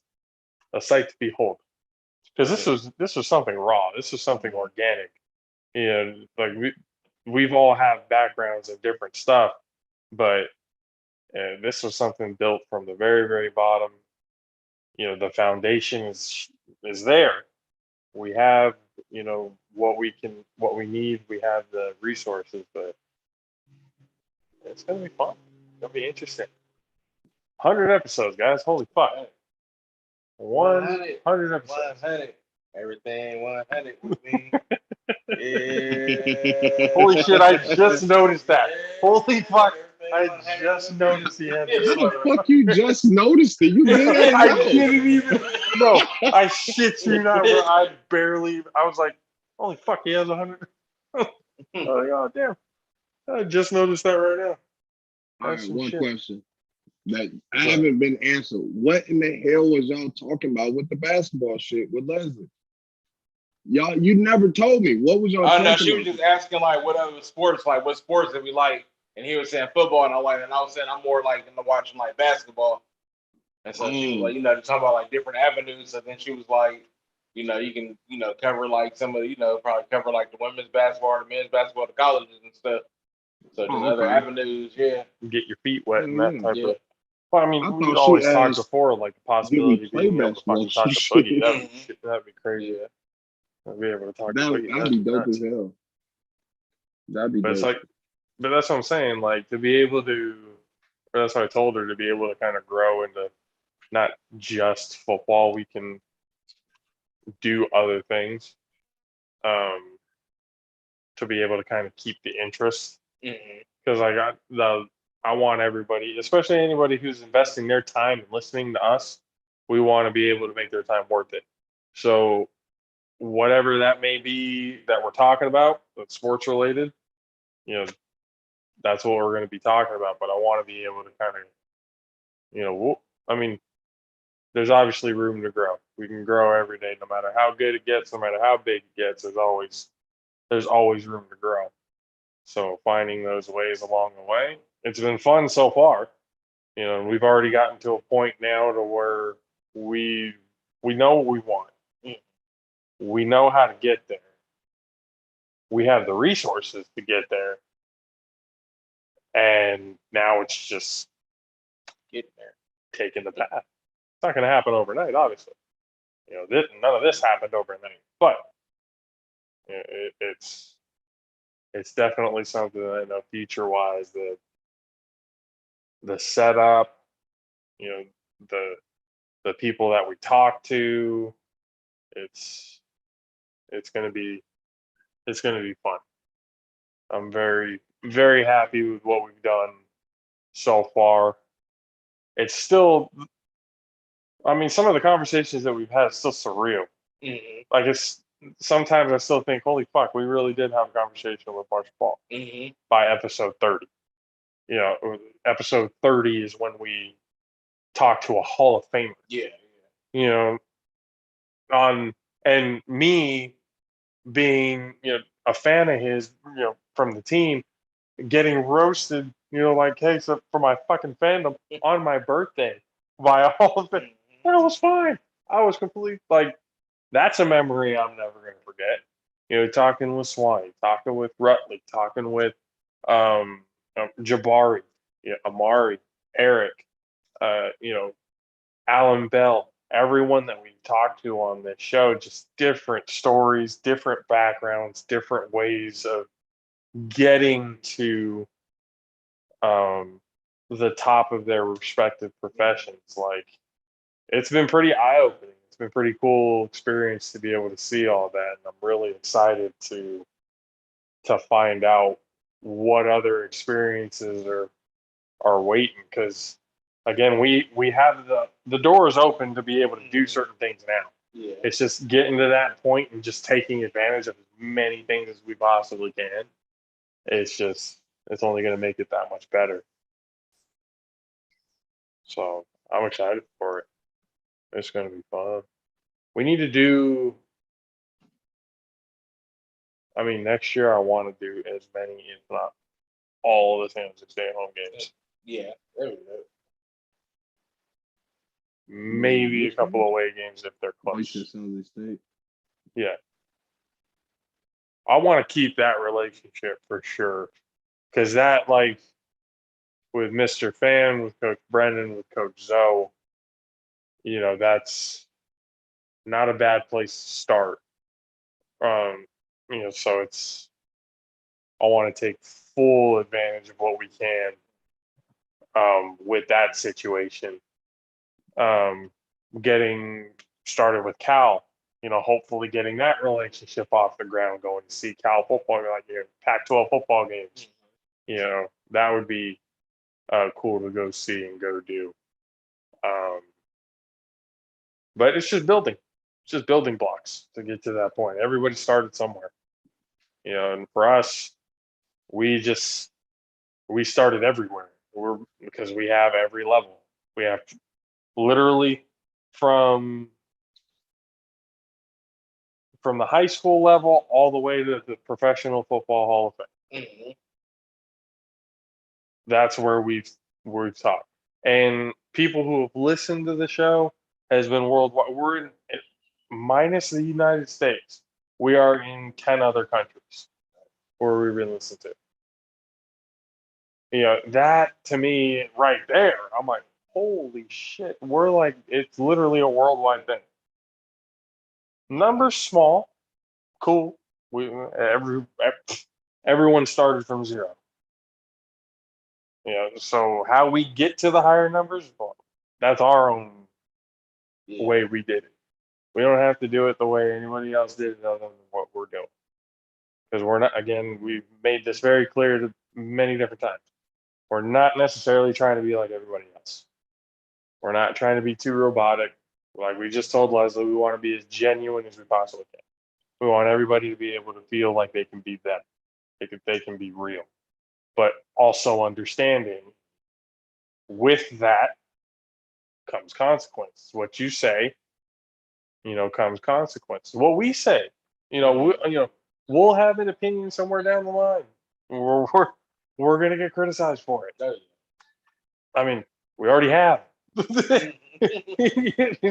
a sight to behold. Because this was something raw. This was something organic. Like we've all have backgrounds in different stuff, but this was something built from the very, very bottom. The foundation is there. We have, what we need. We have the resources, but it's gonna be fun. It's gonna be interesting. 100 episodes, guys. Holy fuck. 100 episodes. 100. Everything 100 with me. Yeah. Holy shit, I just noticed that. Holy fuck. I just noticed the How episode. the fuck you just noticed it? You did it. I didn't even no. I shit you not, bro. I was like, holy fuck, he has 100. Oh damn. I just noticed that right now. All right, That's some one shit. question that I haven't been answered. What in the hell was y'all talking about with the basketball shit with Leslie? Y'all, you never told me. What was y'all talking No, about? she was just asking like what other sports, like what sports that we like, and he was saying football, and I was saying I'm more like into watching like basketball, and so she was like, just talking about like different avenues, and then she was like, you can cover like some of probably cover like the women's basketball, the men's basketball, the colleges and stuff. So there's other avenues, yeah. Get your feet wet and that type of. Well, I mean, I we thought always she talked asked, before, like the possibility of play being able to basketball fucking talk to shit. Boogie. That'd be crazy. Yeah. I'd be able to talk to Boogie. That'd be dope as hell. That'd be But it's dope. like, but that's what I'm saying. Like to be able to, or that's what I told her, to be able to kind of grow into not just football. We can do other things. To be able to kind of keep the interest. Because I want everybody, especially anybody who's investing their time and listening to us, we want to be able to make their time worth it. So whatever that may be that we're talking about, that's sports related, that's what we're going to be talking about. But I want to be able to kind of, I mean, there's obviously room to grow. We can grow every day, no matter how good it gets, no matter how big it gets. There's always room to grow. So finding those ways along the way, it's been fun so far. We've already gotten to a point now to where we know what we want. We know how to get there. We have the resources to get there. And now it's just getting there, taking the path. It's not going to happen overnight, obviously. None of this happened overnight, but it's definitely something that I know future-wise, the setup, the people that we talk to, it's gonna be fun. I'm very, very happy with what we've done so far. It's still, I mean, some of the conversations that we've had is still surreal. Like sometimes I still think, holy fuck, we really did have a conversation with Marshall Paul by episode 30. Episode 30 is when we talked to a Hall of Famer. Yeah. And me being, a fan of his, from the team, getting roasted, like, hey, so for my fucking fandom on my birthday by all of it. That was fine. I was completely like, that's a memory I'm never going to forget. Talking with Swanee, talking with Rutley, talking with Jabari, Amari, Eric, Alan Bell, everyone that we talked to on this show, just different stories, different backgrounds, different ways of getting to the top of their respective professions. Like, it's been pretty eye-opening. It's been pretty cool experience to be able to see all that, and I'm really excited to find out what other experiences are waiting. Because again, we have the doors open to be able to do certain things now. Yeah. It's just getting to that point and just taking advantage of as many things as we possibly can. It's only going to make it that much better. So I'm excited for it. It's going to be fun. We need to do. I mean, next year I want to do as many, if not all, the San Jose stay-at-home games. Yeah. There we go. Maybe a couple away games if they're Like close. San Jose State. Yeah. I want to keep that relationship for sure. Because that, like, with Mr. Fan, with Coach Brendan, with Coach Zoe, that's not a bad place to start. So I want to take full advantage of what we can with that situation. Getting started with Cal, hopefully getting that relationship off the ground, going to see Cal football, like Pac-12 football games. That would be cool to go see and go do. But it's just building. It's just building blocks to get to that point. Everybody started somewhere. And for us, we started everywhere. Because we have every level. We have literally from the high school level all the way to the Professional Football Hall of Fame. Mm-hmm. That's where we've taught. And people who have listened to the show has been worldwide. We're in, minus the United States, we are in 10 other countries where we've been listened to. That to me right there, I'm like, holy shit, we're like, it's literally a worldwide thing. Numbers small, cool. Everyone started from zero. So how we get to the higher numbers, well, that's our own way we did it. We don't have to do it the way anybody else did it other than what we're doing. Because we're not, again, we've made this very clear to many different times. We're not necessarily trying to be like everybody else. We're not trying to be too robotic. Like we just told Leslie, we want to be as genuine as we possibly can. We want everybody to be able to feel like they can be them. They can be real. But also understanding with that comes consequences. What you say, comes consequences. What we say, we'll have an opinion somewhere down the line. We're gonna get criticized for it. I mean, we already have.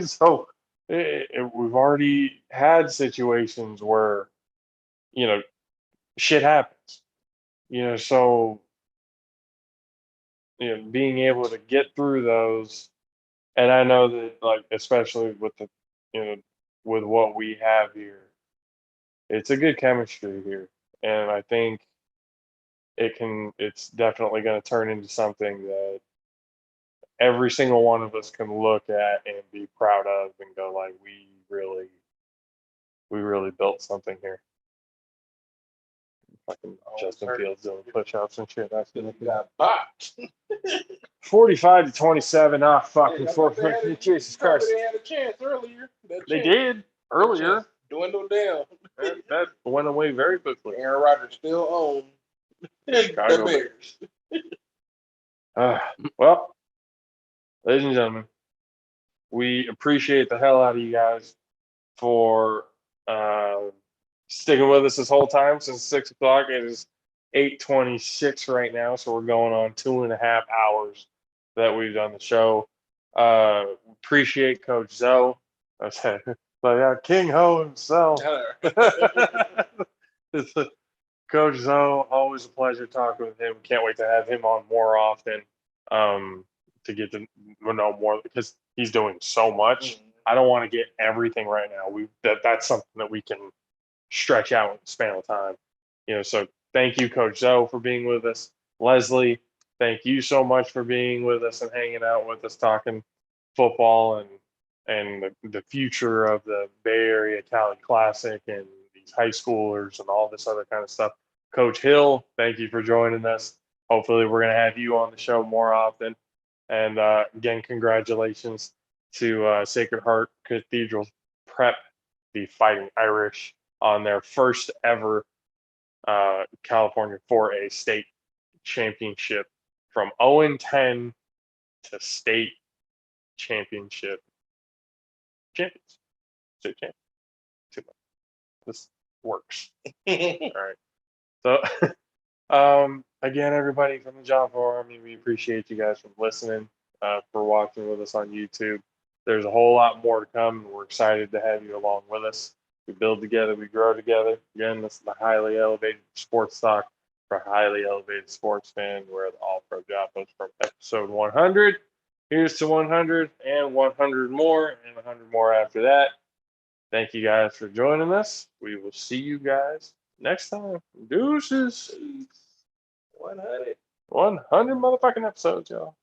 So we've already had situations where, shit happens. So being able to get through those, and I know that, like, especially with with what we have here, it's a good chemistry here, and I think it's definitely going to turn into something that every single one of us can look at and be proud of and go like, we really built something here. Fucking Justin Fields doing push-ups and shit. That's got boxed. 45-27. Ah, fucking Jesus Christ. They had a chance earlier. They did earlier. Dwindled down. That went away very quickly. Aaron Rodgers still owns the Bears. Well, ladies and gentlemen, we appreciate the hell out of you guys for sticking with us this whole time since 6 o'clock. It is 8:26 right now, so we're going on 2.5 hours that we've done the show. Appreciate Coach Zoe. I said, like King Ho himself. Coach Zoe, always a pleasure talking with him. Can't wait to have him on more often to get to know more because he's doing so much. I don't want to get everything right now. That's something that we can stretch out in the span of time. So thank you, Coach Zoe, for being with us. Leslie, thank you so much for being with us and hanging out with us, talking football and the future of the Bay Area Cali Classic and these high schoolers and all this other kind of stuff. Coach Hill, thank you for joining us. Hopefully, we're going to have you on the show more often. And again, congratulations to Sacred Heart Cathedral Prep, the Fighting Irish, on their first ever California 4A state championship from 0-10 to state championship champions. State champions. This works. All right. So, again, everybody from the JAFFO Army, we appreciate you guys for listening, for watching with us on YouTube. There's a whole lot more to come. We're excited to have you along with us. We build together, we grow together. Again, this is the Highly Elevated Sports Talk for Highly Elevated Sports Fan. We're the All Pro JAFFOs from episode 100. Here's to 100 and 100 more and 100 more after that. Thank you guys for joining us. We will see you guys next time. Deuces. 100 motherfucking episodes, y'all.